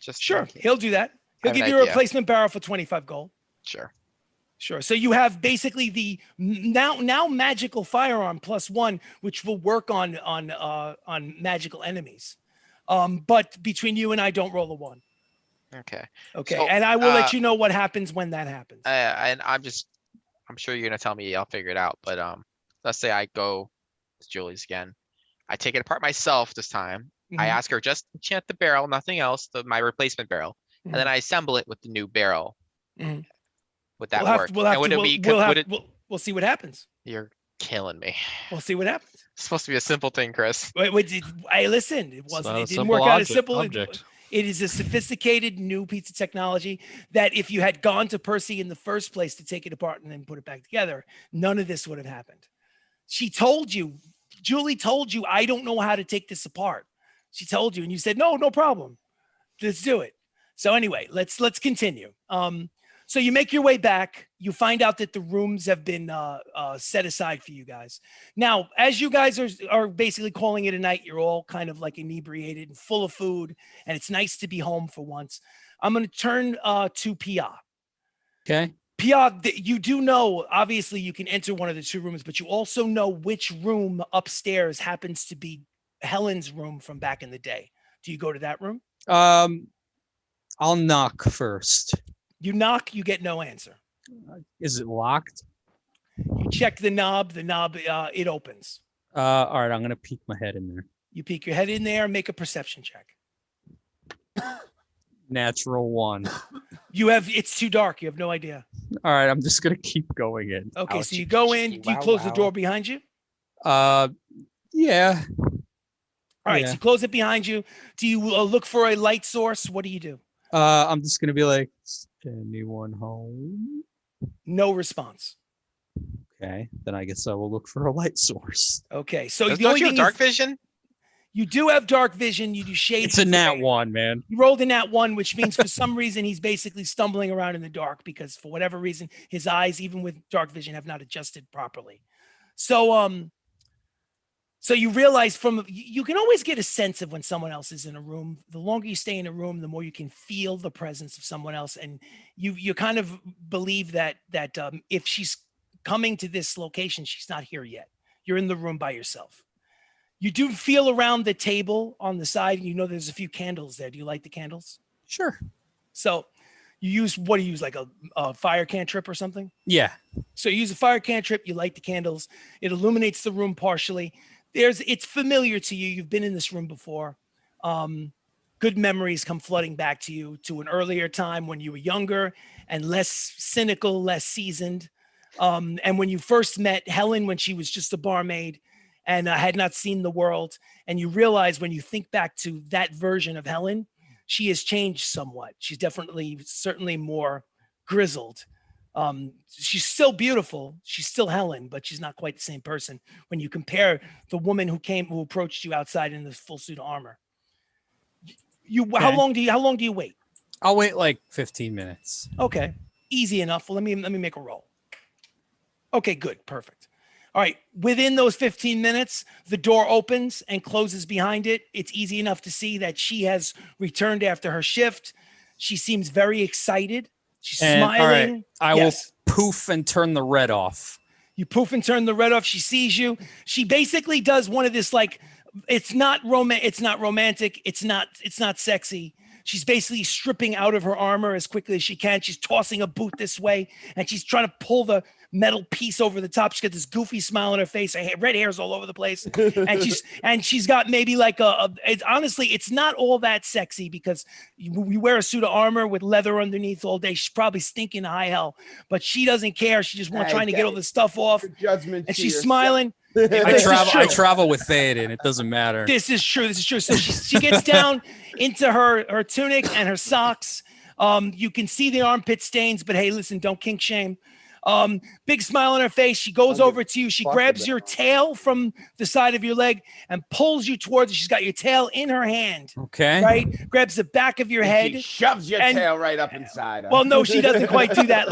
Just Sure, he'll do that. He'll have an give you a idea. replacement barrel for 25 gold. Sure. Sure. So you have basically the now magical firearm +1, which will work on magical enemies. But between you and I, don't roll a 1. Okay. Okay. So, and I will let you know what happens when that happens. And I'm sure you're gonna tell me I'll figure it out. But let's say I go to Julie's again. I take it apart myself this time. I Mhm. ask her just enchant the barrel, nothing else, my replacement barrel, and then I assemble it with the new barrel. Mhm. Would that We'll have work? to- we'll have And would to- it be? we'll have- Would it? we'll see what happens. You're killing me. We'll see what happens. It's supposed to be a simple thing, Chris. I listened. It It's wasn't. not a It didn't simple work out as simple. object. It is a sophisticated new piece of technology that if you had gone to Percy in the first place to take it apart and then put it back together, none of this would have happened. Julie told you, I don't know how to take this apart. She told you, and you said, no problem. Let's do it. So anyway, let's continue. So you make your way back. You find out that the rooms have been set aside for you guys. Now, as you guys are basically calling it a night, you're all kind of like inebriated and full of food, and it's nice to be home for once. I'm going to turn to Pia. Okay. Pia, you do know, obviously, you can enter one of the 2 rooms, but you also know which room upstairs happens to be Helen's room from back in the day. Do you go to that room? I'll knock first. You knock, you get no answer. Is it locked? You check the knob, it opens. All right, I'm gonna peek my head in there. You peek your head in there, make a perception check. Natural 1. It's too dark. You have no idea. All right, I'm just gonna keep going in. Okay, so you go in, do you close the door behind you? Yeah. All right, Yeah. so you close it behind you. Do you look for a light source? What do you do? I'm just gonna be like, is anyone home? No response. Okay, then I guess I will look for a light source. Okay, so the Don't only you have thing dark is, vision? you do have dark vision. You do shades. It's a nat 1, man. You rolled a nat 1, which means for some reason he's basically stumbling around in the dark because for whatever reason his eyes, even with dark vision, have not adjusted properly. So you realize you can always get a sense of when someone else is in a room. The longer you stay in a room, the more you can feel the presence of someone else, and you kind of believe that if she's coming to this location, she's not here yet. You're in the room by yourself. You do feel around the table on the side, and you know there's a few candles there. Do you light the candles? Sure. So what do you use, like a fire cantrip or something? Yeah. So you use a fire cantrip, you light the candles, it illuminates the room partially. It's familiar to you. You've been in this room before. Good memories come flooding back to you to an earlier time when you were younger and less cynical, less seasoned. And when you first met Helen, when she was just a barmaid and had not seen the world, and you realize when you think back to that version of Helen, she has changed somewhat. She's certainly more grizzled. She's still beautiful. She's still Helen, but she's not quite the same person when you compare the woman who approached you outside in this full suit of armor. How long do you wait? I'll wait like 15 minutes. Okay, easy enough. Well, let me make a roll. Okay, good, perfect. All right, within those 15 minutes, the door opens and closes behind it. It's easy enough to see that she has returned after her shift. She seems very excited. She's smiling. All right, I will poof and turn the red off. You poof and turn the red off. She sees you. She basically does one of this, like, it's not romantic. It's not sexy. She's basically stripping out of her armor as quickly as she can. She's tossing a boot this way, and she's trying to pull the metal piece over the top. She's got this goofy smile on her face. Her red hair's all over the place, and she's got maybe like honestly, it's not all that sexy because you wear a suit of armor with leather underneath all day. She's probably stinking to high hell, but she doesn't care. She just trying to get all the stuff off, and she's smiling. I travel with Theoden. It doesn't matter. This is true. So she gets down into her tunic and her socks. You can see the armpit stains, but hey, listen, don't kink shame. Big smile on her face. She goes over to you. She grabs your tail from the side of your leg and pulls you towards her. She's got your tail in her hand. Okay. Right? Grabs the back of your head. She shoves your tail right up inside her. Well, no, she doesn't quite do that.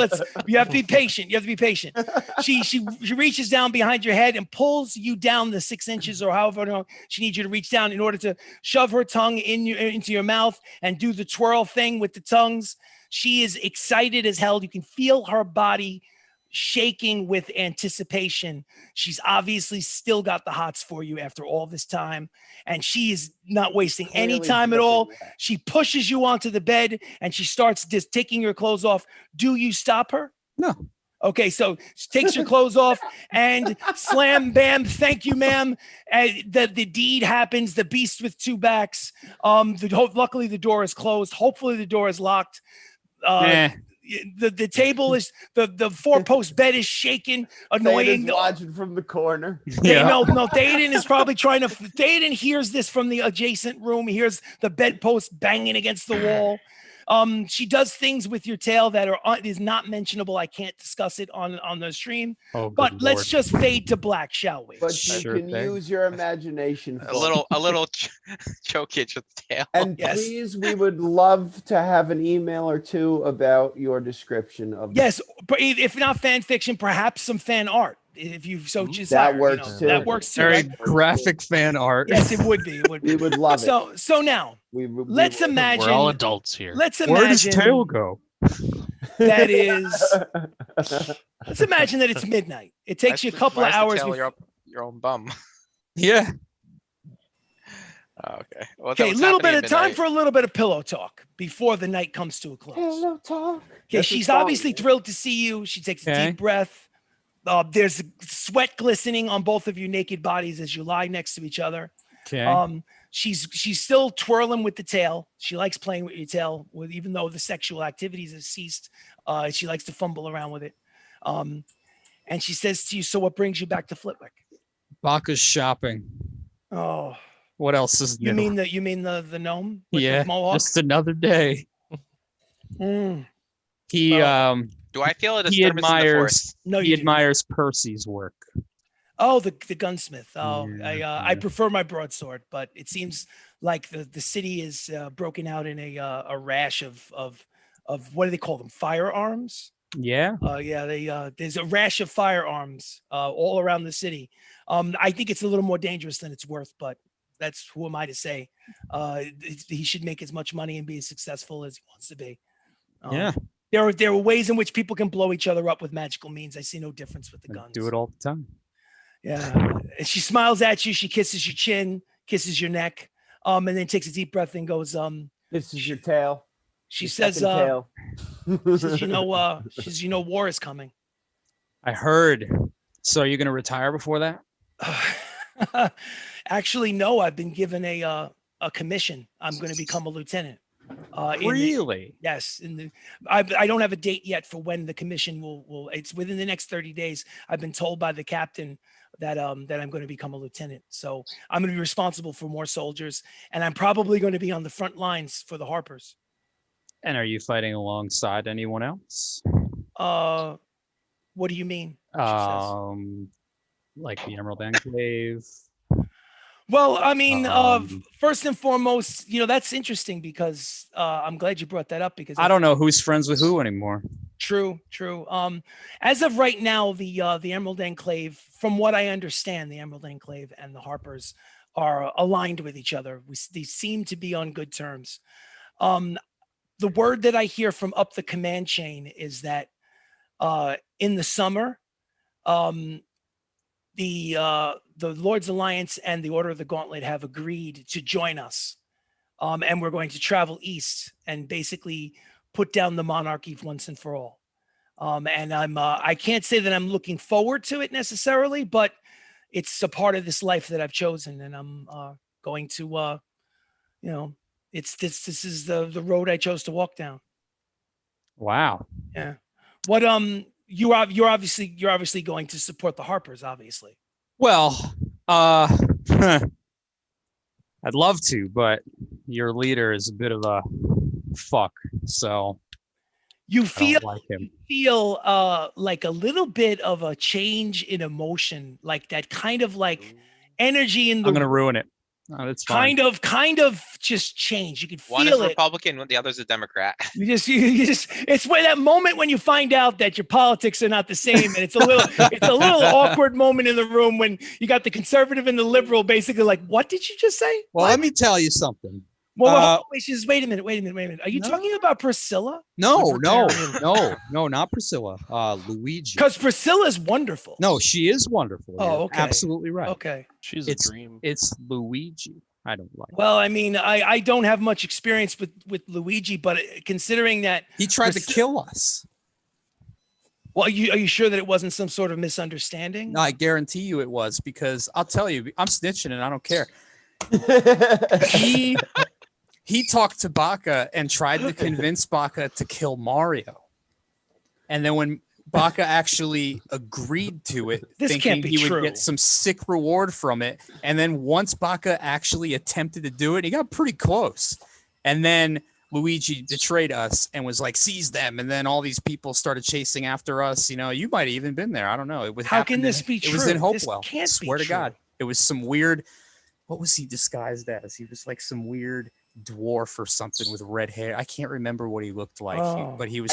You have to be patient. She reaches down behind your head and pulls you down the 6 inches or however long she needs you to reach down in order to shove her tongue into your mouth and do the twirl thing with the tongues. She is excited as hell. You can feel her body shaking with anticipation. She's obviously still got the hots for you after all this time, and she is not wasting any time at all. She pushes you onto the bed and she starts just taking your clothes off. Do you stop her? No. Okay, so she takes your clothes off and slam, bam, thank you, ma'am. The deed happens. The beast with two backs. Luckily, the door is closed. Hopefully, the door is locked. The table is the 4-post bed is shaking, annoying. Theoden's watching from the corner. No, Theoden is probably trying to. Theoden hears this from the adjacent room. He hears the bedpost banging against the wall. She does things with your tail that is not mentionable. I can't discuss it on the stream. But let's just fade to black, shall we? But you can use your imagination. A little choke itch with the tail. And please, we would love to have an email or two about your description of. Yes, but if not fan fiction, perhaps some fan art. If you so just that works too. That works too. Very graphic fan art. Yes, it would be. We would love it. So now let's imagine we're all adults here. Let's imagine where does tail go? That is. Let's imagine that it's midnight. It takes you a couple of hours. Your own bum. Yeah. Okay. Well, okay, a little bit of time for a little bit of pillow talk before the night comes to a close. Pillow talk. Okay, she's obviously thrilled to see you. She takes a deep breath. There's sweat glistening on both of your naked bodies as you lie next to each other. Okay. She's still twirling with the tail. She likes playing with your tail, even though the sexual activities have ceased. She likes to fumble around with it. And she says to you, "So what brings you back to Flitwick?" Baka's shopping. Oh. What else is new? You mean the gnome? With yeah. the mohawk? Just another day. He do I feel a disturbance he in the forest? No, he admires Percy's work. Oh, the gunsmith. Oh, Yeah, I prefer my broadsword, but it seems like the city is broken out in a rash of what do they call them? Firearms. Yeah. There's a rash of firearms all around the city. I think it's a little more dangerous than it's worth, but that's who am I to say? He should make as much money and be as successful as he wants to be. Yeah. There are ways in which people can blow each other up with magical means. I see no difference with the guns. Do it all the time. Yeah. And she smiles at you. She kisses your chin, kisses your neck, and then takes a deep breath and goes, "This is your tail." She says, tail. she says, war is coming. I heard. So are you going to retire before that? Actually, no. I've been given a commission. I'm going to become a lieutenant. Really? Yes. I don't have a date yet for when the commission will. It's within the next 30 days. I've been told by the captain that I'm going to become a lieutenant. So I'm going to be responsible for more soldiers, and I'm probably going to be on the front lines for the Harpers. And are you fighting alongside anyone else? What do you mean? She says. Like the Emerald Enclave. Well, I mean, Um, first and foremost, that's interesting because I'm glad you brought that up because I don't know who's friends with who anymore. True. As of right now, the Emerald Enclave, from what I understand, the Emerald Enclave and the Harpers are aligned with each other. They seem to be on good terms. The word that I hear from up the command chain is that in the summer, the Lord's Alliance and the Order of the Gauntlet have agreed to join us. And we're going to travel east and basically put down the monarchy once and for all. And I can't say that I'm looking forward to it necessarily, but it's a part of this life that I've chosen, and I'm going to, this is the road I chose to walk down. Wow. Yeah. What you're obviously going to support the Harpers, obviously. Well, I'd love to, but your leader is a bit of a fuck, so You I feel don't like him. like a little bit of a change in emotion, like that kind of like energy in the I'm gonna ruin it. No, that's fine. kind of just change. You can One is feel it. Republican, the other's a Democrat. You just it's where that moment when you find out that your politics are not the same, and it's a little awkward moment in the room when you got the conservative and the liberal basically like, what did you just say? Well, What? let me tell you something. Well, wait, she says, wait a minute. Are you talking about Priscilla? No, Libertarian. no, not Priscilla. Luigi. Because Priscilla's wonderful. No, she is wonderful. Oh, You're okay. absolutely right. Okay. She's It's a dream. It's Luigi. I don't like. Well, I mean, I don't have much experience with Luigi, but considering that He tried to kill us. well, are you sure that it wasn't some sort of misunderstanding? No, I guarantee you it was, because I'll tell you, I'm snitching and I don't care. He talked to Baka and tried to convince Baka to kill Mario. And then when Baka actually agreed to it, This thinking can't be he would true. get some sick reward from it. And then once Baka actually attempted to do it, he got pretty close. And then Luigi betrayed us and was like, seize them. And then all these people started chasing after us. You know, you might have even been there. I don't know. It was How can this be true? It was in This Hopewell. can't be Swear to true. God. It was some weird, what was he disguised as? He was like some weird dwarf or something with red hair. I can't remember what he looked like, but he was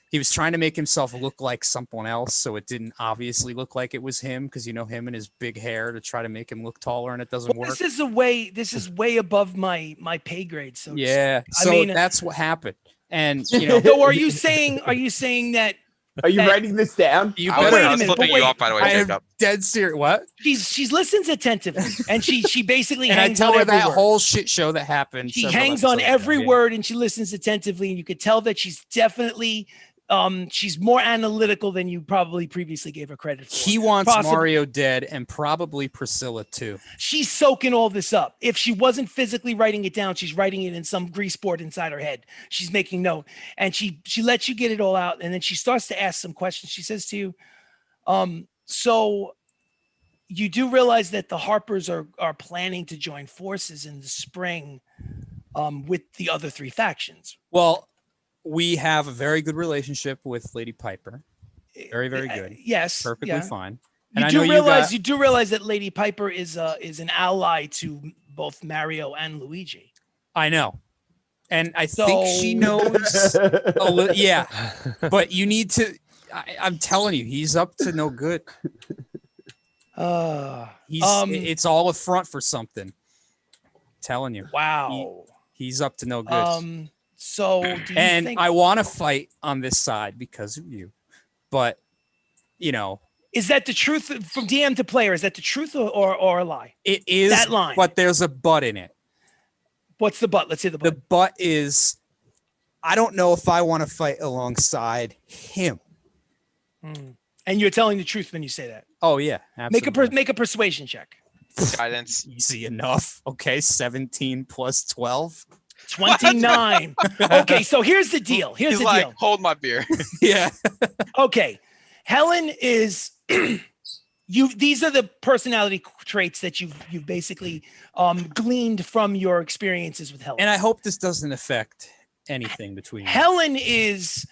he was trying to make himself look like someone else, so it didn't obviously look like it was him, because him and his big hair, to try to make him look taller, and it doesn't work. This is way above my pay grade. So Yeah, so I mean, that's what happened. And so are you saying that Are you writing this down? you I was, better I was flipping you off, by the way, I am Jacob. dead serious. What? she listens attentively, and she basically And I hangs tell on her every that word. whole shit show that happened. She several hangs on episodes ago. every Yeah. word, and she listens attentively, and you could tell that she's definitely she's more analytical than you probably previously gave her credit for. He wants Possibly. Mario dead, and probably Priscilla too. She's soaking all this up. If she wasn't physically writing it down, she's writing it in some grease board inside her head. She's making note, and she lets you get it all out, and then she starts to ask some questions. She says to you, so you do realize that the Harpers are planning to join forces in the spring with the other three factions. Well, we have a very good relationship with Lady Piper. Very, very good. Yes, Perfectly yeah. fine. You I do know realize you you do realize that Lady Piper is an ally to both Mario and Luigi. I know. And I think she knows a little. Yeah. But you need to. I'm telling you, he's up to no good. It's all a front for something. I'm telling you. Wow. He's up to no good. So do you And think I want to fight on this side because of you. But, is that the truth from DM to player? Is that the truth or a lie? it is That line. But there's a but in it. What's the but? Let's hear the The but. but is I don't know if I want to fight alongside him. And you're telling the truth when you say that. Oh yeah, absolutely. Make a persuasion check. Guidance. Easy enough. Okay, 17 plus 12. 29. Okay, so here's the deal. Here's He's the like, deal. hold my beer. Yeah. Okay. Helen is these are the personality traits that you've basically gleaned from your experiences with Helen. And I hope this doesn't affect anything between you. Helen is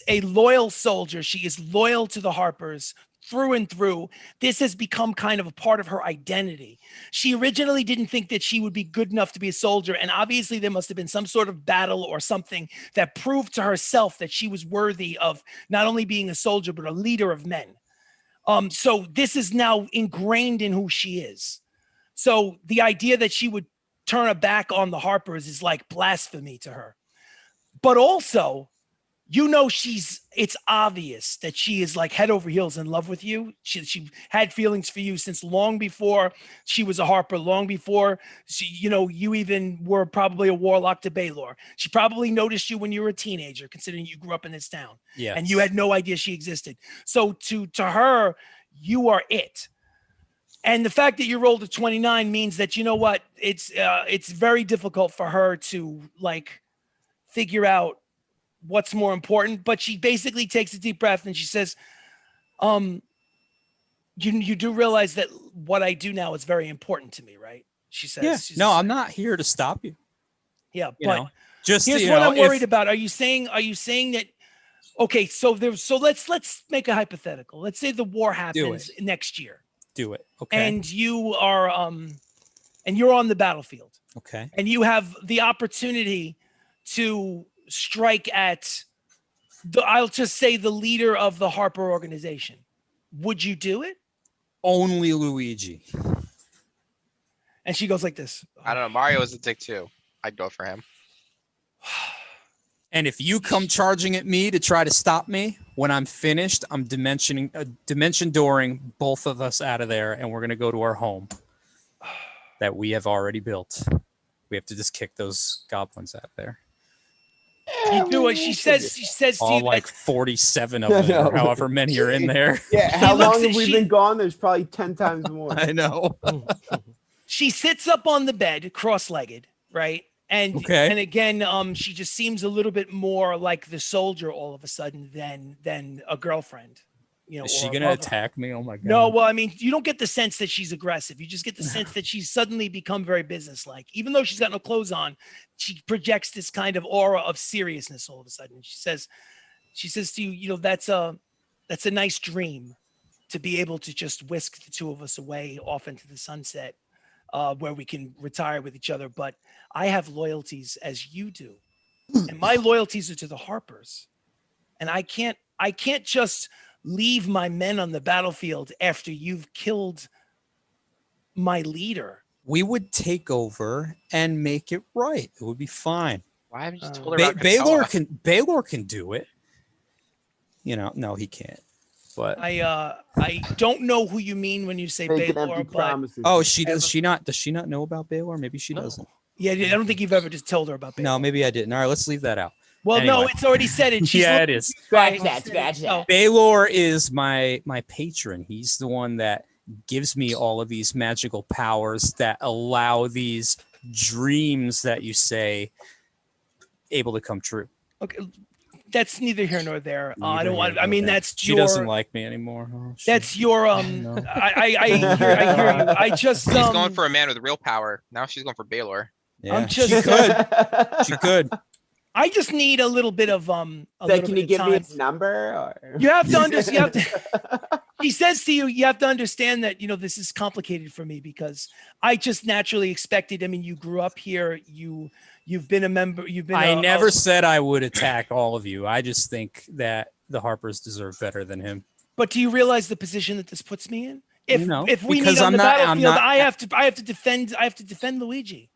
a loyal soldier. She is loyal to the Harpers through and through. This has become kind of a part of her identity. She originally didn't think that she would be good enough to be a soldier, and obviously there must have been some sort of battle or something that proved to herself that she was worthy of not only being a soldier but a leader of men. So this is now ingrained in who she is. So the idea that she would turn her back on the Harpers is like blasphemy to her. But also, it's obvious that she is like head over heels in love with you. She had feelings for you since long before she was a Harper, long before you even were probably a warlock to Baylor. She probably noticed you when you were a teenager, considering you grew up in this town. Yes. And you had no idea she existed. So to her, you are it. And the fact that you rolled a 29 means that, you know what, it's very difficult for her to like figure out what's more important. But she basically takes a deep breath and she says, you do realize that what I do now is very important to me, right? She says. Yeah. No, I'm not here to stop you. Yeah, You but know, just here's what I'm worried about. Are you saying that? Okay, so let's make a hypothetical. Let's say the war happens next year. Do it. Okay. And you are and you're on the battlefield. Okay. And you have the opportunity to strike at I'll just say the leader of the Harper organization. Would you do it? Only Luigi. And she goes like this. I don't know. Mario is a dick too. I'd go for him. And if you come charging at me to try to stop me, when I'm finished, I'm dimension dooring both of us out of there, and we're gonna go to our home that we have already built. We have to just kick those goblins out there. You do what she says. She says to All you, like 47 of them, or however many are in there. Yeah, how long have we been gone? There's probably 10 times more. I know. She sits up on the bed, cross-legged, right? And okay. And again, she just seems a little bit more like the soldier all of a sudden than a girlfriend. Is she gonna attack me? Oh my god. No, well, I mean, you don't get the sense that she's aggressive. You just get the sense that she's suddenly become very businesslike. Even though she's got no clothes on, she projects this kind of aura of seriousness all of a sudden. She says to you, that's a nice dream to be able to just whisk the two of us away off into the sunset, where we can retire with each other. But I have loyalties as you do, and my loyalties are to the Harpers, and I can't just leave my men on the battlefield after you've killed my leader. We would take over and make it right. It would be fine. Why haven't you told her about Baylor can do it. No, he can't. But I don't know who you mean when you say Baylor. Oh, does she not know about Baylor? Maybe she doesn't. Yeah, I don't think you've ever just told her about Baylor. No, maybe I didn't. All right, let's leave that out. Well, anyway. No, it's already said it. Yeah, it is. Scratch that. Baylor is my patron. He's the one that gives me all of these magical powers that allow these dreams that you say able to come true. Okay, that's neither here nor there. I don't want. I mean, that's she doesn't like me anymore. Oh, that's your I hear you. I just she's going for a man with real power. Now she's going for Baylor. Yeah, she could. She could. I just need a little bit of can you give me its number? Or? You have to understand. He says to you, you have to understand that this is complicated for me because I just naturally expected. I mean, you grew up here. You've been a member. I never said I would attack all of you. I just think that the Harpers deserve better than him. But do you realize the position that this puts me in? If we because meet on the battlefield, I have to defend Luigi.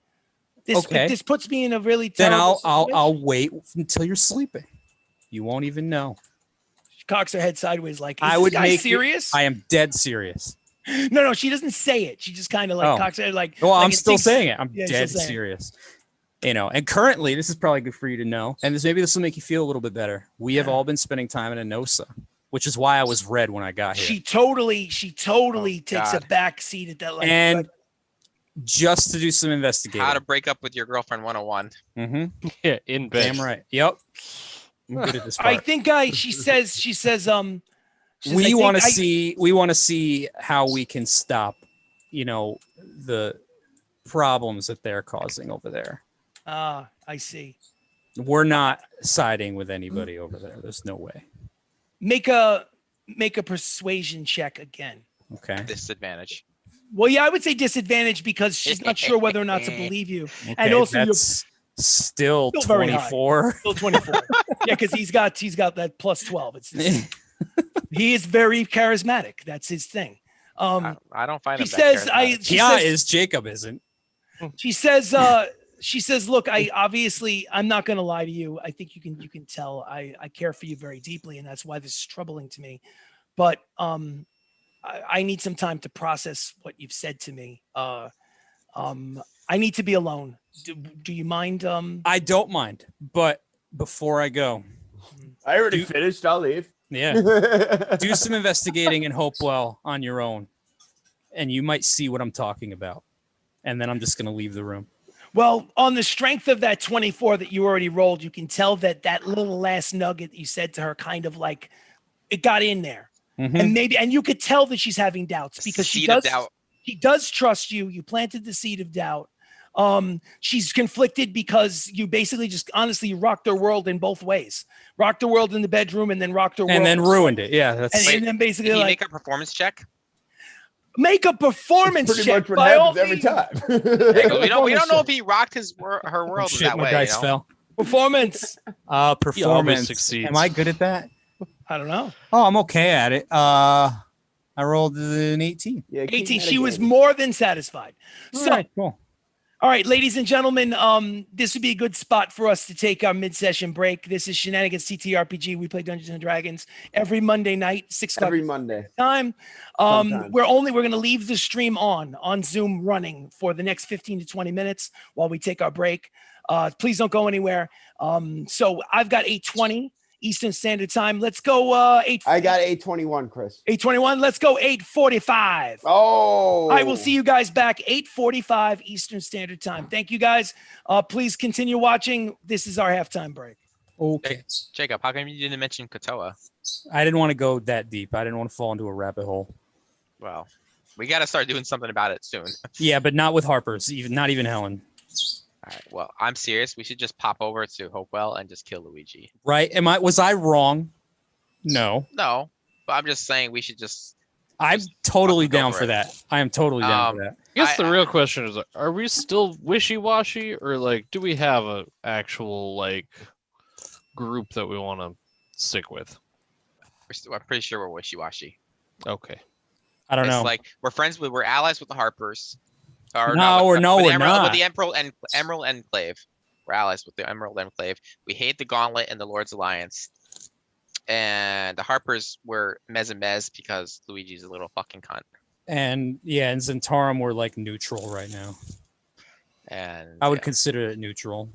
This puts me in a really terrible situation. I'll wait until you're sleeping. You won't even know. She cocks her head sideways like, I would make serious? I am dead serious. No, she doesn't say it. She just kind of cocks her head like. Well, like I'm still saying it. I'm dead serious. And currently, this is probably good for you to know. And this will make you feel a little bit better. We have all been spending time in Enosa, which is why I was red when I got here. She totally takes a back seat at that. And just to do some investigating. How to break up with your girlfriend 101. Mm-hmm. Yeah, in bed. Damn right. Yep. I'm good at this part. I think she says She says, "I We want to think see. We want to see how we can stop, the problems that they're causing over there. I see. We're not siding with anybody over there. There's no way. Make a persuasion check again. Okay. Disadvantage. Well, yeah, I would say disadvantage because she's not sure whether or not to believe you. Okay, And also you're that's still still very high. 24. still 24. Yeah, because he's got that plus 12. He is very charismatic. That's his thing. I don't find She him that says, charismatic. she Yeah, says, is Jacob isn't. she says, look, I'm not going to lie to you. I think you can tell I care for you very deeply, and that's why this is troubling to me. But I need some time to process what you've said to me. I need to be alone. Do you mind? I don't mind, but before I go, I already finished. I'll leave. yeah, do some investigating in Hopewell on your own, and you might see what I'm talking about. And then I'm just going to leave the room. Well, on the strength of that 24 that you already rolled, you can tell that little last nugget you said to her kind of like it got in there. Mhm. And you could tell that she's having doubts because she Seed of does doubt. she does trust you. You planted the seed of doubt. She's conflicted because you basically just honestly rocked her world in both ways. Rocked her world in the bedroom and then rocked her world. And then ruined it. Yeah, that's And then basically Did he like make a performance check? make a performance Pretty check much what by all happens every means. time. Yeah, 'cause we don't know if he rocked her world in shit. that My way. dice You know? fell. Performance. Performance. succeeds. Am I good at that? I don't know. Oh, I'm okay at it. I rolled an 18. Yeah, keep 18. She was mitigating. more than satisfied. So, All right, cool. all right, ladies and gentlemen, this would be a good spot for us to take our mid-session break. This is Shenanigans ttRPG. We play Dungeons and Dragons every Monday night, 6 o'clock every Monday. time. Sometimes. We're going to leave the stream on Zoom running for the next 15 to 20 minutes while we take our break. Please don't go anywhere. So I've got 8:20 Eastern Standard Time. Let's go 8. I got 821, Chris. 8:21. Let's go 8:45. Oh, I will see you guys back 8:45 Eastern Standard Time. Thank you guys. Please continue watching. This is our halftime break. Okay. Jacob, how come you didn't mention Kotoa? I didn't want to go that deep. I didn't want to fall into a rabbit hole. Well, we got to start doing something about it soon. Yeah, but not with Harper's. Not even Helen. All right. Well, I'm serious. We should just pop over to Hopewell and just kill Luigi. Right? Was I wrong? No. No, but I'm just saying we should just. I'm totally go down for for it. that. I am totally down for that. I guess the real question is, are we still wishy-washy, or like, do we have a actual like group that we want to stick with? I'm pretty sure we're wishy-washy. Okay. I don't It's know. like we're allies with the Harpers. Or No, we're with not. the Emerald Enclave. We're allies with the Emerald Enclave. We hate the Gauntlet and the Lord's Alliance. And the Harpers were Mez and Mez because Luigi's a little fucking cunt. And yeah, in Zentarum, we're like neutral right now. And I would consider it neutral.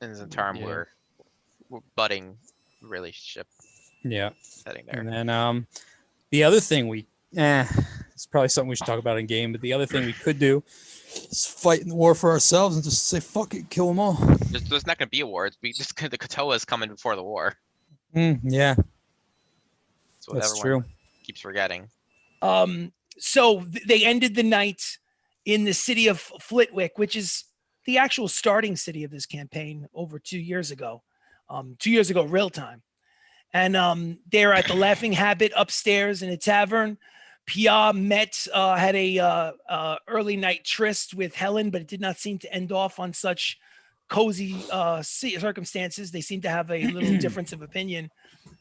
in Zentarum Yeah. we're budding relationship Yeah. setting there. And then the other thing it's probably something we should talk about in game, but the other thing we could do is fight in the war for ourselves and just say fuck it, kill them all. There's not gonna be awards. The Kotoa is coming before the war. Yeah, That's what that's everyone true. keeps forgetting. So they ended the night in the city of Flitwick, which is the actual starting city of this campaign over 2 years ago. 2 years ago, real time. And they're at the Laughing Habit upstairs in a tavern. Pia had a early night tryst with Helen, but it did not seem to end off on such cozy circumstances. They seem to have a little difference of opinion.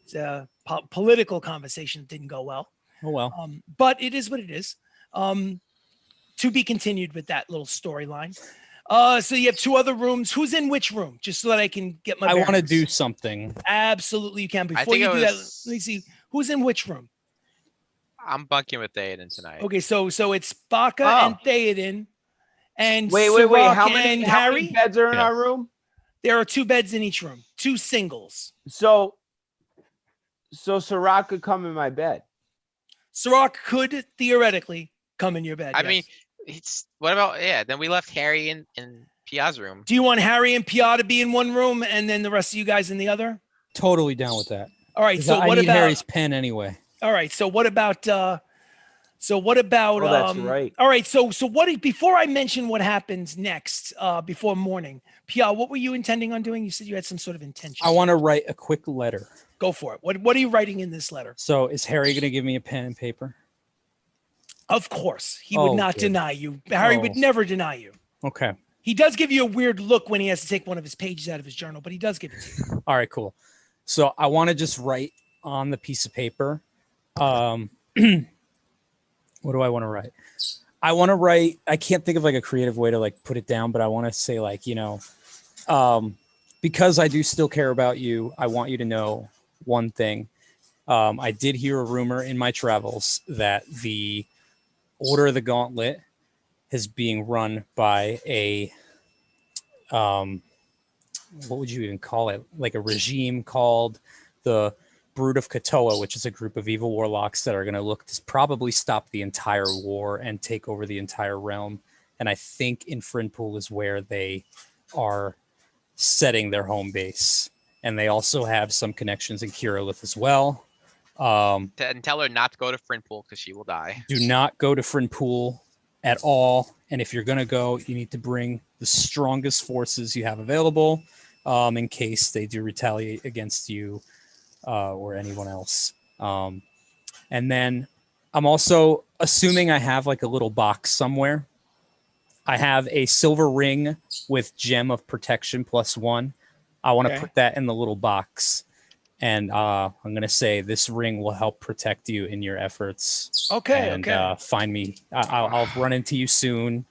It's a political conversation that didn't go well. Oh well. But it is what it is. To be continued with that little storyline. So you have 2 other rooms. Who's in which room? Just so that I can get my I want to bearings. do something. Absolutely, you can. Before think you it do that, was- let me see. Who's in which room? I'm bunking with Theoden tonight. Okay, so it's Baka Oh. and Theoden and Wait. Sirach How many and Harry. beds are in Yeah. our room? There are 2 beds in each room, 2 singles. So Sirach could come in my bed. Sirach could theoretically come in your bed. I yes. mean, what about then we left Harry in Pia's room. Do you want Harry and Pia to be in one room and then the rest of you guys in the other? Totally down with that. All right. 'Cause So I what need about Harry's pen anyway. All right. So what about? Oh, that's right. All right. So before I mention what happens next, before morning, Pia, what were you intending on doing? You said you had some sort of intention. I want to write a quick letter. Go for it. What are you writing in this letter? So is Harry going to give me a pen and paper? Of course, he would not good. deny you. Harry would never deny you. Okay. He does give you a weird look when he has to take one of his pages out of his journal, but he does give it to you. All right, cool. So I want to just write on the piece of paper. What do I want to write? I want to write, I can't think of like a creative way to like put it down, but I want to say like, because I do still care about you, I want you to know one thing. I did hear a rumor in my travels that the Order of the Gauntlet is being run by a, what would you even call it? Like a regime called the Brood of Katoa, which is a group of evil warlocks that are going to look to probably stop the entire war and take over the entire realm. And I think in Frinpool is where they are setting their home base. And they also have some connections in Kirillith as well. And tell her not to go to Frinpool because she will die. Do not go to Frinpool at all. And if you're going to go, you need to bring the strongest forces you have available in case they do retaliate against you or anyone else. And then I'm also assuming I have like a little box somewhere. I have a silver ring with gem of protection +1. I want to put that in the little box. And I'm going to say this ring will help protect you in your efforts. Okay. Find me. I'll run into you soon.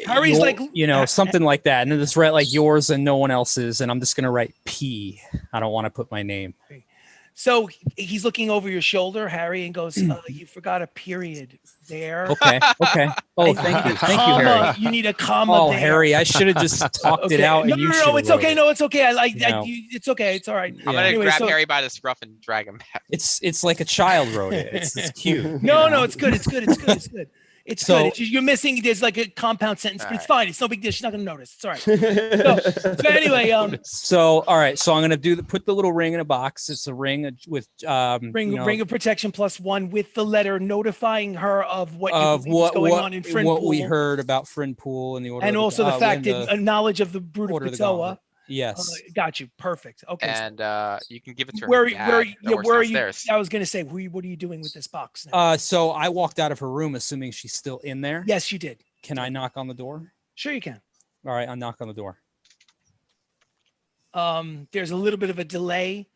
Harry's something like that. And just write like yours and no one else's. And I'm just going to write P. I don't want to put my name. So he's looking over your shoulder, Harry, and goes, you forgot a period there. Okay. Oh, thank you. Thank you, Harry. You need a comma there. Harry, I should have just talked it out. No, and you it's okay. It. No, it's okay. It's okay. It's all right. I'm going to grab Harry by the scruff and drag him back. It's like a child wrote it. It's cute. No, it's good. It's good. It's good. It's just, you're missing. There's like a compound sentence, but it's fine. It's no big deal. She's not gonna notice. It's all right. So anyway, So all right. So I'm gonna put the little ring in a box. It's a ring with ring of protection +1 with the letter notifying her of what going on in Frinpool. What we heard about Frinpool and the order, and also the fact that knowledge of the Brood of Katoa. Yes. Got you. Perfect. Okay. And you can give it to her. Where are you? Stairs. I was going to say, what are you doing with this box now? So I walked out of her room, assuming she's still in there. Yes, you did. Can I knock on the door? Sure, you can. All right, I'll knock on the door. There's a little bit of a delay,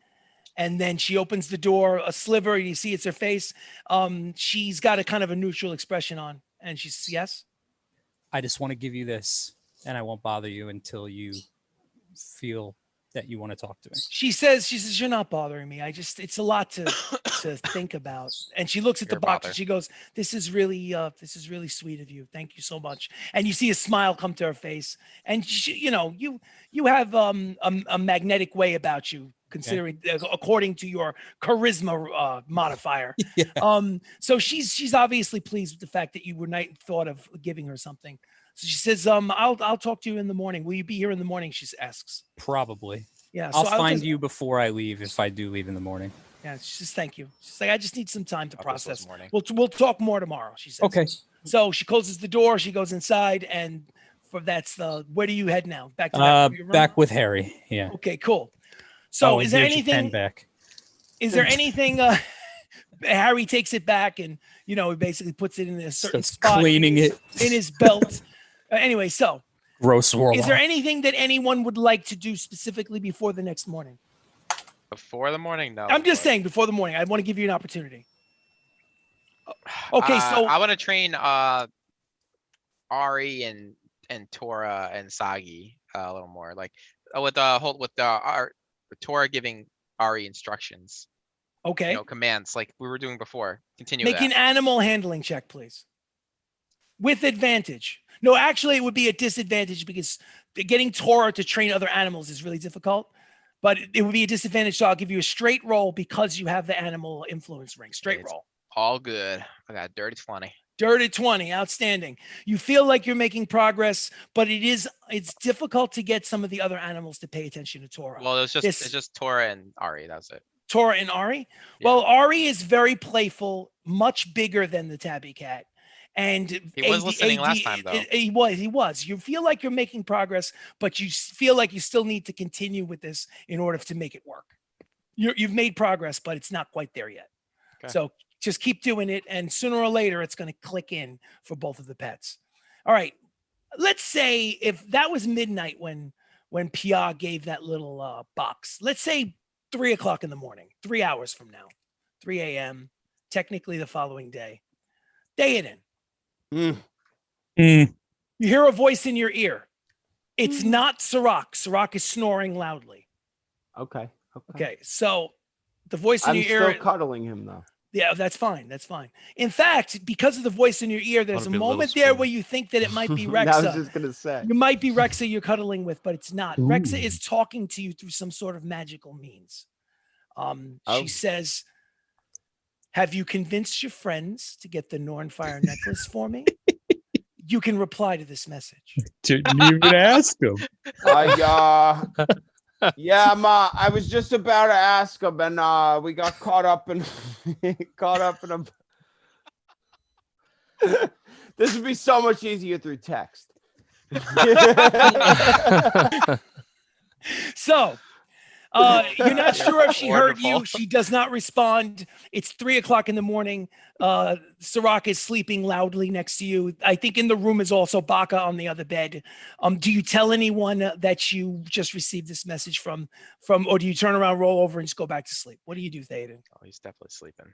and then she opens the door, a sliver. You see it's her face. She's got a kind of a neutral expression on, and she says, "Yes." I just want to give you this, and I won't bother you until you feel that you want to talk to me. She says, "You're not bothering me. It's a lot to think about." And she looks at the box and she goes, this is really sweet of you. Thank you so much." And you see a smile come to her face. And she, you have a magnetic way about you, considering according to your charisma modifier. Yeah. So she's obviously pleased with the fact that you thought of giving her something. So she says, I'll talk to you in the morning. Will you be here in the morning? She asks. Probably. Yeah. I'll find you before I leave if I do leave in the morning. Yeah. She says, thank you. She's like, I just need some time to process. We'll talk more tomorrow, she says. Okay. So she closes the door. She goes inside, and where do you head now? Back to your room? Back with Harry. Yeah. Okay, cool. So is there anything? Pen back. Is there anything? Harry takes it back, and he basically puts it in a certain spot. Cleaning it in his belt. Anyway, so gross warlock. Is there anything that anyone would like to do specifically before the next morning? Before the morning, no. I'm just saying before the morning. I want to give you an opportunity. Okay, so I want to train Ari and Tora and Sagi a little more, like with Tora giving Ari instructions. Okay. Commands like we were doing before. Continue. Make an animal handling check, please. With advantage. No, actually, it would be a disadvantage because getting Tora to train other animals is really difficult. But it would be a disadvantage, so I'll give you a straight roll because you have the animal influence ring. Straight roll. All good. I got dirty 20. Dirty 20, outstanding. You feel like you're making progress, but it's difficult to get some of the other animals to pay attention to Tora. Well, it's just Tora and Ari. That's it. Tora and Ari. Yeah. Well, Ari is very playful, much bigger than the tabby cat. And He was listening last time, though. He was. You feel like you're making progress, but you feel like you still need to continue with this in order to make it work. You've made progress, but it's not quite there yet. Okay. So just keep doing it, and sooner or later, it's going to click in for both of the pets. All right. Let's say if that was midnight when Pia gave that little box. Let's say 3 o'clock in the morning, 3 hours from now, 3 a.m., technically the following day. Theoden. You hear a voice in your ear. It's not Sirach. Sirach is snoring loudly. Okay. Okay, so the voice in I'm your still ear. cuddling him though. Yeah, that's fine. That's fine. In fact, because of the voice in your ear, there's a Wanna be a little moment there spoon. where you think that it might be I Rexa. was just gonna say. You might be Rexa you're cuddling with, but it's not. Ooh. Rexa is talking to you through some sort of magical means. Oh. She says, "Have you convinced your friends to get the Nornfire necklace for me?" You can reply to this message. Didn't even ask him. Yeah, Ma. I was just about to ask him, and we got caught up in a. This would be so much easier through text. So, you're not sure if she heard you. Wonderful. She does not respond. It's 3 o'clock in the morning. Sirach is sleeping loudly next to you. I think in the room is also Baka on the other bed. Do you tell anyone that you just received this message from, or do you turn around, roll over, and just go back to sleep? What do you do, Theoden? Oh, he's definitely sleeping.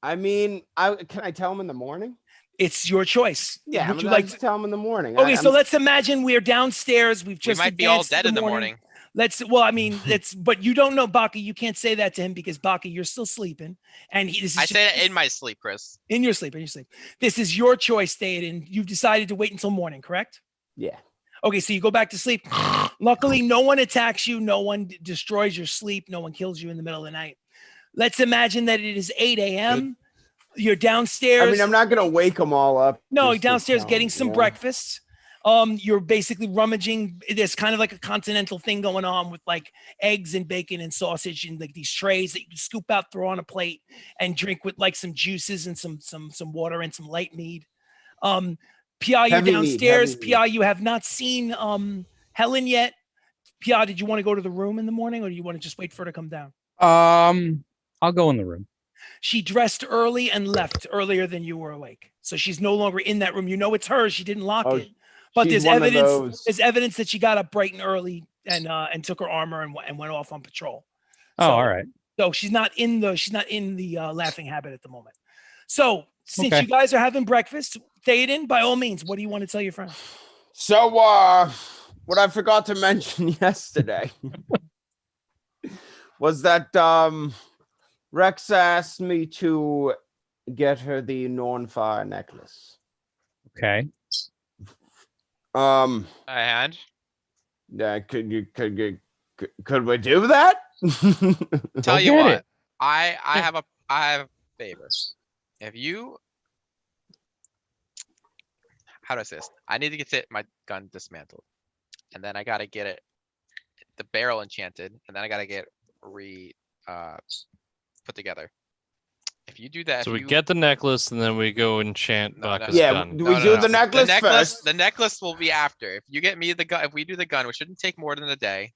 I mean, can I tell him in the morning? It's your choice. Yeah, Would I'm you gonna like just to? tell him in the morning. Okay, so let's imagine we're downstairs. We've We just might be all advanced to dead in the morning. Well, I mean, but you don't know, Baka. You can't say that to him because Baka, you're still sleeping, and this is I say that in my sleep, Chris. in your sleep. This is your choice, Theoden. You've decided to wait until morning, correct? Yeah. Okay, so you go back to sleep. Luckily, no one attacks you. No one destroys your sleep. No one kills you in the middle of the night. Let's imagine that it is 8 a.m. You're downstairs. I mean, I'm not gonna wake them all up. No, just you're to downstairs tell getting 'em, some you know? breakfast. You're basically rummaging. There's kind of like a continental thing going on with like eggs and bacon and sausage and like these trays that you can scoop out, throw on a plate, and drink with like some juices and some water and some light mead. Pia, you're Heavy mead, downstairs. heavy Pia, you have not seen Helen yet. Pia, did you want to go to the room in the morning, or do you want to just wait for her to come down? I'll go in the room. She dressed early and left earlier than you were awake. So she's no longer in that room. You know it's hers. She didn't lock it. But she's there's one of evidence. those- There's evidence that she got up bright and early and took her armor and went off on patrol. Oh, So- all right. So she's not in the laughing habit at the moment. So since Okay. you guys are having breakfast, Theoden, by all means, what do you want to tell your friend? So, what I forgot to mention yesterday was that Rex asked me to get her the Nornfire necklace. Okay. And Could we do that? tell you get what, it. I have a favor. If you, how do I say this? I need to get my gun dismantled, and then I gotta get the barrel enchanted, and then I gotta get put together. If you do that, So if we you- get the necklace and then we go enchant No, no, Baka's Yeah, gun. do we do the necklace first? The necklace will be after. If you get me the gun, if we do the gun, which shouldn't take more than a day,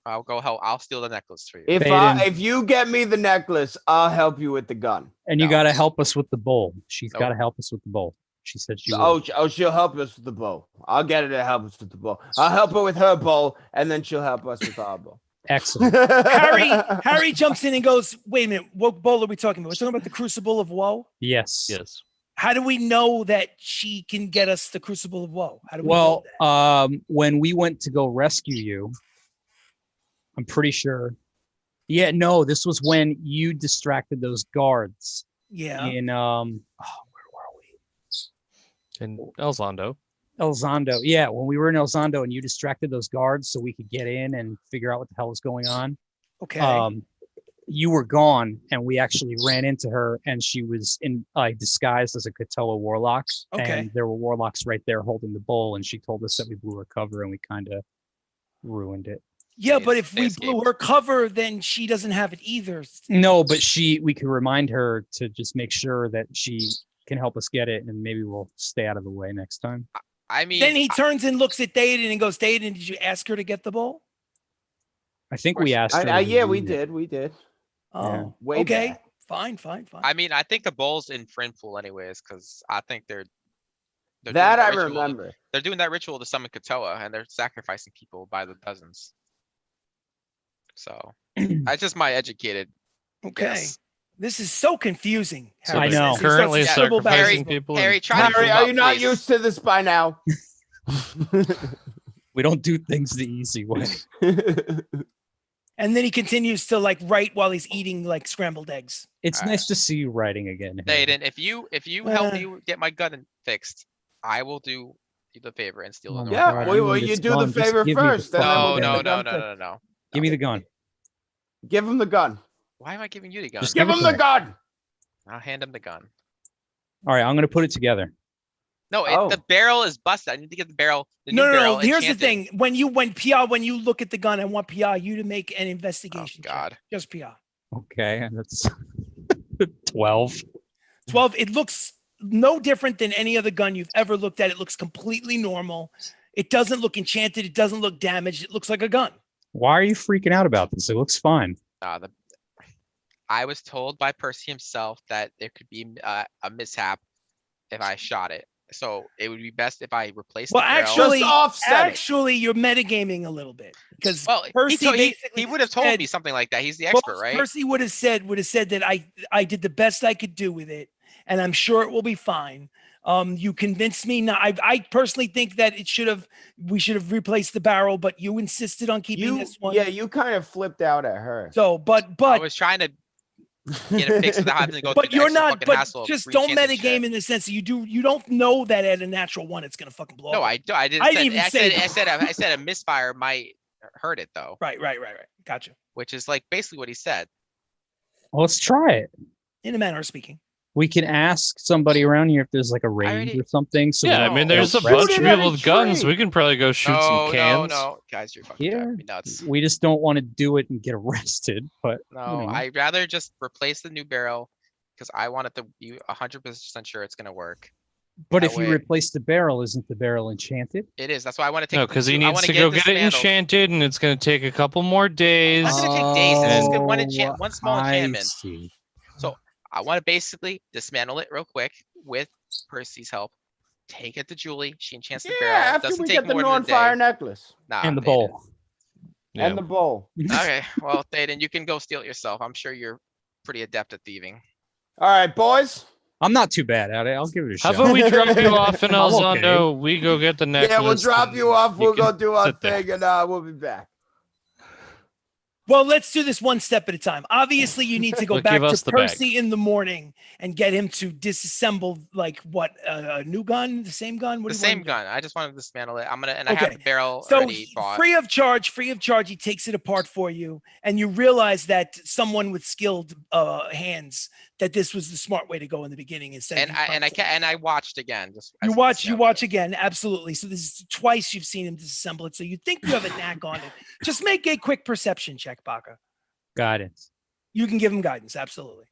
I'll go help. I'll steal the necklace for you. If you get me the necklace, I'll help you with the gun. And you No. got to help us with the bowl. She's Nope. got to help us with the bowl. She said she Oh, would. she'll help us with the bow. I'll get her to help us with the bow. I'll help her with her bow, and then she'll help us with our bow. Excellent. Harry jumps in and goes, "Wait a minute, what bowl are we talking about? We're talking about the Crucible of Woe. Yes. Yes. How do we know that she can get us the Crucible of Woe? How do we know Well, that? when we went to go rescue you, I'm pretty sure. Yeah, no, this was when you distracted those guards Yeah. in where were we? And Elzondo. Elzondo. Yeah, when we were in Elzondo and you distracted those guards so we could get in and figure out what the hell was going on. Okay. You were gone, and we actually ran into her, and she was in disguised as a Katoa warlock. Okay. And there were warlocks right there holding the bowl, and she told us that we blew her cover and we kind of ruined it. Yeah, but They- if they we escaped. blew her cover, then she doesn't have it either. No, but we can remind her to just make sure that she can help us get it, and maybe we'll stay out of the way next time. I mean, Then he turns and looks at Théoden and goes, Théoden, did you ask her to get the bowl? I think course we you asked her. Yeah, to we read it. did. Oh, Way okay. back. Fine. I mean, I think the bowl's in friend pool anyways, because I think they're doing That I ritual. remember. They're doing that ritual to summon Katoa, and they're sacrificing people by the dozens. So that's just my educated Okay. guess. This is so confusing. So I Harry know. says. He starts currently to scribble back sacrificing his book. people. Harry, and- try to Harry, move are up, you not please. used to this by now? We don't do things the easy way. And then he continues to like write while he's eating like scrambled eggs. It's All nice to see you writing again. Harry. Théoden, if you help Uh. me get my gun fixed, I will do you the favor and steal the Oh my North Yeah, God, Star. well, need you this do the gun. Just favor give me the first, then fucking No, we'll gun. no, get the no, gun no, fixed. no, no. Give me the gun. Give him the gun. Why am I giving you the gun? Just Give Give it him the back. gun. I'll hand him the gun. All right, I'm gonna put it together. No, Oh. the barrel is busted. I need to get the barrel. The No, new no, barrel no. Here's the enchanted. thing. When you look at the gun, I want PR you to make an investigation check. God. Just PR. Okay, and that's 12. 12. It looks no different than any other gun you've ever looked at. It looks completely normal. It doesn't look enchanted. It doesn't look damaged. It looks like a gun. Why are you freaking out about this? It looks fine. I was told by Percy himself that there could be a mishap if I shot it. So it would be best if I replaced Well, the barrel. actually, Just offset it. actually, you're metagaming a little bit because Well, Percy he basically would have told said- me something like that. He's the Well, expert, right? Percy would have said that I did the best I could do with it, and I'm sure it will be fine. You convinced me. Now, I personally think that we should have replaced the barrel, but you insisted on keeping this one. Yeah, you kind of flipped out at her. So, but I was trying to get it fixed without having to go through but the you're extra not. fucking But hassle of just don't re-enchanting metagame shit. in the sense that you don't know that at a natural one it's gonna fucking blow. No, up. I didn't. I didn't say- even I say said, that. I said a misfire might hurt it though, Right. Gotcha. which is like basically what he said. Well, let's try it. In a manner of speaking. We can ask somebody around here if there's like a range already- or something. So Yeah, we I No, mean, there's a don't bunch Shoot of it at people a with guns. tree. We can probably go shoot some cans. No, guys, you're fucking Yeah. driving me nuts. We just don't want to do it and get arrested. But No, know. I'd rather just replace the new barrel because I want it to be 100% sure it's gonna work. but That if you way- replace the barrel, isn't the barrel enchanted? It is. That's why I want to take. No, it because he I needs wanna to get go get it dismantled. enchanted, and it's going to take a couple more days. It's not gonna take days. It's just one Oh, one small I enchantment. see. I want to basically dismantle it real quick with Percy's help. Take it to Julie. She enchants the Yeah, barrel. It after doesn't we take get the more than a non-fire day. necklace Nah, And the Théoden. bowl. Yeah. and the bowl. Okay, well, Théoden, you can go steal it yourself. I'm sure you're pretty adept at thieving. All right, boys. I'm not too bad at it. I'll give it a How shot. about we drop you off in I'm okay. Elizondo? We go get the necklace. Yeah, we'll drop and you off. you We'll can go do our sit there. thing, and we'll be back. Well, let's do this one step at a time. Obviously, you need to go But back give us to the bag. Percy in the morning and get him to disassemble like what a new gun, the same gun. What The do you want same him to do? gun. I just want to dismantle it. I have Okay, the barrel So already bought. free of charge, he takes it apart for you, and you realize that someone with skilled hands that this was the smart way to go in the beginning instead. And of I watched again. Just you as he watch dismantled it. again, absolutely. So this is twice you've seen him disassemble it. So you think you have a knack on it. Just make a quick perception check, Baka. Guidance. You can give him guidance, absolutely.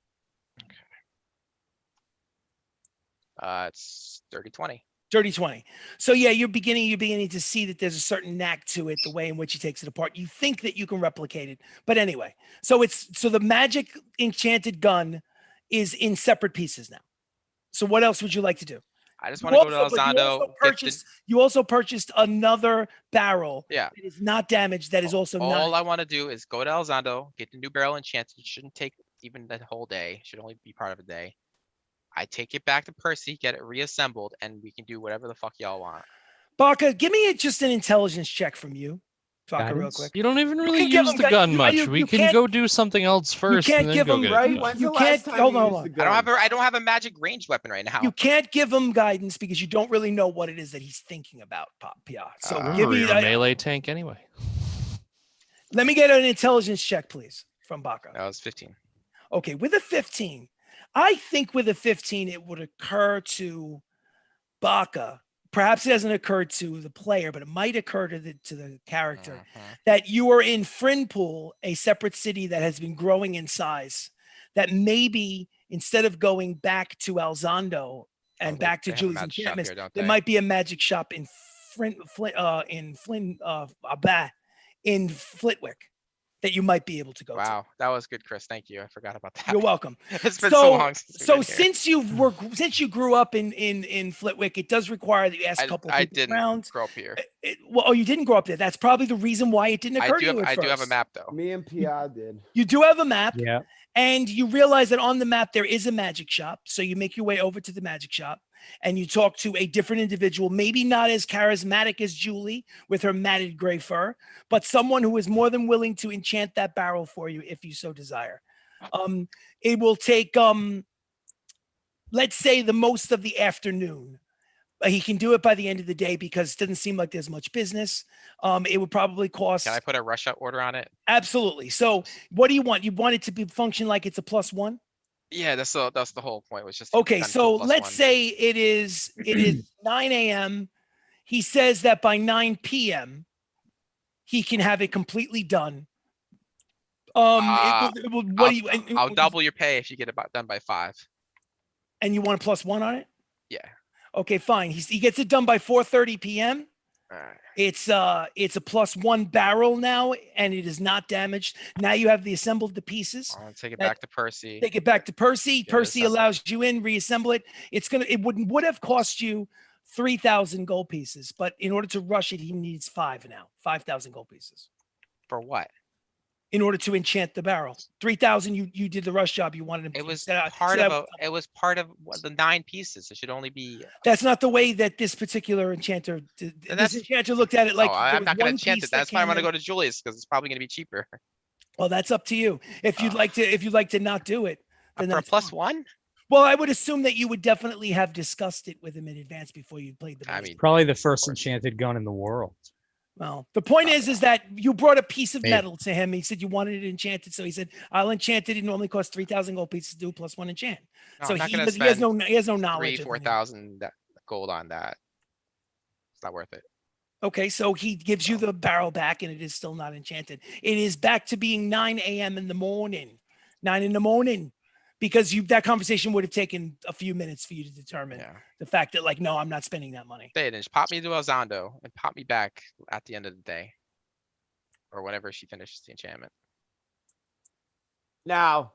It's 30-20. Dirty 20. So yeah, you're beginning to see that there's a certain knack to it, the way in which he takes it apart. You think that you can replicate it. But anyway, so the magic enchanted gun is in separate pieces now. So what else would you like to do? I just want to go to But Elizondo. you also purchased another barrel Yeah. that is not damaged, that is also All not. I want to do is go to Elizondo, get the new barrel enchanted. It shouldn't take even the whole day. It should only be part of a day. I take it back to Percy, get it reassembled, and we can do whatever the fuck y'all want. Baka, give me just an intelligence check from you. Baka, real Guidance? quick. You don't even really can give use him the gu- gun you- much. you- We you can can't- go do something else first. can't and then give go him get it Right? done. When's You the can't- last time hold you on, used hold the I gun? don't have a magic ranged weapon right now. You can't give him guidance because you don't really know what it is that he's thinking about, Pia. So Uh, give Remember, me you're a that. melee tank anyway. Let me get an intelligence check, please, from Baka. That was 15. Okay, with a 15, I think with a 15, it would occur to Baka perhaps it hasn't occurred to the player, but it might occur to the character Mhm. that you are in Frinpool, a separate city that has been growing in size. That maybe instead of going back to Alzando and back to They have a Julie's magic shop enchantments, here, don't there they? might be a magic shop in Flitwick that you might be able to go to. Wow, that was good, Chris. Thank you. I forgot about that. You're welcome. It's been so long since we've So been here. since you grew up in Flitwick, it does require that you ask a couple of I people didn't around. grow up here. Well, oh, you didn't grow up there. That's probably the reason why it didn't occur to you at I do have a first. map though. Me and Pia did. You do have a map. Yeah. And you realize that on the map there is a magic shop. So you make your way over to the magic shop and you talk to a different individual, maybe not as charismatic as Julie with her matted gray fur, but someone who is more than willing to enchant that barrel for you if you so desire. It will take, let's say, the most of the afternoon. He can do it by the end of the day because it doesn't seem like there's much business. It would probably cost. Can I put a rush out order on it? Absolutely. So what do you want? You want it to be function like it's a +1? Yeah, that's the whole point. Was just to Okay. kind of So do a let's +1. say it is 9 a.m. He says that by 9 p.m. he can have it completely done. What do you? I'll double your pay if you get it done by 5. And you want a +1 on it? Yeah. Okay, fine. He gets it done by 4:30 p.m. All right. It's a +1 barrel now, and it is not damaged. Now you have assembled the pieces. I'll take it back to Percy. Take it back to Percy. Get it Percy assembled. allows you in, reassemble it. It would have cost you 3,000 gold pieces, but in order to rush it, he needs 5,000 gold pieces For what? in order to enchant the barrel. 3,000. You did the rush job. You wanted him. It was set out- part set of out- it was part of the 9 pieces. It should only be. That's not the way that this particular enchanter. This that's- enchanter looked at it like I'm there not was going one to enchant piece it. that That's why I'm came going to in. go to Julius because it's probably going to be cheaper. Well, that's up to you. If you'd like to not do it, then For a that's fine. +1? Well, I would assume that you would definitely have discussed it with him in advance before you played the I base. mean, Probably the first enchanted gun in the world. Well, the point is that you brought a piece of Maybe. metal to him. He said you wanted it enchanted, so he said, "I'll enchant it. It normally costs 3,000 gold pieces to do +1 enchant." No, So I'm not he gonna has spend no knowledge. 4,000 gold on that. It's not worth it. Okay, so he gives you the barrel back, and it is still not enchanted. It is back to being 9 a.m. in the morning, 9 in the morning, because that conversation would have taken a few minutes for you to determine Yeah. the fact that, like, no, I'm not spending that money. They just pop me to Elzando and pop me back at the end of the day. Or whenever she finishes the enchantment. Now,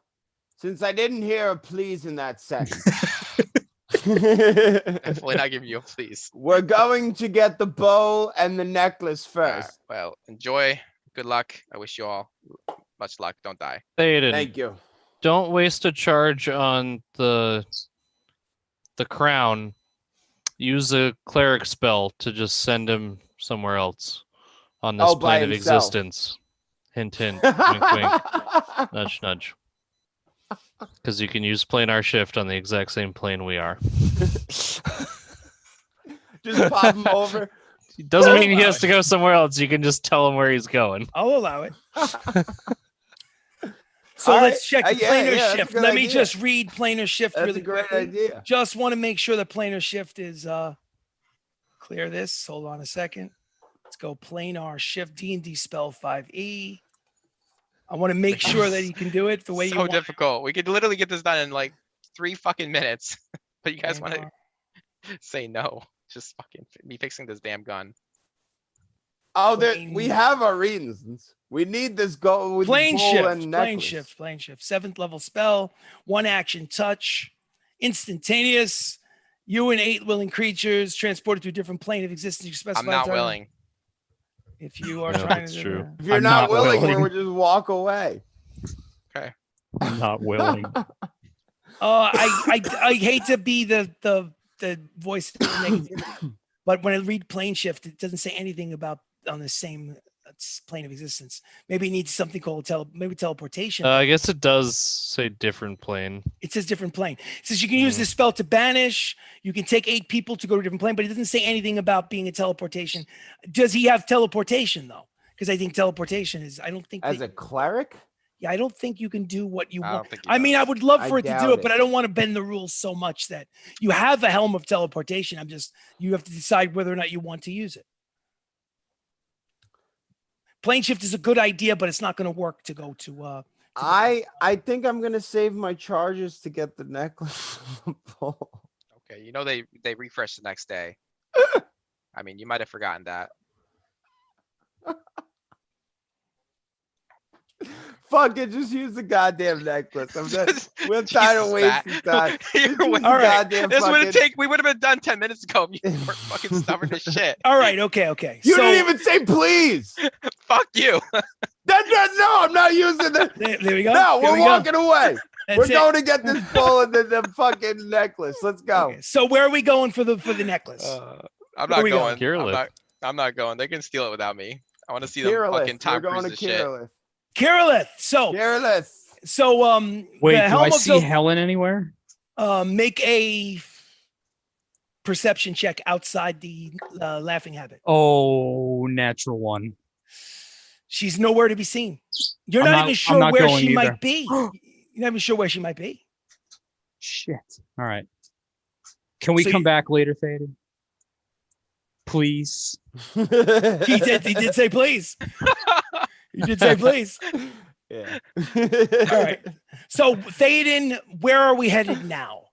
since I didn't hear a please in that sentence, Definitely not giving you a please. we're going to get the bow and the necklace Alright, first. well, enjoy. Good luck. I wish you all much luck. Don't die. Théoden, Thank you. don't waste a charge on the crown. Use a cleric spell to just send him somewhere else on this Oh, by plane of himself. existence. Hint, hint. Wink, wink. Nudge, nudge. Because you can use planar shift on the exact same plane we are. Just pop him over. It doesn't mean he has to go somewhere else. You can just tell him where he's going. I'll allow it. So All let's check the right. Yeah, planar that's a shift. good Let me idea. just read planar shift That's really a great quickly. idea. Just want to make sure that planar shift is clear this. Hold on a second. Let's go planar shift D&D spell 5e. I want to make sure that you can do it the way you So want. difficult. We could literally get this done in like 3 fucking minutes. But you guys want to say no. Just fucking me fixing this damn gun. Oh, we have our reasons. We need this goal with Plane the bow shift, and necklace. plane shift. 7th level spell, 1 action touch, instantaneous. You and 8 willing creatures transported to a different plane of existence. You specify I'm not target. willing. If you are No, trying that's to true. If you're I'm not not willing, willing. we'll just walk away. I'm not willing. I hate to be the voice of negativity, but when I read plane shift, it doesn't say anything about on the same plane of existence. Maybe it needs something called teleportation. I guess it does say different plane. It says different plane. It says you can use this spell to banish. You can take 8 people to go to a different plane, but it doesn't say anything about being a teleportation. Does he have teleportation though? Because I think teleportation is. I don't think As a cleric? Yeah, I don't think you can do what you I want. don't think he I mean, I does. would love I for it to do doubt it, but it. I don't want to bend the rules so much that you have a helm of teleportation. You have to decide whether or not you want to use it. Plane shift is a good idea, but it's not going to work to go to. I think I'm gonna save my charges to get the necklace. Okay, you know they refresh the next day. I mean, you might have forgotten that. Fuck it, just use the goddamn necklace. We're tired of Jesus, Matt. wasting time. You're Just use wa- the All right. goddamn This would have fucking- taken. We would have been done 10 minutes ago if you weren't fucking stubborn as shit. All right. Okay. You so, didn't even say please. Fuck you. No, I'm not using the. There we go. No, There we're we go. walking away. That's We're it. going to get this bull and the fucking necklace. Let's go. Okay, so where are we going for the necklace? I'm Where not we going. Kirillith. I'm not going. They can steal it without me. I want to see them Kirillith. fucking We're Tom going Cruise to shit. Kirillith. Kirillith. So Kirillith. Wait, the do helm I of see Helen anywhere? make a perception check outside the laughing habit. Oh, natural one. She's nowhere to be seen. You're I'm not not- even I'm sure not where going she either. might be. You're not even sure where she might be. Shit. All right. Can we So come you- back later, Faded? Please. He did say please. He did say please. Yeah. All right. So Théoden, where are we headed now?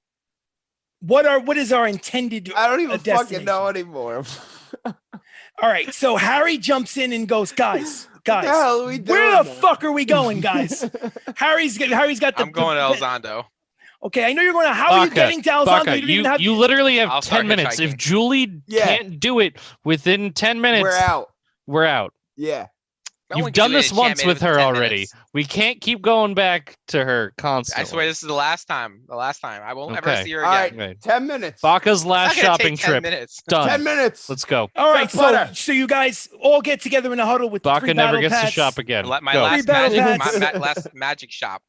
What is our intended I don't even fucking destination? know anymore. All right. So Harry jumps in and goes, guys, What the hell are we where doing the now? fuck are we going, guys? Harry's got the. I'm going to Elzondo. Okay, I know you're going to. How are you Baka, getting to Alzando? Baka, You don't even have. you literally have I'll start 10 minutes. If hitchhiking. Julie Yeah. can't do it within 10 minutes, We're out. we're out. Yeah. No one You've can done do an this once enchantment with if it's her 10 already. minutes. We can't keep going back to her constantly. I swear this is the last time. The last time. I won't ever Okay. see her All again. right. Okay. 10 minutes. Baka's It's last not gonna shopping take 10 trip minutes. done. 10 minutes. Let's go. All right, Got butter. so you guys all get together in a huddle with the Baka three never battle gets pats. to shop again. My Go. last battle magic, pats. last magic shop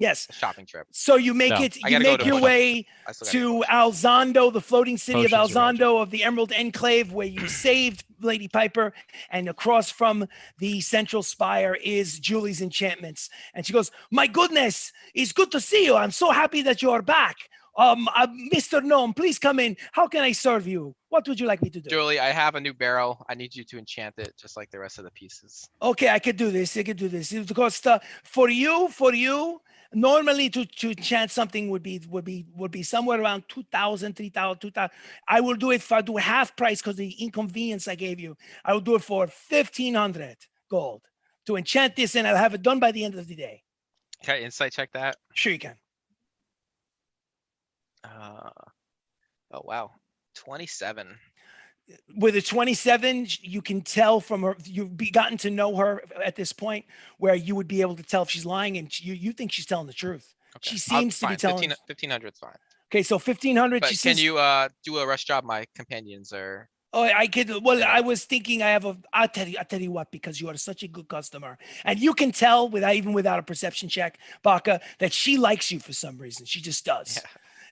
Yes. shopping trip. So you make No. it. I You gotta go make to your a way I still gotta to go. Alzando, the floating city Potions of are magic. Alzando of the Emerald Enclave, where you saved Lady Piper, and across from the central spire is Julie's enchantments. And she goes, "My goodness, it's good to see you. I'm so happy that you are back. Mr. Gnome, please come in. How can I serve you? What would you like me to do?" Julie, I have a new barrel. I need you to enchant it just like the rest of the pieces. Okay, I could do this. It costs for you. Normally, to enchant something would be somewhere around 2,000, 3,000, 2,000. I will do it if I do half price because the inconvenience I gave you. I will do it for 1,500 gold to enchant this, and I'll have it done by the end of the day. Okay, insight check that. Sure, you can. Oh wow, 27. With a 27, you can tell from her. You've gotten to know her at this point, where you would be able to tell if she's lying, and you think she's telling the truth. Okay. She seems to be fine. telling. 1,500 is fine. Okay, so 1,500. But She can says, you do a rush job, my companions, or "Oh, I could." Well, Yeah. I was thinking I'll tell you what, because you are such a good customer, and you can tell without a perception check, Baka, that she likes you for some reason. She just does.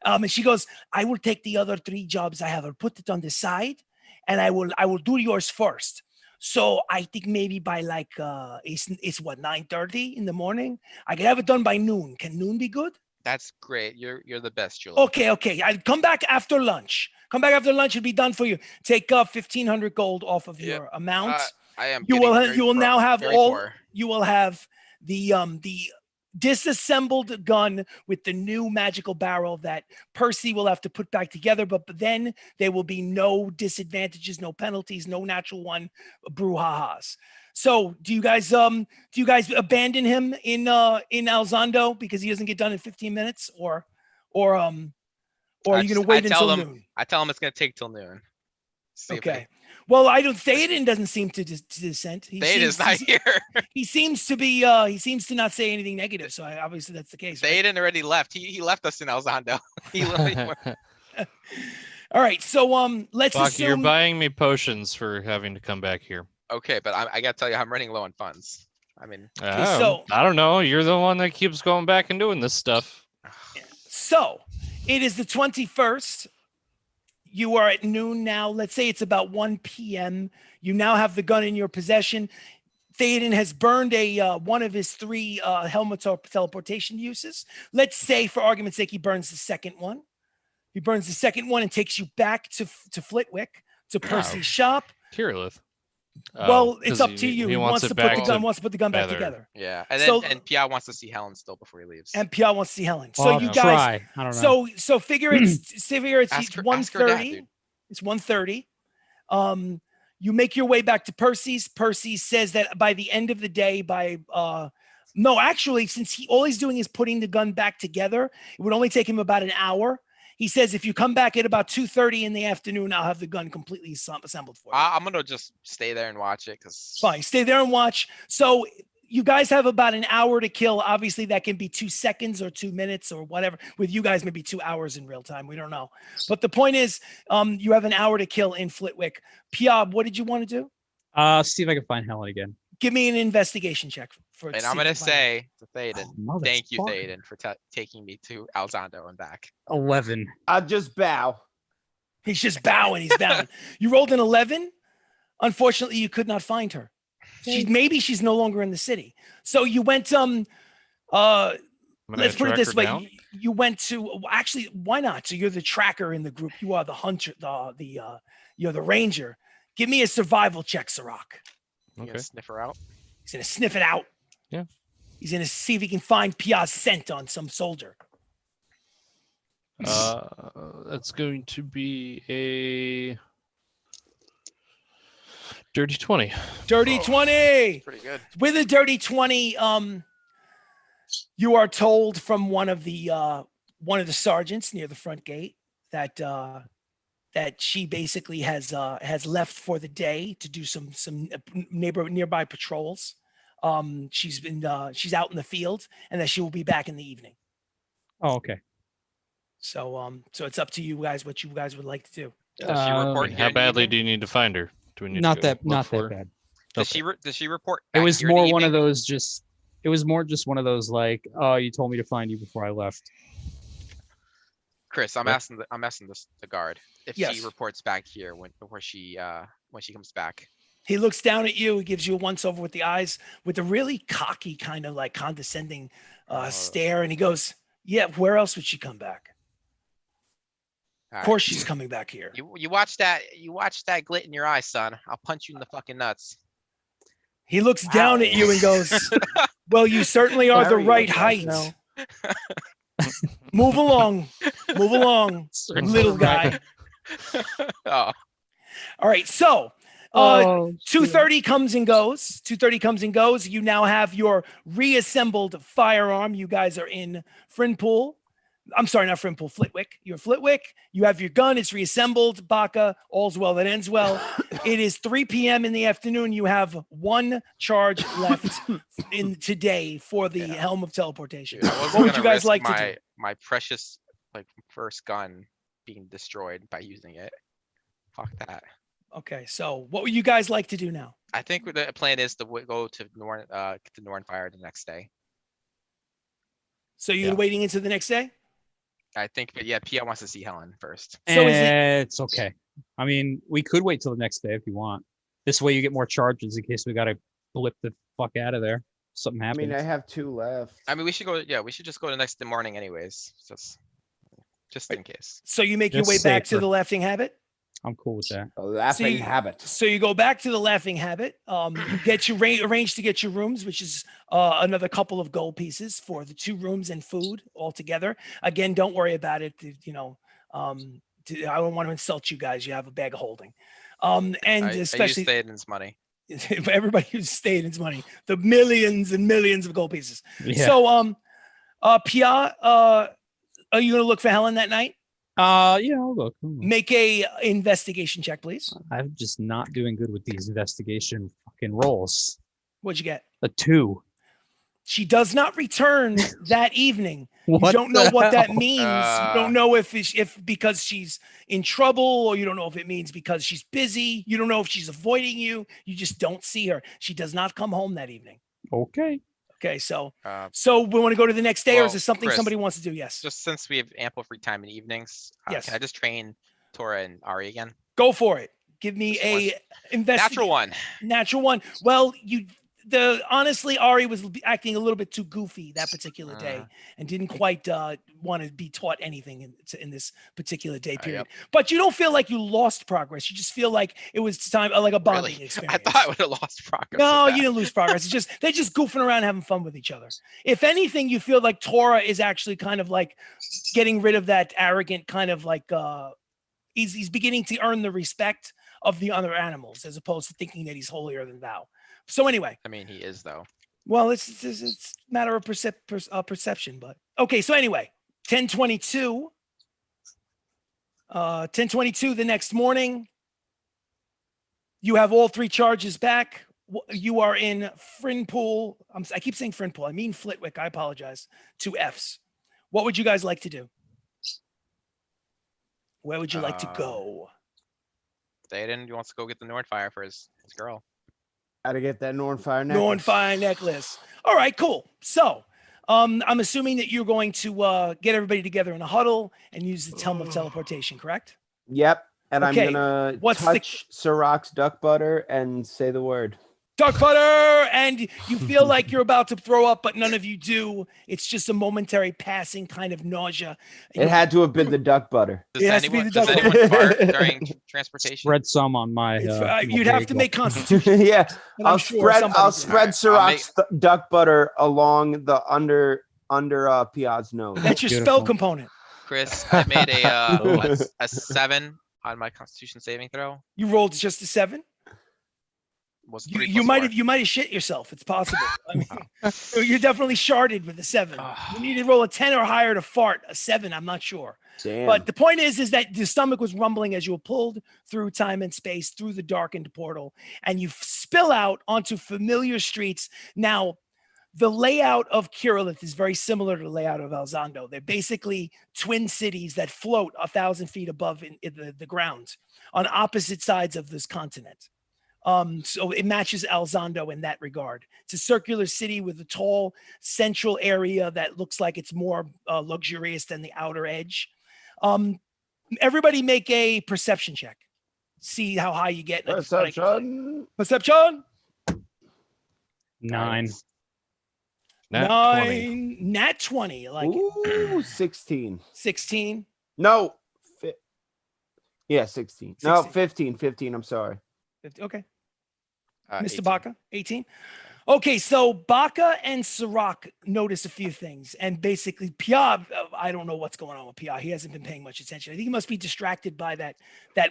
Yeah. And she goes, "I will take the other 3 jobs I have. I'll put it on the side, and I will do yours first. So I think maybe by like it's what, 9:30 in the morning. I can have it done by noon. Can noon be good? that's great. You're the best, Julie. Okay. I'll come back after lunch. It'll be done for you. Take 1,500 gold off of Yeah. your amount. I am. You getting will very you will poor- now have very all. poor. You will have the disassembled gun with the new magical barrel that Percy will have to put back together. But then there will be no disadvantages, no penalties, no natural one brouhahas. So do you guys abandon him in Alzando because he doesn't get done in 15 minutes, or are you gonna wait until noon? I tell them it's gonna take till noon. See if Okay. Well, I don't. Théoden doesn't seem to dissent. Théoden's not here. He seems to be. He seems to not say anything negative. So obviously that's the case. Right? Théoden already left. He left us in Alzando. He literally went- All right. So let's Baka, you're assume. buying me potions for having to come back here. Okay, but I gotta tell you, I'm running low on funds. I mean, so- I don't know. You're the one that keeps going back and doing this stuff. So it is the 21st. You are at noon now. Let's say it's about 1 p.m. You now have the gun in your possession. Theoden has burned a one of his 3 helmet teleportation uses. Let's say, for argument's sake, he burns the second one. He burns the second one and takes you back to Flitwick, to Percy's shop. Kirillith. Well, it's 'cause up to you. He he wants wants it to put back the gun. Wants to put the gun back Feather. together. Yeah, and So- then Pia wants to see Helen still before he leaves. And Pia wants to see Helen. So I'll you guys. try. I don't know. So figure it's Ask her- 1:30. dude. It's 1:30. You make your way back to Percy's. Percy says that by the end of the day, no, actually, since all he's doing is putting the gun back together, it would only take him about an hour. He says, if you come back at about 2:30 in the afternoon, I'll have the gun completely assembled for you. I'm gonna just stay there and watch it because Fine, stay there and watch. So you guys have about an hour to kill. Obviously, that can be 2 seconds or 2 minutes or whatever. With you guys, maybe 2 hours in real time. We don't know. But the point is, you have an hour to kill in Flitwick. Piab, what did you want to do? See if I can find Helen again. Give me an investigation check. And I'm gonna say to Théoden, Oh, thank you, motherfucker. Théoden, for taking me to Alzando and back. 11. I'll just bow. He's just bowing. He's bowing. You rolled an 11. Unfortunately, you could not find her. Maybe she's no longer in the city. So you went. Let's put it this way. You went to. Actually, why not? So you're the tracker in the group. You are the hunter. You're the ranger. Give me a survival check, Sirach. You Okay. gonna sniff her out? He's gonna sniff it out. Yeah. He's gonna see if he can find Pia's scent on some soldier. That's going to be a dirty 20. Dirty 20. Pretty good. With a dirty 20, you are told from one of the sergeants near the front gate that she basically has left for the day to do some nearby patrols. She's out in the field, and that she will be back in the evening. Oh, okay. So it's up to you guys what you guys would like to do. Does she report here How in the badly evening? do you need to find her? Do we need Not to go that look for her? bad. Does she report? It back was here in the more one of evening? those just. It was more just one of those like, oh, you told me to find you before I left. Chris, I'm What? asking the guard if Yes. she reports back here when she comes back. He looks down at you. He gives you a once over with the eyes, with a really cocky kind of like condescending stare, and he goes, "Yeah, where else would she come back? Of course she's coming back here." You watch that glit in your eye, son. I'll punch you in the fucking nuts. He looks down at you and goes, "Well, you certainly are the Very right good, height. no. Move along, little guy." Oh, All right, so Oh, 2:30 comes and goes. 2:30 comes and goes. You now have your reassembled firearm. You guys are in Frinpool. I'm sorry, not Frinpool, Flitwick. You're Flitwick. You have your gun. It's reassembled. Baka, all's well that ends well. It is 3 p.m. in the afternoon. You have 1 charge left in today for the Helm of Teleportation. dude, I wasn't What would gonna you guys risk like to do? my precious first gun being destroyed by using it. Fuck that. Okay, so what would you guys like to do now? I think the plan is to go to Nornfire the next day. So you're Yeah. waiting into the next day? I think, but yeah, Pia wants to see Helen first. So is it- It's okay. I mean, we could wait till the next day if you want. This way you get more charges in case we gotta blip the fuck out of there. Something I happens. mean, I have 2 left. I mean, we should go. Yeah, we should just go the next morning, anyways. Just in case. So you make your That's way back to safer. the Laughing Habit? I'm cool with that. A laughing you- habit. So you go back to the Laughing Habit. You get your arrange to get your rooms, which is another couple of gold pieces for the 2 rooms and food altogether. Again, don't worry about it. You know, I don't want to insult you guys. You have a bag of holding, and I especially used Théoden's money. everybody who's stayed in money, the millions and millions of gold pieces. Yeah. So, Pia, are you gonna look for Helen that night? Yeah, I'll look. Make a investigation check, please. I'm just not doing good with these investigation fucking rolls. What'd you get? A 2. She does not return that evening. You What don't know the what that hell? means. You don't know if because she's in trouble, or you don't know if it means because she's busy. You don't know if she's avoiding you. You just don't see her. She does not come home that evening. Okay. Okay, so Uh, we want to go to the next day, or is well, this something Chris, somebody wants to do? Yes. just since we have ample free time in evenings, Yes. can I just train Tora and Ari again? Go for it. Give me Just a Natural one. Natural one. Well, honestly, Ari was acting a little bit too goofy that particular day and didn't quite want to be taught anything in this particular day period. But you don't feel like you lost progress. You just feel like it was time, like a bonding experience. I thought I would have lost progress. No, you didn't lose progress. It's just they're just goofing around, having fun with each other. If anything, you feel like Tora is actually kind of like getting rid of that arrogant kind of like he's beginning to earn the respect of the other animals as opposed to thinking that he's holier than thou. So anyway, I mean, he is though. Well, it's a matter of perception, but okay. So anyway, 10:22. 10:22 the next morning. You have all 3 charges back. You are in Frinpool. I keep saying Frinpool. I mean Flitwick. I apologize. 2 Fs. What would you guys like to do? Where would you like to go? Théoden wants to go get the Nordfire for his girl. Gotta get that Nornfire necklace. Nornfire necklace. All right, cool. So I'm assuming that you're going to get everybody together in a huddle and use the Helm of Teleportation, correct? Yep. And Okay, I'm gonna what's touch Sirach's duck butter and say the word. Duck butter, and you feel like you're about to throw up, but none of you do. It's just a momentary passing kind of nausea. It had to have been the duck butter. Does anyone fart during transportation? Spread some on my. You'd have to make Constitution. Yeah, but I'm I'll sure spread Sirach's duck butter along the under Piaz's nose. That's your spell component. Chris, I made a 7 on my Constitution saving throw. You rolled just a 7. Was you might have shit yourself. It's possible. I mean, you're definitely sharded with a 7. You need to roll a 10 or higher to fart. A 7, I'm not sure. Damn. But the point is that the stomach was rumbling as you were pulled through time and space, through the darkened portal, and you spill out onto familiar streets. Now, the layout of Kirillith is very similar to the layout of Alzando. They're basically twin cities that float 1,000 feet above in the ground on opposite sides of this continent. So it matches Alzando in that regard. It's a circular city with a tall central area that looks like it's more luxurious than the outer edge. Everybody make a perception check. See how high you get. Perception. Perception. 9. Nat 20. Nat 20. Like Ooh, 16. 16. No. 16. No, 16. 15. I'm sorry. Okay. Mr. 18. Baca, 18. Okay, so Baca and Sirach notice a few things, and basically Pia, I don't know what's going on with Pia. He hasn't been paying much attention. I think he must be distracted by that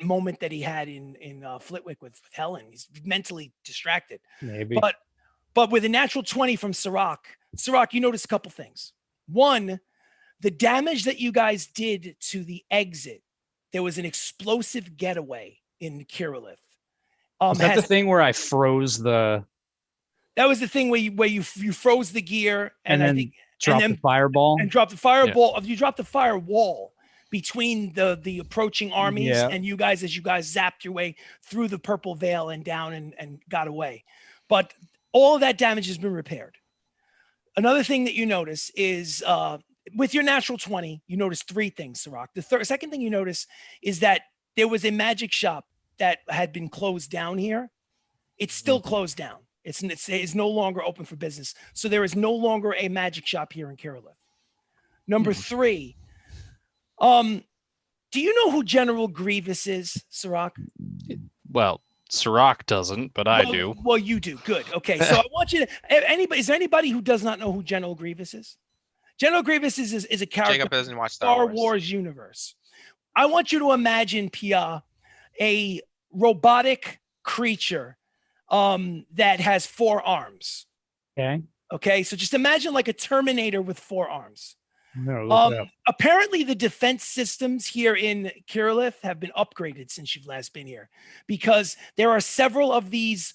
moment that he had in Flitwick with Helen. He's mentally distracted. Maybe. But with a natural 20 from Sirach, you notice a couple things. One, the damage that you guys did to the exit. There was an explosive getaway in Kirillith. Is that the thing where I froze the? That was the thing where you froze the gear and then I think dropped the fireball. And dropped the fireball. You dropped the firewall between the approaching armies and you guys as you guys zapped your way through the purple veil and down and got away. But all of that damage has been repaired. Another thing that you notice is with your natural 20, you notice 3 things, Sirach. The second thing you notice is that there was a magic shop that had been closed down here. It's still closed down. It's no longer open for business. So there is no longer a magic shop here in Kirillith. Number 3, do you know who General Grievous is, Sirach? Well, Sirach doesn't, but I do. Well, you do. Good. Okay. So I want you to, is there anybody who does not know who General Grievous is? General Grievous is a character Jacob doesn't watch Star Wars universe. I want you to imagine, Pia, a robotic creature that has 4 arms. Okay. So just imagine like a Terminator with 4 arms. No, apparently the defense systems here in Kirillith have been upgraded since you've last been here, because there are several of these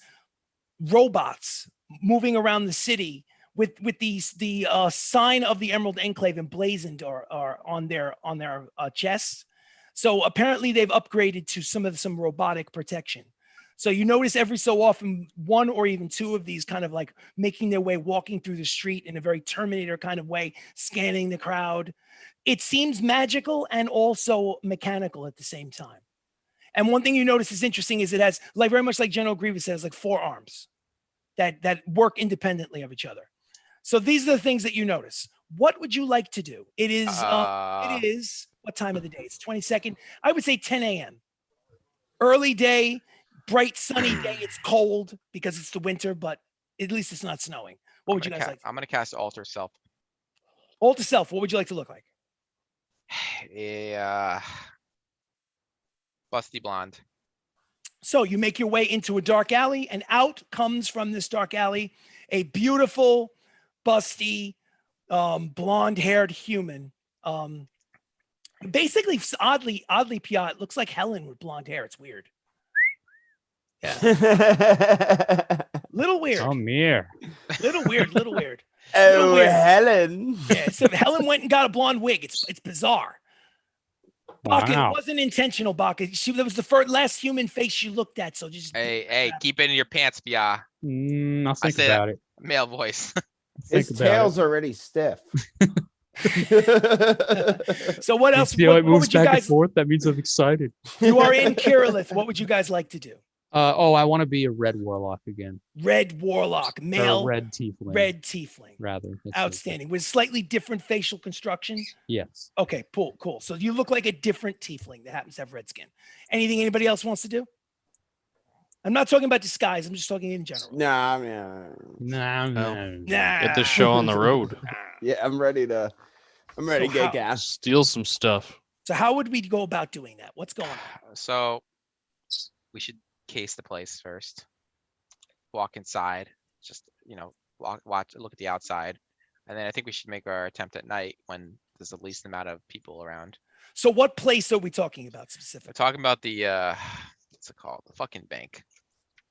robots moving around the city with the sign of the Emerald Enclave emblazoned or on their chests. So apparently they've upgraded to some robotic protection. So you notice every so often 1 or even 2 of these kind of like making their way, walking through the street in a very Terminator kind of way, scanning the crowd. It seems magical and also mechanical at the same time. And one thing you notice is interesting is it has, like very much like General Grievous, it has like 4 arms. that work independently of each other. So these are the things that you notice. What would you like to do? It is what time of the day? It's 22nd. I would say 10 a.m. Early day, bright sunny day. It's cold because it's the winter, but at least it's not snowing. What would you guys like? I'm gonna cast Alter Self. Alter Self. What would you like to look like? A busty blonde. So you make your way into a dark alley, and out comes from this dark alley a beautiful, busty, blonde-haired human. Basically, oddly, Piat, it looks like Helen with blonde hair. It's weird. Yeah. Little weird. Come here. Little weird. Oh, weird. Helen. Yeah. So Helen went and got a blonde wig. It's bizarre. Baka, Wow. it wasn't intentional, Baka. That was the last human face you looked at. So just Hey, keep it in your pants, Pia. I'll think say about it. Male voice. His Think about tail's already stiff. So what You else? see how What it moves would you back and guys? forth? That means I'm excited. You are in Kirillith. What would you guys like to do? I want to be a red warlock again. Red warlock, Or male, a red tiefling. red tiefling. Rather. That's Outstanding. With slightly different facial construction. Yes. Okay, cool. So you look like a different tiefling that happens to have red skin. Anything anybody else wants to do? I'm not talking about disguise. I'm just talking in general. Nah, man. No. Get this show on the road. Yeah, I'm ready to get gas. Steal some stuff. So how would we go about doing that? What's going on? So we should case the place first. Walk inside. Just watch, look at the outside, and then I think we should make our attempt at night when there's the least amount of people around. So what place are we talking about We're specifically? talking about the what's it called? The fucking bank.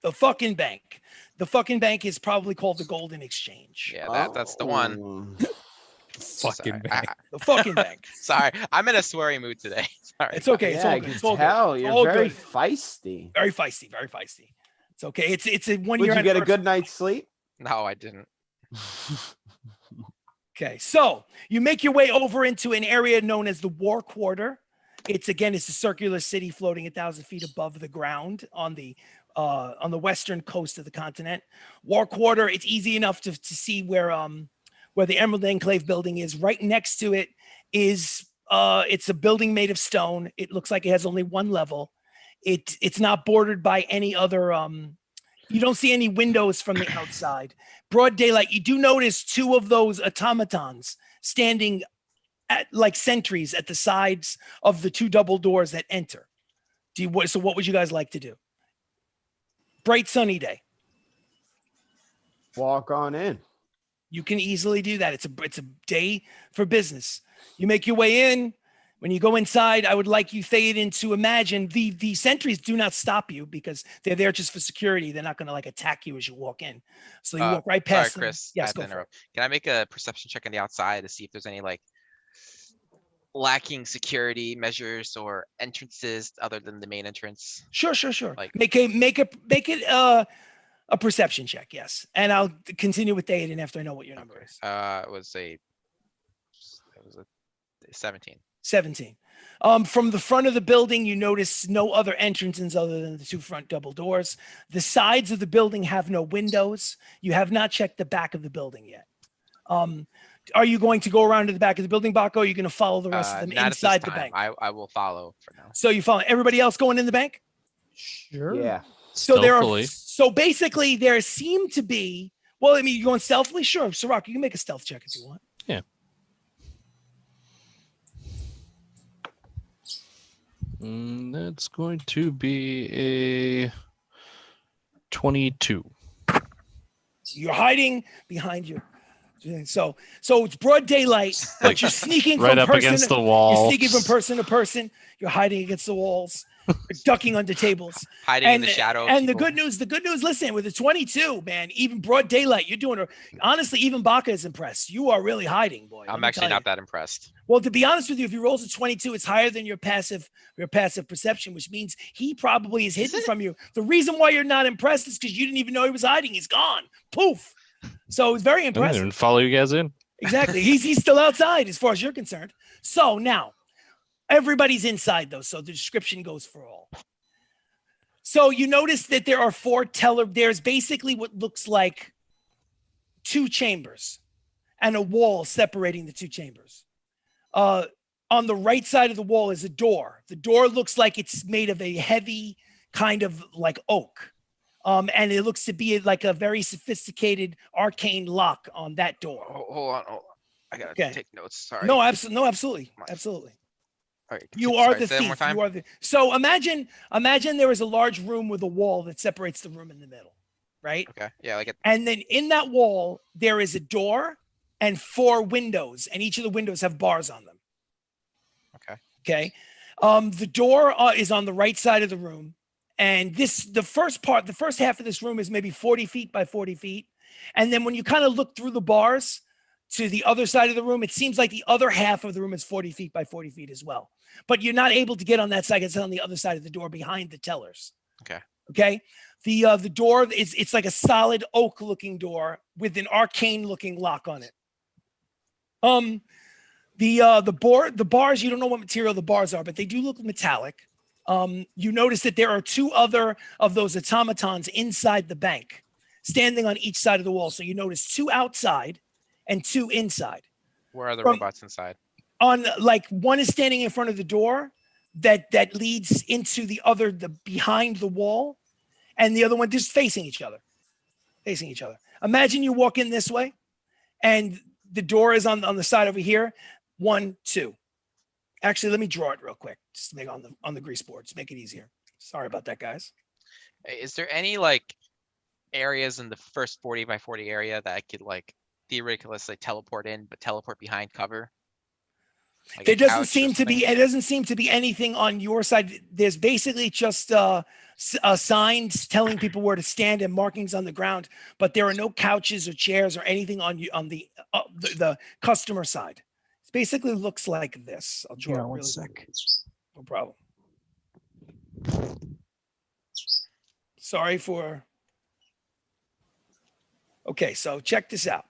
The fucking bank. The fucking bank is probably called the Golden Exchange. Yeah, that's the one. Oh. Fucking Sorry. bad. The fucking bank. Sorry, I'm in a sweary mood today. Sorry. It's okay. It's Yeah, all I good. can It's all tell. good. It's You're all very good. feisty. Very feisty. It's okay. It's a 1 Would year. you get a good night's sleep? No, I didn't. Okay, so you make your way over into an area known as the War Quarter. It's a circular city floating 1,000 feet above the ground on the western coast of the continent. War Quarter. It's easy enough to see where the Emerald Enclave building is. Right next to it is it's a building made of stone. It looks like it has only one level. It's not bordered by any other. You don't see any windows from the outside. Broad daylight. You do notice two of those automatons standing at like sentries at the sides of the two double doors that enter. So what would you guys like to do? Bright sunny day. Walk on in. You can easily do that. It's a day for business. You make your way in. When you go inside, I would like you, Theoden, to imagine the sentries do not stop you because they're there just for security. They're not going to like attack you as you walk in. So you walk right past Sorry, them. Chris. I Yes, have to go for it. interrupt. Can I make a perception check on the outside to see if there's any like lacking security measures or entrances other than the main entrance? Sure. Like- Make it a perception check, yes. And I'll continue with Theoden after I know what your number is. It was a 17. 17. From the front of the building, you notice no other entrances other than the two front double doors. The sides of the building have no windows. You have not checked the back of the building yet. Are you going to go around to the back of the building, Baco? Or are you going to follow the rest of them Not at this inside the time. bank? I will follow for now. So you follow everybody else going in the bank? Sure. Yeah. So Stealthily. so basically there seem to be, well, I mean, you're going stealthily? Sure. Sirach, you can make a stealth check if you want. Yeah. That's going to be a 22. You're hiding behind you. So it's broad daylight, but Like, you're sneaking Right from up person against the You're wall. sneaking from person to person. You're hiding against the walls. You're ducking under tables. Hiding in the shadow. of And the people. good news, listen, with the 22, man, even broad daylight, you're doing honestly, even Baka is impressed. You are really hiding, boy. Let I'm me actually tell not you. that impressed. Well, to be honest with you, if he rolls a 22, it's higher than your passive perception, which means he probably is hidden from you. The reason why you're not impressed is because you didn't even know he was hiding. He's gone. Poof. So it's very I didn't impressive. even follow you guys in. Exactly. He's still outside as far as you're concerned. So now everybody's inside though. So the description goes for all. So you notice that there are 4 there's basically what looks like 2 chambers and a wall separating the 2 chambers. On the right side of the wall is a door. The door looks like it's made of a heavy kind of like oak. And it looks to be like a very sophisticated arcane lock on that door. Oh, hold on. I gotta Okay. take notes. Sorry. No, absolutely. Absolutely. All right, You sorry, are the say that one more thief. time? You are the. So imagine there is a large room with a wall that separates the room in the middle, right? Okay. Yeah, like it. And then in that wall there is a door and 4 windows, and each of the windows have bars on them. Okay. Okay. The door is on the right side of the room, and the first half of this room is maybe 40 feet by 40 feet, and then when you kind of look through the bars to the other side of the room, it seems like the other half of the room is 40 feet by 40 feet as well. But you're not able to get on that side. It's on the other side of the door behind the tellers. Okay. Okay. The door it's like a solid oak looking door with an arcane looking lock on it. The bars, you don't know what material the bars are, but they do look metallic. You notice that there are 2 other of those automatons inside the bank, standing on each side of the wall. So you notice 2 outside and 2 inside. Where are the robots inside? On like one is standing in front of the door that leads into the behind the wall, and the other one just facing each other. Imagine you walk in this way, and the door is on the side over here. 1, 2. Actually, let me draw it real quick, just to make on the grease board to make it easier. Sorry about that, guys. Is there any like areas in the first 40 by 40 area that I could like theoretically, let's say, teleport in, but teleport behind cover? Like There a doesn't couch or seem to be. something? It doesn't seem to be anything on your side. There's basically just signs telling people where to stand and markings on the ground, but there are no couches or chairs or anything on the customer side. It basically looks like this. I'll draw it one really sec. quick. No problem. Sorry for. Okay, so check this out.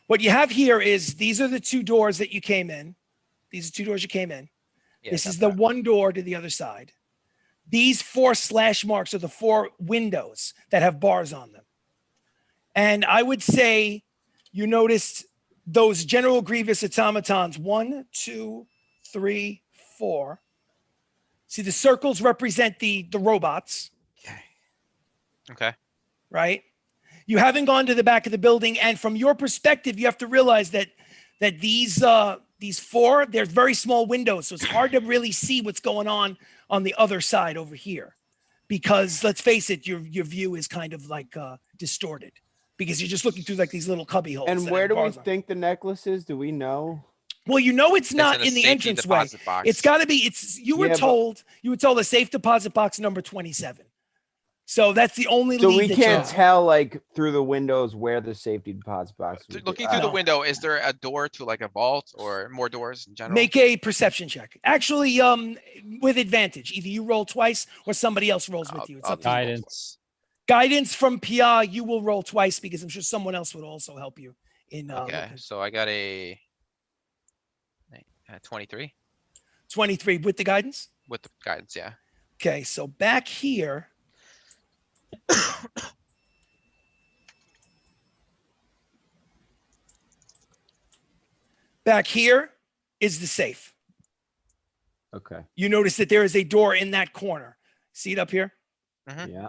What you have here is these are the 2 doors that you came in. These are 2 doors you came in. Yeah, This got is the that. 1 door to the other side. These 4 slash marks are the 4 windows that have bars on them. And I would say you noticed those General Grievous automatons, 1, 2, 3, 4. See, the circles represent the robots, Okay. right? You haven't gone to the back of the building, and from your perspective, you have to realize that these 4, there's very small windows, so it's hard to really see what's going on the other side over here, because let's face it, your view is kind of like distorted because you're just looking through like these little cubby holes. And that where have do we bars on. think the necklace is? Do we know? Well, you know it's not It's in the safety entranceway. deposit box. It's got to be. You were Yeah, but- told a safe deposit box number 27. So that's the only So lead we that can't you tell like through the windows where the safety deposit box would be. Looking through the No. window, is there a door to like a vault or more doors in general? Make a perception check. Actually, with advantage. Either you roll twice or somebody else rolls with you. It's I'll up to you. Guidance. Guidance from Pia, you will roll twice because I'm sure someone else would also help you in Okay, looking. so I got a 23 23 with the guidance. with the guidance. Yeah. Okay, so back here. Back here is the safe. Okay. You notice that there is a door in that corner. See it up here? Mhm. Yeah.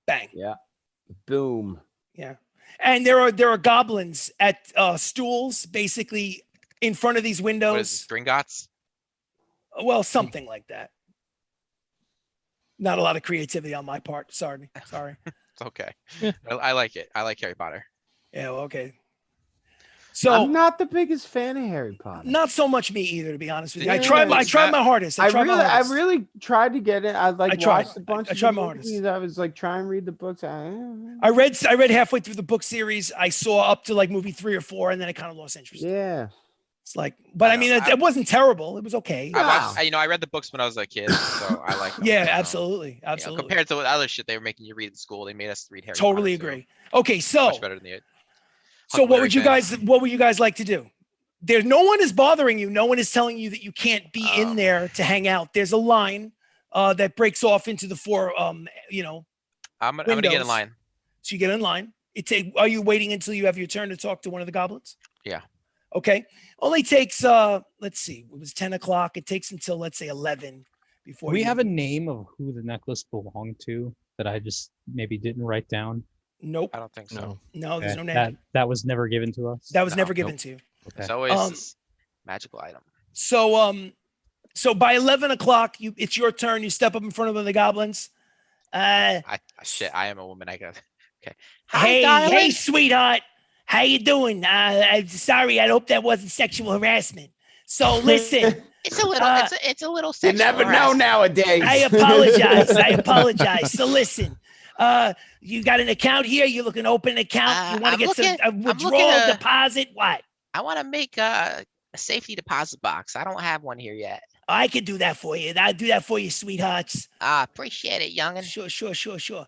Bang. Yeah. Boom. Yeah. And there are goblins at stools basically in front of these What is windows. this, Gringotts? Well, something like that. Not a lot of creativity on my part. Sorry. It's okay. I like it. I like Harry Potter. Yeah, well, okay. So I'm not the biggest fan of Harry Potter. not so much me either, to be honest with you. Did I you tried read I books, tried Matt? my hardest. I tried my hardest. really tried to get it. I I tried. watched a bunch I of tried the my hardest. movies. I was like trying to read the books. I read halfway through the book series. I saw up to like movie 3 or 4, and then I kind of lost interest. Yeah. It's like, but I know. mean, it wasn't terrible. It was okay. I Wow. watched, I read the books when I was a kid, so I like them. Yeah, you know. absolutely, You know, absolutely. compared to the other shit they were making you read in school, they made us read Harry Totally Potter. agree. Okay, so Much better than the so what would you Huckleberry guys what would you guys like to do? No one is bothering you. No one is telling you that you can't be in Um, there to hang out. There's a line that breaks off into the 4, you know, I'm gonna get in windows. line. So you get in line. Are you waiting until you have your turn to talk to one of the goblins? Yeah. Okay. Only takes let's see, it was 10 o'clock. It takes until let's say 11 before Do we you- have a name of who the necklace belonged to that I just maybe didn't write down? Nope. I don't think so. No, there's no name. That was never given to us. That was No. never given to you. Okay. It's always this magical item. So by 11 o'clock, it's your turn. You step up in front of one of the goblins. Shit, I am a woman. I guess. Okay. Hey, sweetheart. How you doing? I'm sorry. I hope that wasn't sexual harassment. So listen. It's a little. It's a little. You Sexual never know harassment. nowadays. I apologize. So listen. You got an account here. You're looking to open an account. You want to get a withdrawal deposit? What? I want to make a safety deposit box. I don't have one here yet. I can do that for you. I'll do that for you, sweethearts. Appreciate it, youngin. Sure.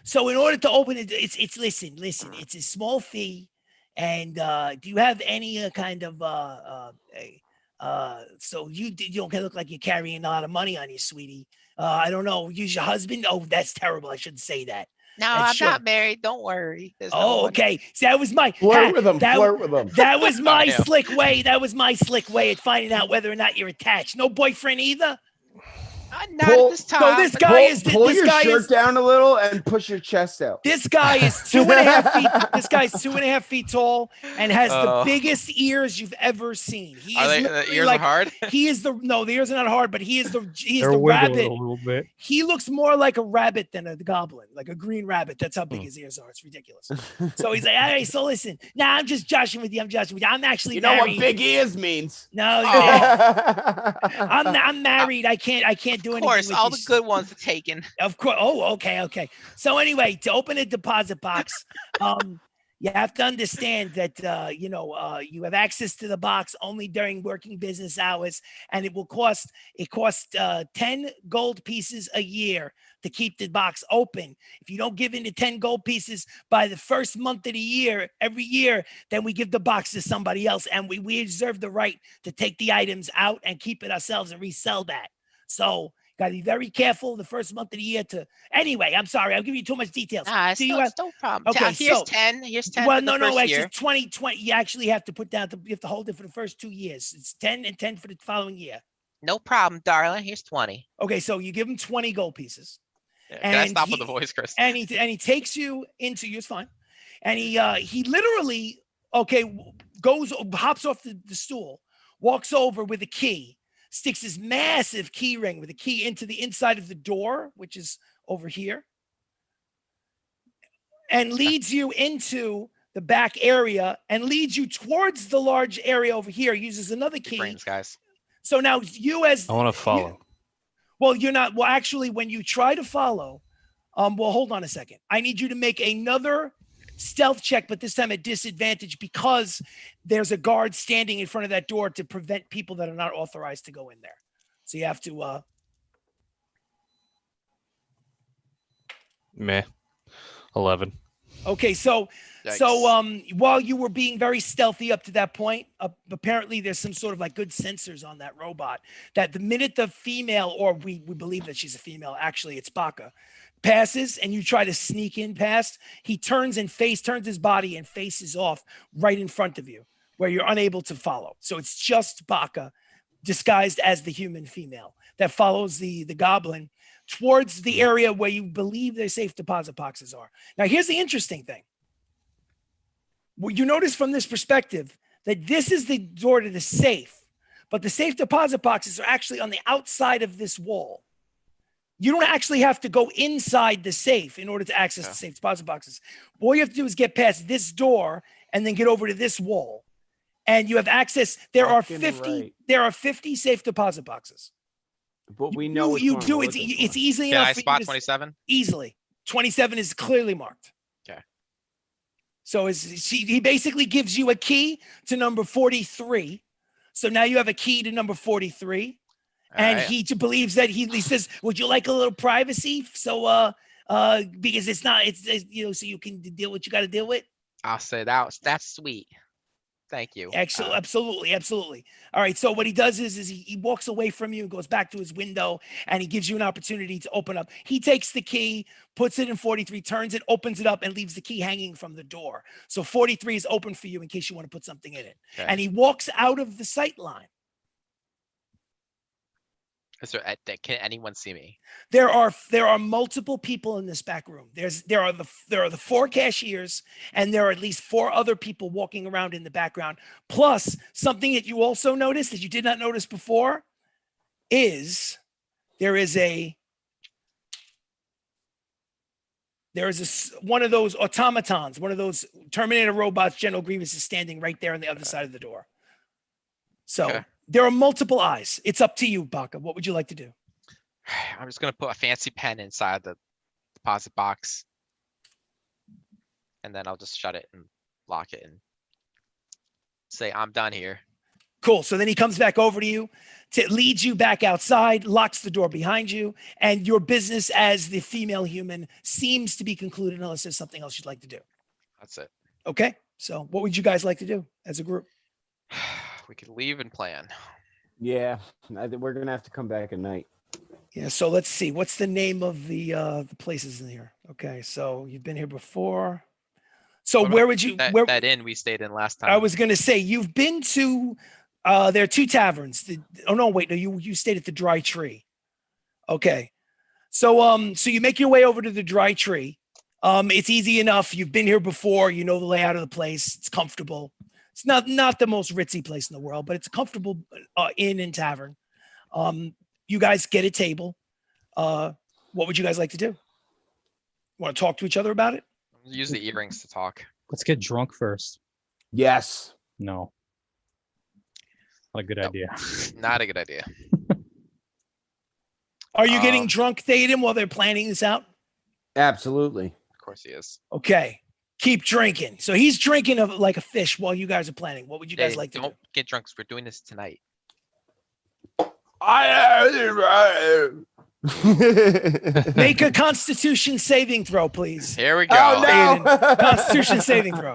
So in order to open it, it's listen. It's a small fee, and do you have any kind of so you don't look like you're carrying a lot of money on you, sweetie. I don't know. Use your husband. Oh, that's terrible. I shouldn't say that. No, I'm not married. Don't worry. Okay. See, that was my flirt with him. That was my Yeah. slick way. That was my slick way at finding out whether or not you're attached. No boyfriend either. Not at this time. So this guy pull your shirt down a little and push your chest out. This guy is 2.5 feet. This guy's 2.5 feet tall and has the biggest ears you've ever seen. The ears are hard? The ears are not hard, but he is the They're rabbit. a little bit. He looks more like a rabbit than a goblin, like a green rabbit. That's how big his ears are. It's ridiculous. So he's like, hey, so listen. Nah, I'm just joshing with you. I'm actually know married. what big ears means. No, I'm married. I can't do anything. Of course, with all you. the good ones are taken. Of course. Oh, okay. So anyway, to open a deposit box, you have to understand that you have access to the box only during working business hours, and it costs 10 gold pieces a year to keep the box open. If you don't give in to 10 gold pieces by the first month of the year, every year, then we give the box to somebody else, and we reserve the right to take the items out and keep it ourselves and resell that. So got to be very careful the first month of the year Anyway, I'm sorry. I'm giving you too much details. It's no problem. Okay, Here's 10. Here's 10 Well, for the no, first actually, year. 20. You actually have to put down, you have to hold it for the first 2 years. It's 10 and 10 for the following year. No problem, darling. Here's 20. Okay, so you give him 20 gold pieces. Yeah, can I stop with the voice, Chris? And he takes you into, it's fine. And he literally, hops off the stool, walks over with a key, sticks his massive key ring with a key into the inside of the door, which is over here, and leads you into the back area and leads you towards the large area over here. Uses another key. Brains, guys. So now I want to follow. You're not. Well, actually, when you try to follow, hold on a second. I need you to make another stealth check, but this time at disadvantage because there's a guard standing in front of that door to prevent people that are not authorized to go in there. So you have to. 11. Okay, so while you were being very stealthy up to that point, apparently there's some sort of like good sensors on that robot that the minute the female, or we believe that she's a female, actually it's Baka, passes and you try to sneak in past, he turns his body and faces off right in front of you where you're unable to follow. So it's just Baka disguised as the human female that follows the goblin towards the area where you believe their safe deposit boxes are. Now, here's the interesting thing. Well, you notice from this perspective that this is the door to the safe, but the safe deposit boxes are actually on the outside of this wall. You don't actually have to go inside the safe in order to access the safe deposit boxes. All you have to do is get past this door and then get over to this wall. And you have access. There are 50 safe deposit boxes. But we know you do. It's easy enough. Can I spot 27? Easily. 27 is clearly marked. Okay. So he basically gives you a key to number 43. So now you have a key to number 43. And he believes that he says, would you like a little privacy? So, because so you can deal what you got to deal with. I'll say that's sweet. Thank you. Actually, absolutely. All right. So what he does is he walks away from you, goes back to his window, and he gives you an opportunity to open up. He takes the key, puts it in 43, turns it, opens it up, and leaves the key hanging from the door. So 43 is open for you in case you want to put something in it. Okay. And he walks out of the sight line. Can anyone see me? There are multiple people in this back room. There are the 4 cashiers, and there are at least 4 other people walking around in the background. Plus, something that you also noticed that you did not notice before is there is one of those automatons, one of those Terminator robots. General Grievous is standing right there on the other side of the door. So. Okay. There are multiple eyes. It's up to you, Baka. What would you like to do? I'm just gonna put a fancy pen inside the deposit box, and then I'll just shut it and lock it and say I'm done here. Cool. So then he comes back over to you, leads you back outside, locks the door behind you, and your business as the female human seems to be concluded unless there's something else you'd like to do. That's it. Okay. So what would you guys like to do as a group? We could leave and plan. Yeah, I think we're gonna have to come back at night. Yeah. So let's see. What's the name of the places in here? Okay. So you've been here before. So What where about would you? that inn we stayed in last time? I was going to say you've been to. There are 2 taverns. Oh no, wait, no. You stayed at the Dry Tree. Okay. So so you make your way over to the Dry Tree. It's easy enough. You've been here before. You know the layout of the place. It's comfortable. It's not the most ritzy place in the world, but it's a comfortable inn and tavern. You guys get a table. What would you guys like to do? Want to talk to each other about it? Use the earrings to talk. Let's get drunk first. Yes. No. Not a good Nope. idea. Not a good idea. Are you getting drunk, Thaden, while they're planning this out? Absolutely. Of course he is. Okay. Keep drinking. So he's drinking like a fish while you guys are planning. What would you guys Hey, like to do? don't get drunk. 'Cause we're doing this tonight. Make a Constitution saving throw, please. Here we go. Oh no! Constitution saving throw.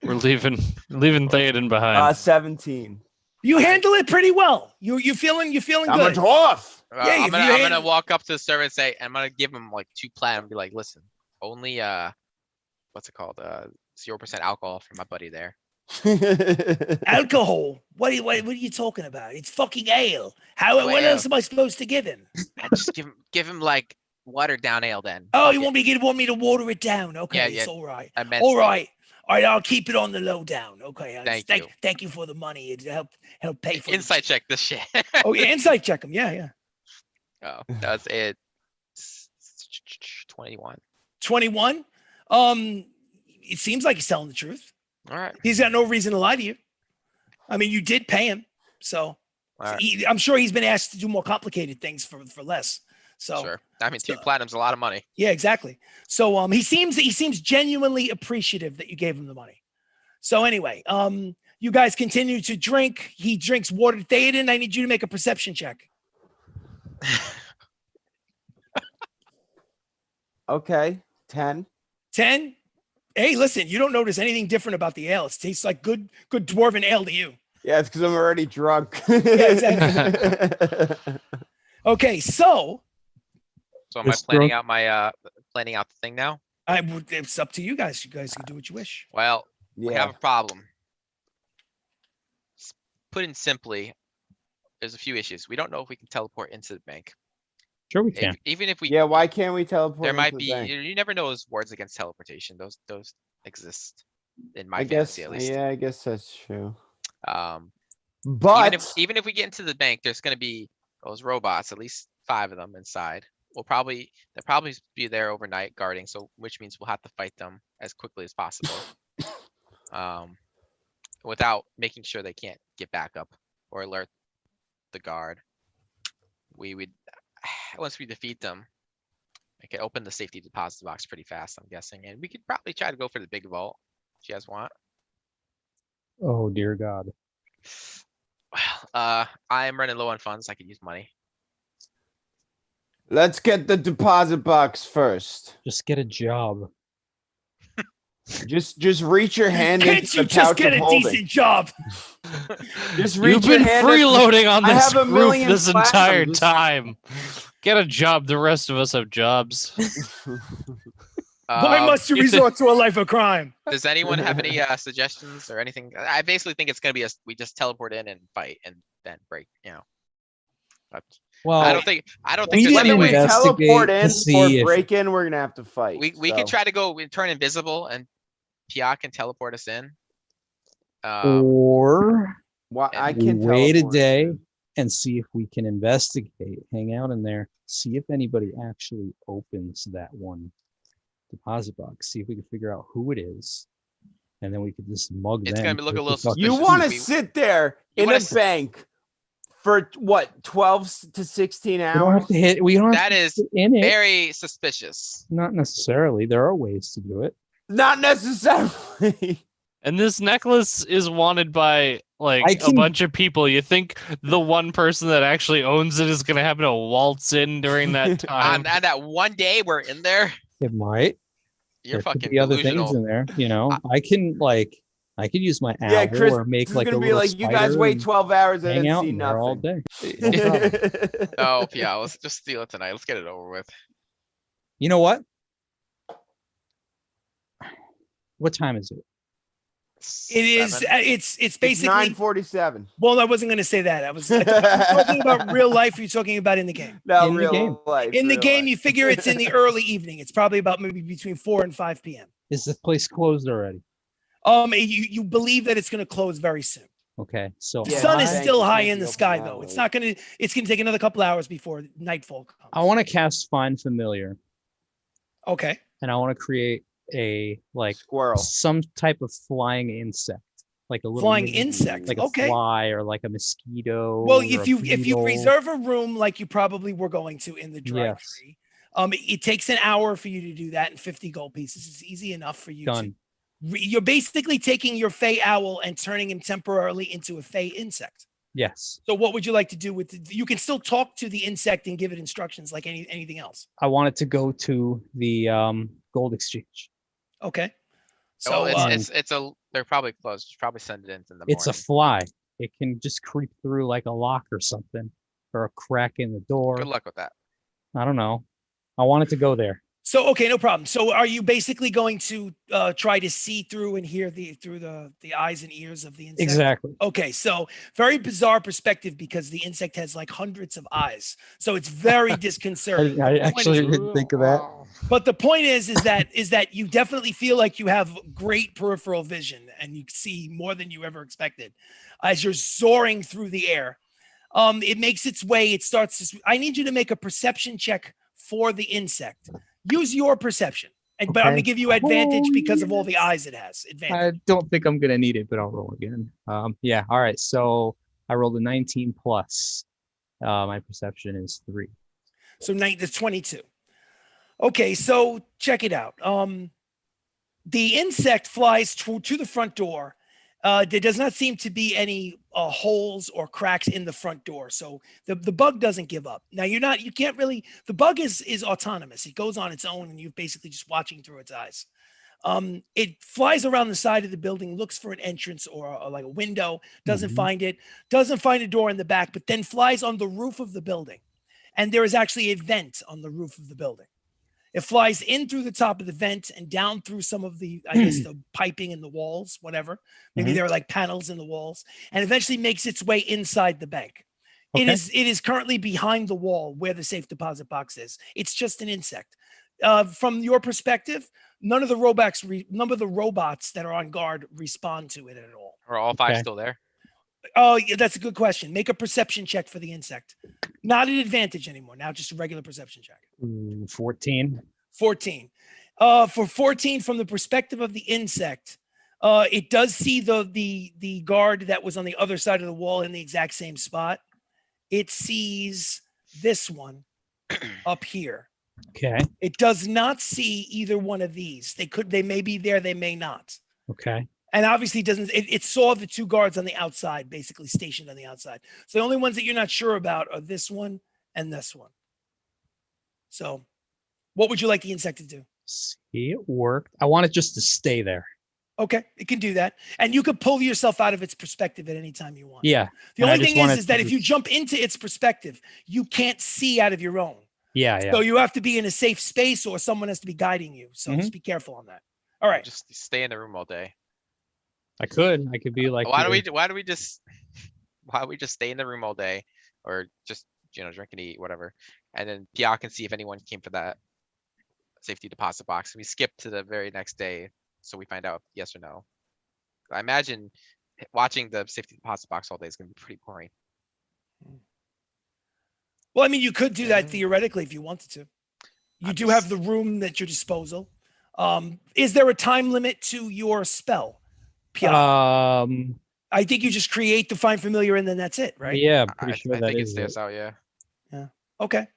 We're leaving Theoden behind. 17. You handle it pretty well. You feeling I'm a good. dwarf. Yeah, I'm if gonna, you I'm hand- gonna walk up to the server and say, I'm gonna give him like 2 platinum and be like, listen, only what's it called? 0% alcohol for my buddy there. Alcohol. What are you talking about? It's fucking ale. What ale. else am I supposed to give him? Just give him like watered down ale then. Oh, Fuck you it. want me to water it down? Okay, Yeah, it's yeah. all right. Immensely. All right. All right, I'll keep it on the low down. Okay. Thank you. Thank you for the money. It help pay for Insight check this shit. Oh yeah, insight check him. Yeah. Oh, that's it. 21. 21. It seems like he's telling the truth. All right. He's got no reason to lie to you. I mean, you did pay him, so All right. I'm sure he's been asked to do more complicated things for less. So Sure. I mean, 2 so- platinum's a lot of money. yeah, exactly. So he seems genuinely appreciative that you gave him the money. So anyway, you guys continue to drink. He drinks water. Theoden, I need you to make a perception check. Okay. 10. 10. Hey, listen, you don't notice anything different about the ale. It tastes like good dwarven ale to you. Yeah, it's because I'm already drunk. exactly. Okay, so So am I It's planning drunk. out my planning out the thing now? it's up to you guys. You guys can do what you wish. Well, we have Yeah. a problem. Put in simply, there's a few issues. We don't know if we can teleport into the bank. Sure we can. Even if we, Yeah, why can't we teleport? there might into the be. bank? You never know those words against teleportation. Those exist in my I guess. fantasy at least. Yeah, I guess that's true. Um, But even if we get into the bank, there's going to be those robots, at least 5 of them inside. They'll probably be there overnight guarding. So which means we'll have to fight them as quickly as possible. Without making sure they can't get back up or alert the guard. We would, once we defeat them, I can open the safety deposit box pretty fast, I'm guessing, and we could probably try to go for the big vault if you guys want. Oh dear God. I am running low on funds. I could use money. let's get the deposit box first. Just get a job. Just reach your hand Can't into you the just pouch get of a holding. decent job? Just reach You've your been hand into the- freeloading on I this have a group million this entire platinum, just- time. Get a job. The rest of us have jobs. Why must you if the- resort to a life of crime? Does anyone have any suggestions or anything? I basically think it's gonna be we just teleport in and fight and then break. But Well, I don't think we there's didn't any Whether we way. investigate teleport to in see or if- break in, we're gonna have to fight. We could try to go and turn invisible and Pia can teleport us in. or Why I we can wait a teleport day in. and see if we can investigate, hang out in there, see if anybody actually opens that one deposit box, see if we can figure out who it is, and then we could just mug It's them. gonna look a take the little fucking You suspicious. want to We- sit there You in wanna a s- bank for what, 12 to 16 We don't hours? have to hit. We don't have That to is sit in it. very suspicious. Not necessarily. There are ways to do it. Not necessarily. And this necklace is wanted by like I a can- bunch of people. You think the one person that actually owns it is gonna happen to waltz in during that time? On that one day we're in there, It might. you're There could fucking be other delusional. things in there. You know, I could use my owl Yeah, Chris, or make this is like a gonna be little like you guys spider wait and 12 hours and hang then out see in there all nothing. day. No problem. Oh yeah, let's just steal it tonight. Let's get it over with. You know what? What time is it? It is. 7? It's It's basically. 9:47. Well, I wasn't going to say that. I was talking about real life. You're talking about in the game. No, In the real game. life. In the real game, life. you figure it's in the early evening. It's probably about maybe between 4 and 5 p.m. Is the place closed already? You believe that it's going to close very soon. Okay, so The Yeah, sun is bank still is high gonna in be the open sky, that though. It's late. not going to. It's going to take another couple hours before nightfall comes. I want to cast Find Familiar, Okay. and I want to create a like Squirrel. some type of flying insect, like a little Flying mini- insect. like Okay. a fly or like a mosquito. Well, or if a you beetle. reserve a room like you probably were going to in the dry Yes. tree, it takes an hour for you to do that and 50 gold pieces. It's easy enough for you to. Done. You're basically taking your Fey owl and turning him temporarily into a Fey insect. Yes, So what would you like to do with you can still talk to the insect and give it instructions like anything else. I want it to go to the gold exchange. Okay. So So they're probably closed. Just probably send it in the morning. It's a fly. It can just creep through like a lock or something, or a crack in the door. Good luck with that. I don't know. I want it to go there. so okay, no problem. So are you basically going to try to see through and hear through the eyes and ears of the insect? Exactly. Okay, so very bizarre perspective because the insect has like hundreds of eyes. So it's very disconcerting. I The point actually is- didn't think of that. But the point is that you definitely feel like you have great peripheral vision and you see more than you ever expected as you're soaring through the air. It makes its way. It starts to. I need you to make a perception check for the insect. Use your perception, but I'm going to Okay. give you advantage Oh, because of all the eyes it has. Advantage. I don't think I'm gonna need it, but I'll roll again. Yeah. All right. So I rolled a 19 plus. My perception is 3. So that's 22. Okay, so check it out. The insect flies to the front door. There does not seem to be any holes or cracks in the front door. So the bug doesn't give up. Now you can't really, the bug is autonomous. It goes on its own and you're basically just watching through its eyes. It flies around the side of the building, looks for an entrance or like a window, doesn't Mhm. find it, doesn't find a door in the back, but then flies on the roof of the building. And there is actually a vent on the roof of the building. It flies in through the top of the vent and down through some of the, I guess, the piping in the walls, whatever. Maybe Mhm. there are like panels in the walls, and eventually makes its way inside the bank. Okay. It is currently behind the wall where the safe deposit box is. It's just an insect. From your perspective, none of the robots that are on guard respond to it at all. Are all 5 Okay. still there? Oh, yeah, that's a good question. Make a perception check for the insect. Not an advantage anymore. Now just a regular perception check. 14. 14. For 14, from the perspective of the insect, it does see the guard that was on the other side of the wall in the exact same spot. It sees this one up here. Okay. It does not see either one of these. They may be there, they may not. Okay. And obviously it saw the 2 guards on the outside, basically stationed on the outside. So the only ones that you're not sure about are this one and this one. So what would you like the insect to do? See, it worked. I want it just to stay there. Okay, it can do that, and you could pull yourself out of its perspective at any time you want. Yeah. The and I only just thing wanted is to that if you just- jump into its perspective, you can't see out of your own. Yeah. So you have to be in a safe space, or someone has to be guiding you. So just be careful on that. All right. Just stay in the room all day. I could be like. Why your- don't we just stay in the room all day, or just drink and eat, whatever, and then Pia can see if anyone came for that safety deposit box. We skip to the very next day, so we find out yes or no. I imagine watching the safety deposit box all day is gonna be pretty boring. Well, I mean, you could do that theoretically if you wanted to. You do have the room at your disposal. Is there a time limit to your spell, Pia? I think you just create the find familiar and then that's it, right? Yeah, I'm pretty sure I that think it is stays it. out, yeah. Okay.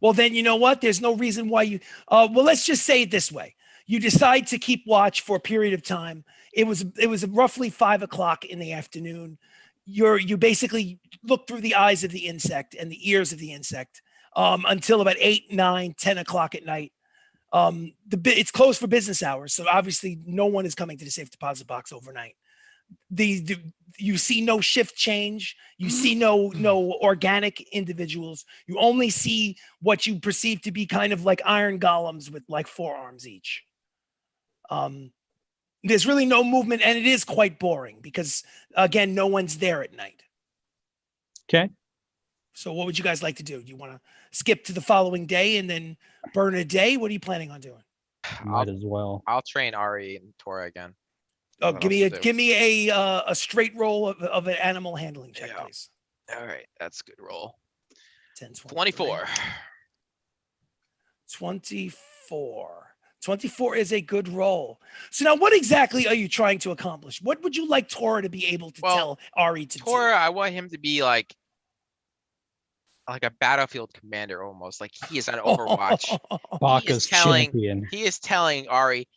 Well, then you know what? There's no reason why you. Well, let's just say it this way: you decide to keep watch for a period of time. It was roughly 5 o'clock in the afternoon. You basically look through the eyes of the insect and the ears of the insect until about 8, 9, 10 o'clock at night. It's closed for business hours, so obviously no one is coming to the safe deposit box overnight. You see no shift change. You see no organic individuals. You only see what you perceive to be kind of like iron golems with like 4 arms each. There's really no movement, and it is quite boring because again, no one's there at night. Okay. So what would you guys like to do? Do you want to skip to the following day and then burn a day? What are you planning on doing? Might as well. I'll train Ari and Tora again. Oh, What give else me to do? give me a straight roll of an animal handling check, Yeah. please. All right, that's a good roll. 10, 24. 24. 24 is a good roll. So now what exactly are you trying to accomplish? What would you like Tora to be able to tell Ari to Tora, I want him to be like a battlefield commander almost. Like he is on do? Overwatch. Baka's champion. He is telling Ari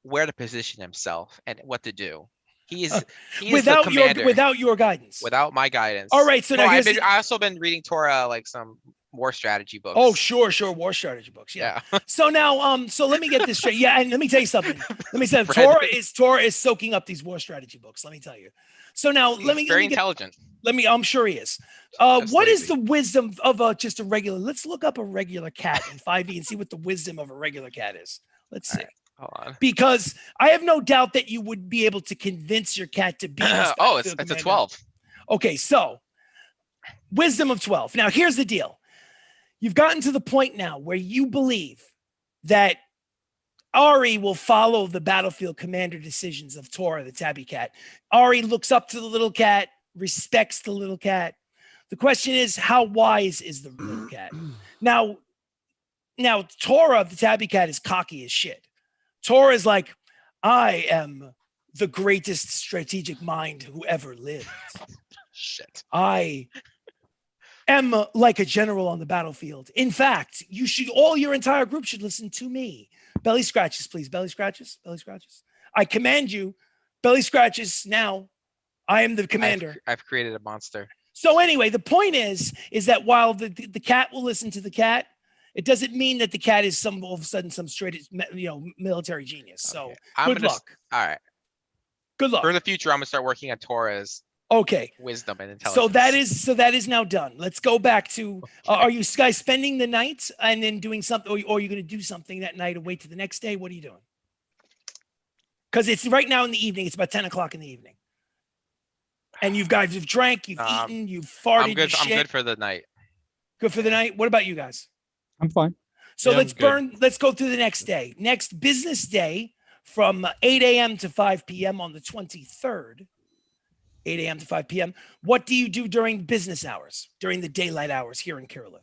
where to position himself and what to do. He is the commander. Without your guidance. Without my guidance. All right, so now here's I also been reading Tora like some war strategy books. Oh, sure, war strategy books. Yeah. So now, so let me get this straight. Yeah, and let me tell you something. Tora is soaking up these war strategy books. Let me tell you. So now, He's very intelligent. I'm sure he is. What is the wisdom of just a regular? Let's look up a regular cat in 5e and see what the wisdom of a regular cat is. Let's see. Right, hold on. Because I have no doubt that you would be able to convince your cat to be. It's a 12. Okay, so wisdom of 12. Now, here's the deal. You've gotten to the point now where you believe that Ari will follow the battlefield commander decisions of Tora, the tabby cat. Ari looks up to the little cat, respects the little cat. The question is, how wise is the little cat? Now, Tora, the tabby cat, is cocky as shit. Tora is like, I am the greatest strategic mind who ever lived. Shit. I am like a general on the battlefield. In fact, all your entire group should listen to me. Belly scratches, please. Belly scratches. Belly scratches. I command you. Belly scratches. Now, I am the commander. I've created a monster. So anyway, the point is that while the cat will listen to the cat, it doesn't mean that the cat is all of a sudden some straight, military genius. So good luck. All right. Good luck. For the future, I'm gonna start working on Tora's wisdom and intelligence. So that is now done. Let's go back to. Are you guys spending the night and then doing something, or are you going to do something that night and wait to the next day? What are you doing? Because it's right now in the evening. It's about 10 o'clock in the evening, and you guys have drank, you've eaten, you've farted. I'm good. I'm good for the night. Good for the night. What about you guys? I'm fine. So let's go through the next day. Next business day from 8 a.m. to 5 p.m. on the 23rd. 8 a.m. to 5 p.m. What do you do during business hours, during the daylight hours here in Kirillith?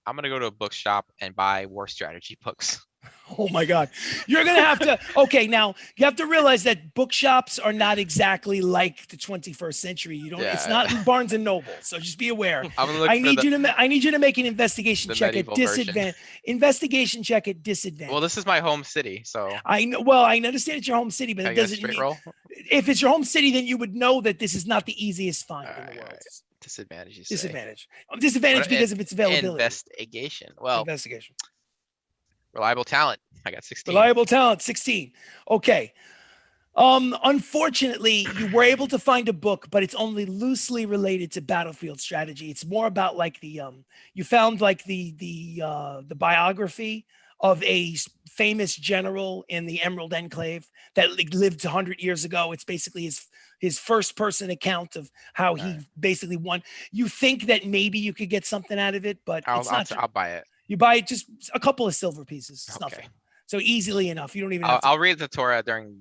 I'm gonna go to a bookshop and buy war strategy books. Oh my God. You're going to have to, okay. Now you have to realize that bookshops are not exactly like the 21st century. It's not Barnes and Noble. So just be aware. I need you to make an investigation check at disadvantage. Investigation check at disadvantage. Well, this is my home city. So I know. Well, I understand it's your home city, but it doesn't mean if it's your home city, then you would know that this is not the easiest find in the world. Right. Disadvantage. Disadvantage because of its availability. Investigation. Well, investigation. Reliable talent. I got 16. Reliable talent, 16. Okay. Unfortunately, you were able to find a book, but it's only loosely related to battlefield strategy. It's more about like you found like the biography of a famous general in the Emerald Enclave that lived 100 years ago. It's basically his first person account of how he basically won. You think that maybe you could get something out of it, but it's not. I'll buy it. You buy it just a couple of silver pieces. It's Okay. nothing. So easily enough. You don't even have to. I'll read the Torah during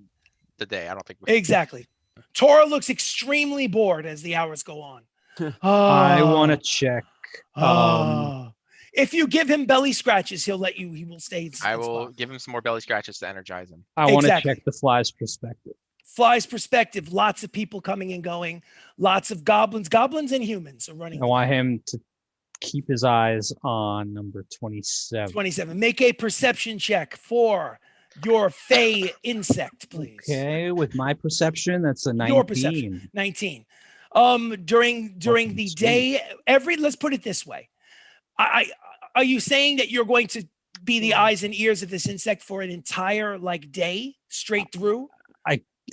the day. I don't think Exactly. Torah looks extremely bored as the hours go on. I want to check. If you give him belly scratches, he'll let you. He will stay. I will give him some more belly scratches to energize him. I want to Exactly. check the fly's perspective. Fly's perspective. Lots of people coming and going. Lots of goblins and humans are running. I want him to keep his eyes on number 27. 27. Make a perception check for your fey insect, please. Okay, with my perception, that's a 19. Your perception. 19. During the day, let's put it this way. Are you saying that you're going to be the eyes and ears of this insect for an entire like day straight through?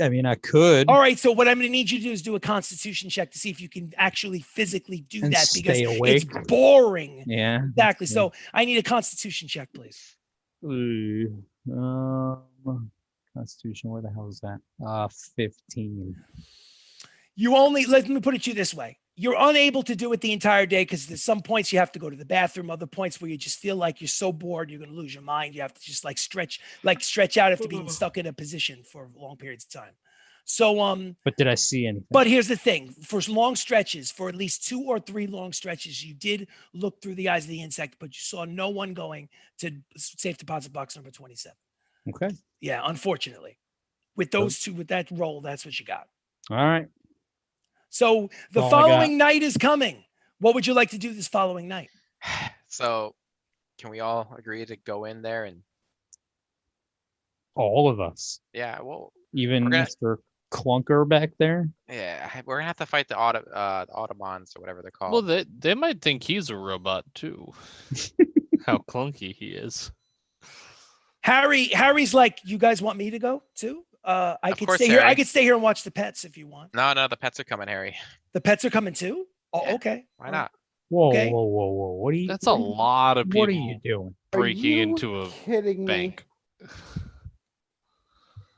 I mean, I could. All right. So what I'm going to need you to do is do a Constitution check to see if you can actually physically do And that because stay awake. it's boring. Yeah. Exactly. So I need a Constitution check, please. Constitution, where the hell is that? 15. Let me put it to you this way. You're unable to do it the entire day because there's some points you have to go to the bathroom, other points where you just feel like you're so bored, you're going to lose your mind. You have to just stretch out after being stuck in a position for long periods of time. So, But did I see anything? but here's the thing, for long stretches, for at least 2 or 3 long stretches, you did look through the eyes of the insect, but you saw no one going to safe deposit box number 27. Okay. Yeah, unfortunately. With those two, with that roll, that's what you got. All right. So the All I following night is coming. What would you like to do this following night? So can we all agree to go in there and All of us. yeah, well, Even We're gonna- Mr. Clunker back there. yeah, we're gonna have to fight the Autobans or whatever they're called. Well, they might think he's a robot too. How clunky he is. Harry's like, you guys want me to go too? I Of could course, stay here. I Harry. could stay here and watch the pets if you want. No, the pets are coming, Harry. The pets are coming too? Oh, Yeah. okay. Why not? Whoa, Okay. whoa. What are you? That's a lot of people What are you doing? breaking Are you into a kidding bank. me?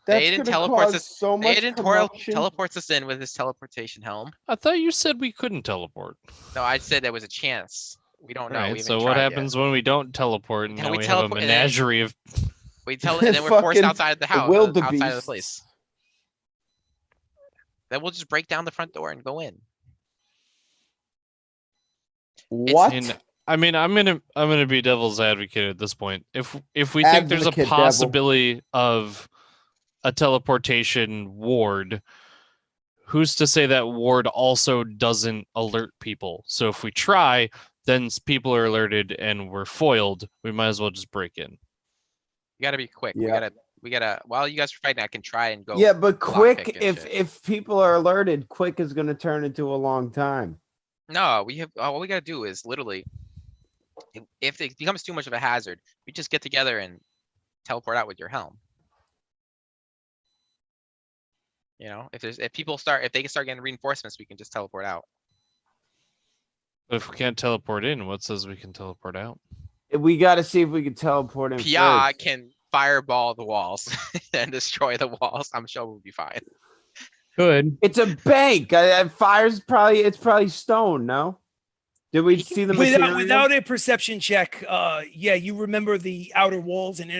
That's Aiden gonna teleports cause us. so much Aiden commotion. teleports us in with his teleportation helm. I thought you said we couldn't teleport. No, I said there was a chance. We don't know. We Right. haven't So what tried yet. happens when we don't teleport and And now we we have a teleport- and then- menagerie of We tell and then we're forced Fucking outside the house, outside of the wildebeests. place. Then we'll just break down the front door and go in. What? And, I mean, I'm gonna be devil's advocate at this point. If we think there's a Advocate, devil. possibility of a teleportation ward, who's to say that ward also doesn't alert people? So if we try, then people are alerted and we're foiled. We might as well just break in. You gotta be quick. Yeah. We gotta. While you guys are fighting, I can try and go. Yeah, but block quick. pick and If shit. if people are alerted, quick is gonna turn into a long time. No, we have. What we gotta do is literally, if it becomes too much of a hazard, we just get together and teleport out with your helm. You know, if they can start getting reinforcements, we can just teleport out. But if we can't teleport in, what says we can teleport out? We got to see if we can teleport in. Pia first. can fireball the walls and destroy the walls. I'm sure we'll be fine. Good. It's a bank. Fire's probably. It's probably stone. No. Did we see the material? Without a perception check, yeah, you remember the outer walls and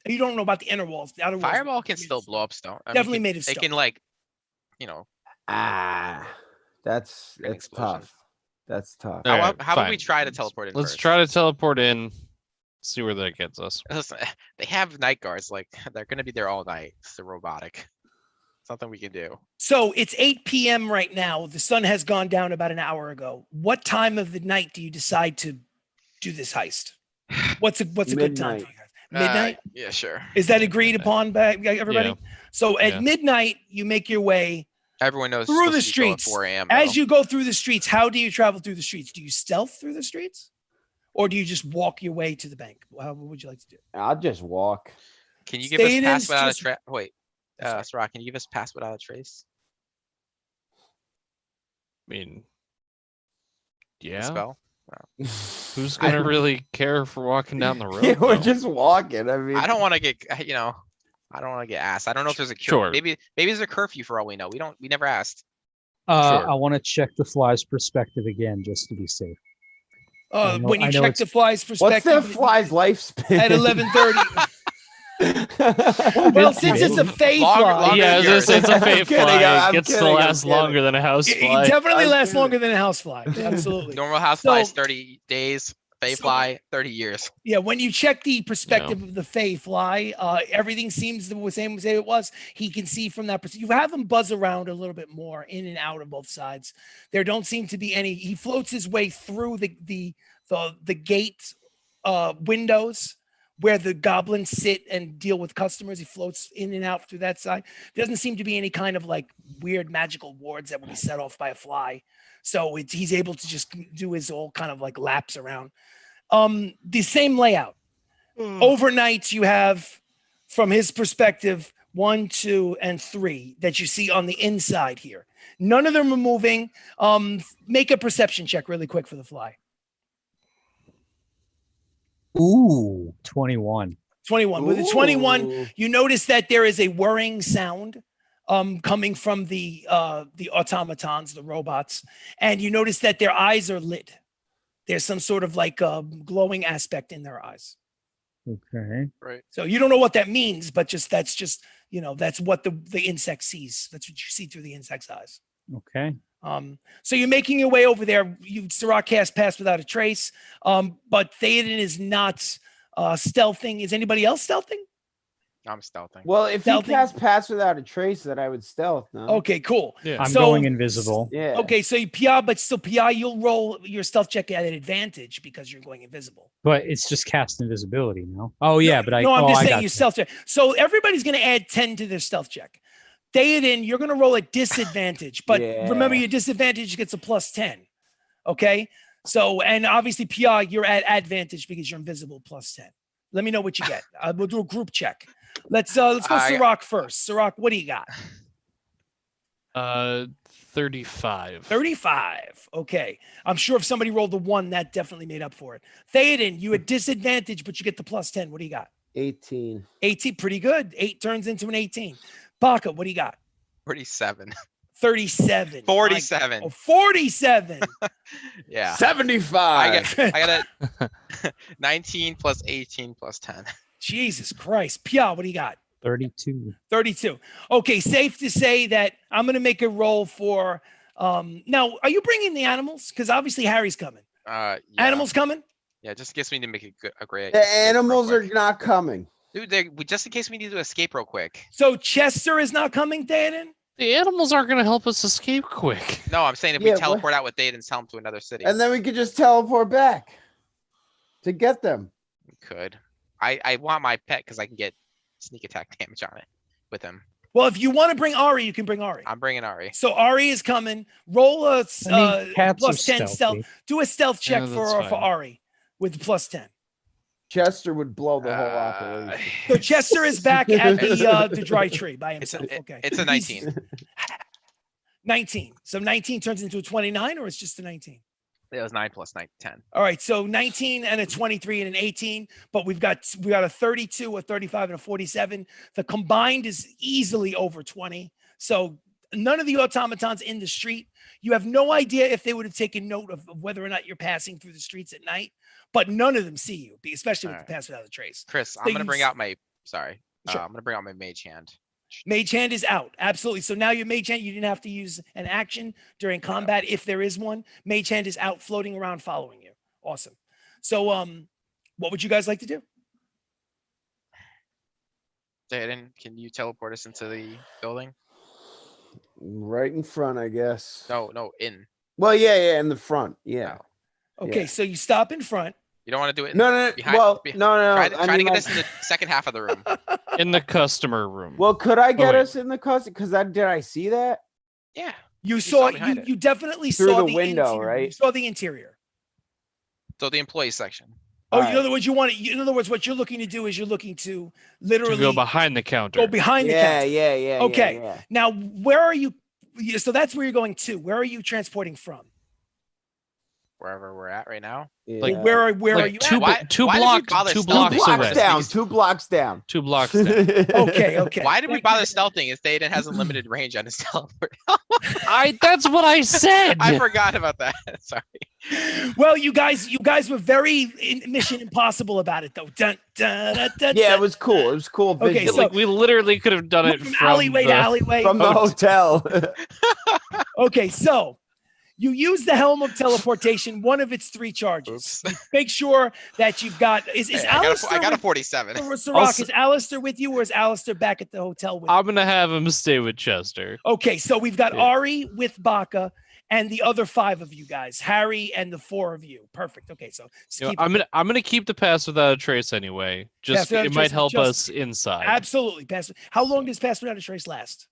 you don't know about the inner walls. The outer walls. Fireball can still blow up stone. I mean, Definitely made of It stone. can like, you know. That's An explosion. tough. That's tough. All right, How about we fine. try to teleport in Let's first? try to teleport in. See where that gets us. Listen, they have night guards. Like they're gonna be there all night. It's the robotic. Something we can do. So it's 8 p.m. right now. The sun has gone down about an hour ago. What time of the night do you decide to do this heist? What's a good time for you guys? Midnight? Yeah, sure. Is that agreed upon by everybody? Yeah. So at Yeah. midnight, you make your way Everyone knows through it's the supposed to be going at streets. 4 a.m. As though. you go through the streets, how do you travel through the streets? Do you stealth through the streets? Or do you just walk your way to the bank? What would you like to do? I'll just walk. Can you give us Stay in pass without a just- trap? Wait, Sirach, can you give us pass without a trace? I mean, The yeah. spell? Who's gonna really care for walking down the road? Yeah, we're though? just walking. I mean, I don't want to get, I don't want to get asked. I don't know if there's a Sure. maybe there's a curfew for all we know. We never asked. Sure. I want to check the fly's perspective again, just to be safe. I know- When you I know check it's- the fly's what's perspective the fly's lifespan? at 11:30. Well, since it's a fey fly, Yeah, yours. it's a I'm fey kidding, fly. It I'm gets to kidding, I'm last kidding. longer than a house it fly. definitely I'm lasts kidding. longer than a housefly. Absolutely. Normal house fly is So- 30 days. Fey So- fly 30 years. Yeah, when you check the perspective of the Fey fly, everything seems the same as it was. He can see from that perspective. You have him buzz around a little bit more, in and out of both sides. There don't seem to be any. He floats his way through the gate windows where the goblins sit and deal with customers. He floats in and out through that side. There doesn't seem to be any kind of like weird magical wards that would be set off by a fly. So he's able to just do his whole kind of like laps around. The same layout. Overnight, you have, from his perspective, 1, 2, and 3 that you see on the inside here. None of them are moving. Make a perception check really quick for the fly. Ooh, 21. 21. With a 21, Ooh. you notice that there is a whirring sound coming from the automatons, the robots, and you notice that their eyes are lit. There's some sort of like glowing aspect in their eyes. Okay. So you don't know what that means, but that's just that's what the insect sees. That's what you see through the insect's eyes. Okay. So you're making your way over there. Sirach cast pass without a trace, but Theoden is not stealthing. Is anybody else stealthing? I'm stealthing. Well, if he Stealthing. cast pass without a trace, then I would stealth. No. Okay, cool. Yeah. I'm So- going invisible. Yeah. Okay, so you PI, but still PI, you'll roll your stealth check at an advantage because you're going invisible. But it's just cast invisibility now. Oh yeah, but No, I'm just I saying got you you. stealth check. So everybody's going to add 10 to their stealth check. Theoden, you're going to roll at disadvantage, but remember Yeah. your disadvantage gets a plus 10. Okay, so and obviously PI, you're at advantage because you're invisible plus 10. Let me know what you get. We'll do a group check. Let's go Sirach first. Sirach, what do you got? 35. 35. Okay. I'm sure if somebody rolled a 1, that definitely made up for it. Theoden, you at disadvantage, but you get the plus 10. What do you got? 18. 18. Pretty good. 8 turns into an 18. Baka, what do you got? 47. 37. 47. Oh, 47. Yeah. 75. I got a 19 plus 18 plus 10. Jesus Christ. Pia, what do you got? 32. 32. Okay. Safe to say that I'm going to make a roll for, now, are you bringing the animals? Because obviously Harry's coming. Yeah. Animals coming? Yeah, just in case we need to make a great. The escape real animals are quick. not coming. Dude, just in case we need to escape real quick. So Chester is not coming, Theoden? The animals aren't going to help us escape quick. No, I'm saying if Yeah, we what- teleport out with Dade and tell him to another city. And then we could just teleport back to get them. We could. I want my pet because I can get sneak attack damage on it with him. Well, if you want to bring Ari, you can bring Ari. I'm bringing Ari. So Ari is coming. Roll a I mean, cats plus are 10 stealth. stealthy. Do a stealth check Yeah, that's for fine. Ari with plus 10. Chester would blow the whole Uh, operation. So Chester is back at the dry tree by It's himself. a, Okay. it's a 19. 19. So 19 turns into a 29, or it's just a 19? It was 9 plus 9, 10. All right. So 19 and a 23 and an 18, but we got a 32, a 35, and a 47. The combined is easily over 20. So none of the automatons in the street. You have no idea if they would have taken note of whether or not you're passing through the streets at night, but none of them see you, especially with All the pass without a trace. Chris, I'm So gonna bring you- out my. Sorry. Sure. I'm gonna bring out my mage hand. Mage hand is out. Absolutely. So now your mage hand, you didn't have to use an action during combat if there is one. Mage hand is out floating around following you. Awesome. So what would you guys like to do? Dayden, can you teleport us into the building? Right in front, I guess. No, in. Well, yeah, in the front. Yeah. Okay, Yeah. so you stop in front. You don't want to do it. No, no, no. behind- Well, be- no, no. Try to, I try to mean, get like- us in the second half of the room. In the customer room. Well, could I get wait. us in the custody? Because did I see that? Yeah. You saw saw behind you, it. you definitely Through saw the window, interior. You right? saw the interior. So the employee section. Oh, All in other words, you want to. In other words, what you're looking to do is you're looking to literally To go behind the counter. Go behind the Yeah, counter. yeah. Okay. Yeah. Now, where are you? So that's where you're going to. Where are you transporting from? Wherever we're at right now. Like, Yeah. where are Like you two, at? Why- two why did we blocks, bother two stealthing? blocks Two blocks away. down. 2 blocks down. 2 blocks down. Okay, okay. Why did we Thank bother you. stealthing if Théoden has a limited range on his teleport? That's what I said. I forgot about that. Sorry. Well, you guys were very Mission Impossible about it, though. Dun, dun, dun, dun, Yeah, dun. it was cool. It was cool. Okay, Visual. so- Like we literally could have done it From from alleyway the, to alleyway. from the hotel. Okay, so you use the helm of teleportation, one of its 3 charges. Oops. You make sure that you've got. Is Hey, Alistair I got a with- 47. Sirach, is Alistair with you, or is Alistair back at the hotel with you? I'm gonna have him stay with Chester. Okay, so we've got Yeah. Ari with Baka and the other 5 of you guys, Harry and the 4 of you. Perfect. Okay, so just You know, keep I'm gonna keep the pass without a trace anyway. Just without a it might trace, help just- us inside. absolutely pass. How long does Pass Without a Trace last?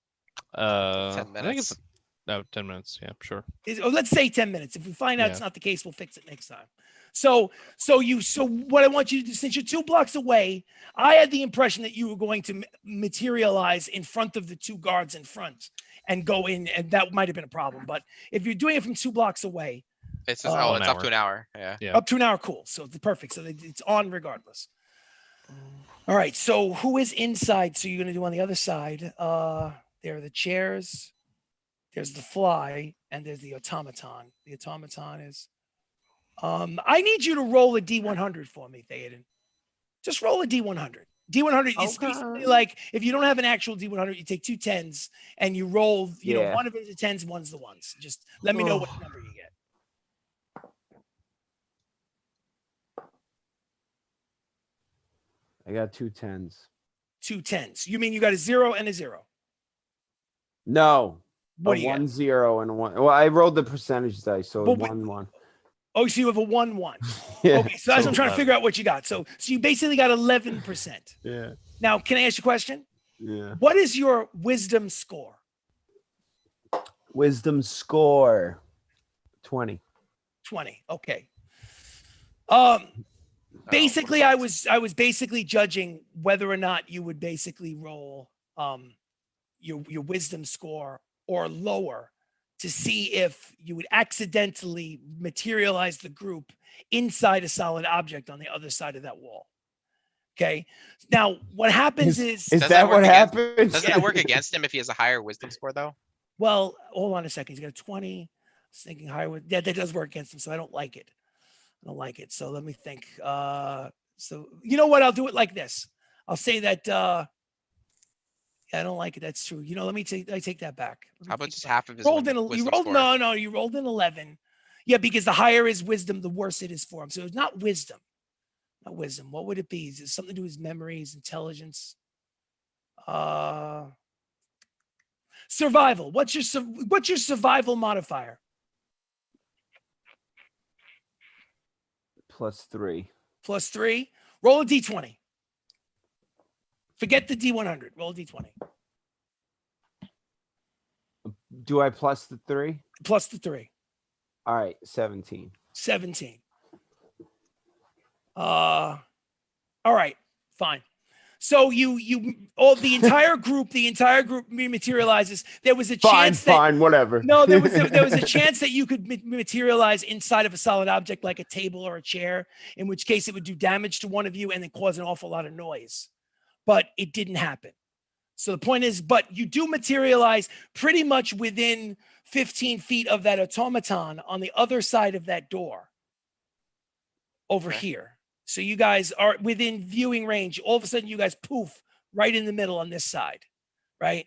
10 I think minutes. it's no 10 minutes. Yeah, sure. Let's say 10 minutes. If we find out Yeah. it's not the case, we'll fix it next time. So what I want you to do, since you're 2 blocks away, I had the impression that you were going to materialize in front of the 2 guards in front and go in, and that might have been a problem. But if you're doing it from 2 blocks away, It's just, Oh, it's up to an hour. Yeah. Yeah. up to an hour, cool. So perfect. So it's on regardless. All right. So who is inside? So you're going to do on the other side. There are the chairs. There's the fly, and there's the automaton. The automaton is. I need you to roll a D100 for me, Théoden. Just roll a D100. D100 is basically like if you don't have an actual D100, you take 2 10s and you roll. You know, Yeah. one of it is the 10s, one's the ones. Just let me know what number you get. I got 2 10s. 2 10s. You mean you got a 0 and a 0? No. What a do you 1 got? 0 and a 1. Well, I rolled the percentage dice, so But 1 1. Oh, so you have a 1 1. Yeah. Okay, so that's what I'm trying to 11. figure out what you got. So you basically got 11%. Yeah. Now, can I ask you a question? Yeah. What is your wisdom score? Wisdom score 20. 20. Okay. Oh, Basically, I was basically judging whether or not you would basically roll your wisdom score or lower to see if you would accidentally materialize the group inside a solid object on the other side of that wall. Okay. Now, what happens is Is Does that that work what against- happens? Doesn't that work against him if he has a higher wisdom score, though? well, hold on a second. He's got a 20. I was thinking higher. Yeah, that does work against him. So I don't like it. I don't like it. So let me think. So you know what? I'll do it like this. I'll say that. Yeah, I don't like it. That's true. You know, I take that back. Let me How about take just it back. half of his Rolled in? You wisdom rolled score? no. You rolled an 11. Yeah, because the higher his wisdom, the worse it is for him. So it's not wisdom. Not wisdom. What would it be? Is it something to do with his memory, his intelligence? Survival. What's your survival modifier? +3. +3. Roll a d20. Forget the d100. Roll a d20. Do I plus the 3? Plus the 3. All right, 17. 17. All right, fine. So the entire group materializes. There was a chance that Fine, whatever. no, there was a chance that you could materialize inside of a solid object like a table or a chair, in which case it would do damage to one of you and then cause an awful lot of noise. But it didn't happen. So the point is, but you do materialize pretty much within 15 feet of that automaton on the other side of that door over here. So you guys are within viewing range. All of a sudden, you guys poof right in the middle on this side, right?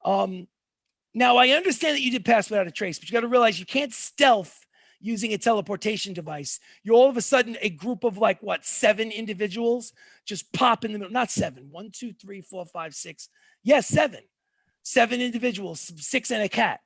Now, I understand that you did pass without a trace, but you got to realize you can't stealth using a teleportation device. You're all of a sudden a group of 7 individuals just pop in the middle. Not 7. 1, 2, 3, 4, 5, 6. Yes, 7. 7 individuals, 6 and a cat.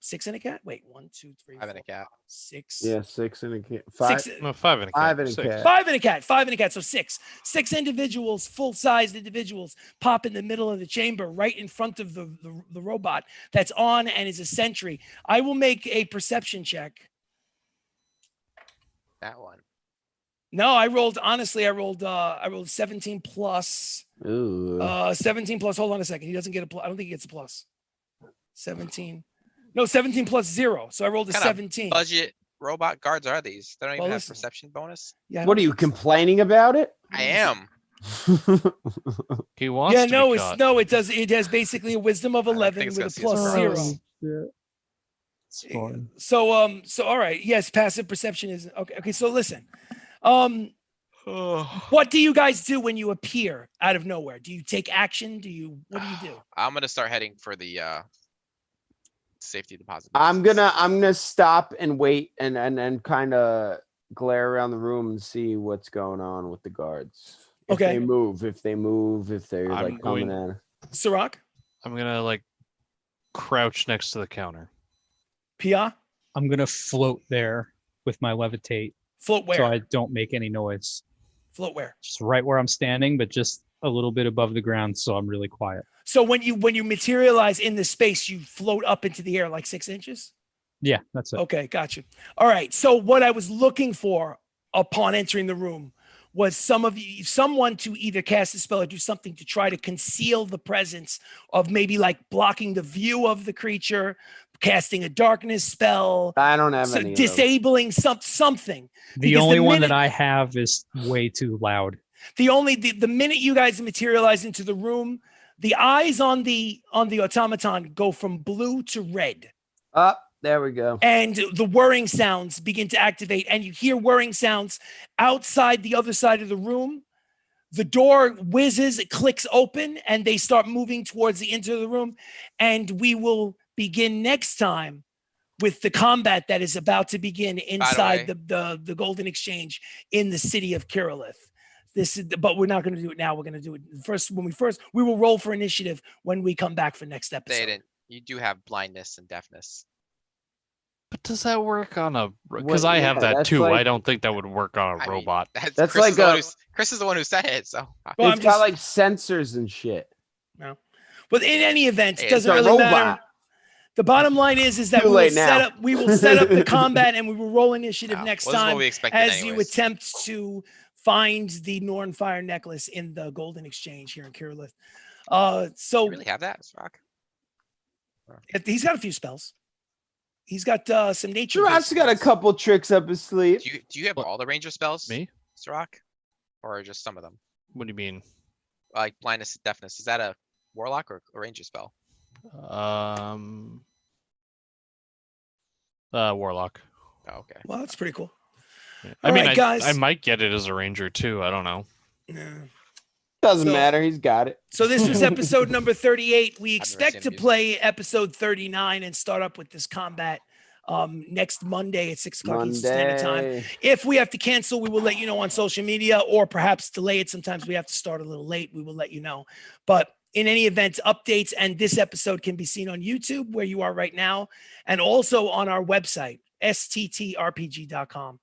6 and a cat? Wait, 1, 2, 3, 5 and a cat. 6. Yeah, 6 and a cat. 5. 6. No, 5 and a cat. 5 and a 6. cat. 5 and a cat. 5 and a cat. So 6. 6 individuals, full-sized individuals, pop in the middle of the chamber, right in front of the robot that's on and is a sentry. I will make a perception check. That one. No, I rolled 17 plus. Ooh. 17 plus. Hold on a second. He doesn't get a plus. I don't think he gets a plus. 17. No, 17 plus 0. So I rolled a What kind of 17. budget robot guards are these? They don't even Well, have listen. perception bonus. Yeah. I What don't are you think so. complaining about it? I am. He wants Yeah, to no, be it's caught. no, it does. It has basically a wisdom of I think 11 it's with gonna a see us plus for 0. Yeah. It's fine. So all right. Yes, passive perception is okay. Okay, so listen. What do you guys do when you appear out of nowhere? Do you take action? What do you do? I'm gonna start heading for the safety deposit. I'm boxes. gonna stop and wait and kind of glare around the room and see what's going on with the guards. If Okay. they move, if they're I'm like coming going- in. Sirach? I'm gonna like crouch next to the counter. Pia? I'm gonna float there with my levitate, Float where? so I don't make any noise. Float where? Just right where I'm standing, but just a little bit above the ground, so I'm really quiet. So when you materialize in the space, you float up into the air like 6 inches? Yeah, that's it. Okay, got you. All right. So what I was looking for upon entering the room was someone to either cast a spell or do something to try to conceal the presence of maybe like blocking the view of the creature, casting a darkness spell, I don't have any. Of those. disabling something. The Because only the one minute- that I have is way too loud. The minute you guys materialize into the room, the eyes on the automaton go from blue to red. Oh, there we go. And the whirring sounds begin to activate, and you hear whirring sounds outside the other side of the room. The door whizzes, it clicks open, and they start moving towards the end of the room. And we will begin next time with the combat that is about to begin inside the Golden Exchange in the city of Kirillith. But we're not going to do it now. We're going to do it first. We will roll for initiative when we come back for next episode. Zayden, you do have blindness and deafness. But does that work on a? What- Because I have yeah, that that's too. like- I don't think that would work on a I mean, robot. That's Chris like is the one a- who's- Chris is the one who said it. So Well, It's I'm got just- like sensors and shit. But in any event, it It's doesn't a really matter. robot. The bottom line is that Too late now. we will set up the combat and we will roll initiative Yeah, next well, this is what time we expected as you anyways. attempt to find the Nornfire necklace in the Golden Exchange here in Kirillith. So You really have that, Rock? he's got a few spells. He's got some nature. Sirach's got a couple tricks up his sleeve. Do you have all the ranger spells, Me? Rock, or just some of them? What do you mean? Like blindness and deafness. Is that a warlock or a ranger spell? Warlock. Oh, okay. Well, that's pretty cool. Yeah. All I mean, right, guys. I might get it as a ranger too. I don't know. Yeah. Doesn't So- matter. He's got it. So this was episode number 38. We I've never expect seen to him use it. play episode 39 and start up with this combat next Monday at 6 o'clock Eastern Standard Time. Monday. If we have to cancel, we will let you know on social media or perhaps delay it. Sometimes we have to start a little late. We will let you know. But in any event, updates and this episode can be seen on YouTube where you are right now and also on our website, SttRPG.com.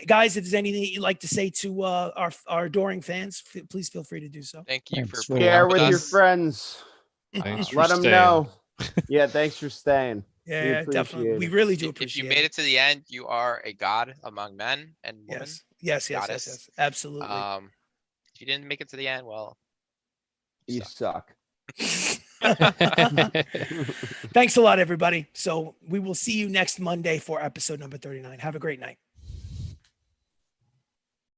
Guys, if there's anything that you'd like to say to our adoring fans, please feel free to do so. Thank you Thanks for for Share putting with up your us. friends. Thanks for Let them staying. know. Yeah, thanks for staying. Yeah, appreciate definitely. it. We really do If appreciate you made it to the end, you are a god among men and women. Yes, goddess. yes. Absolutely. If you didn't make it to the end, well, You suck. Thanks a lot, everybody. So we will see you next Monday for episode number 39. Have a great night.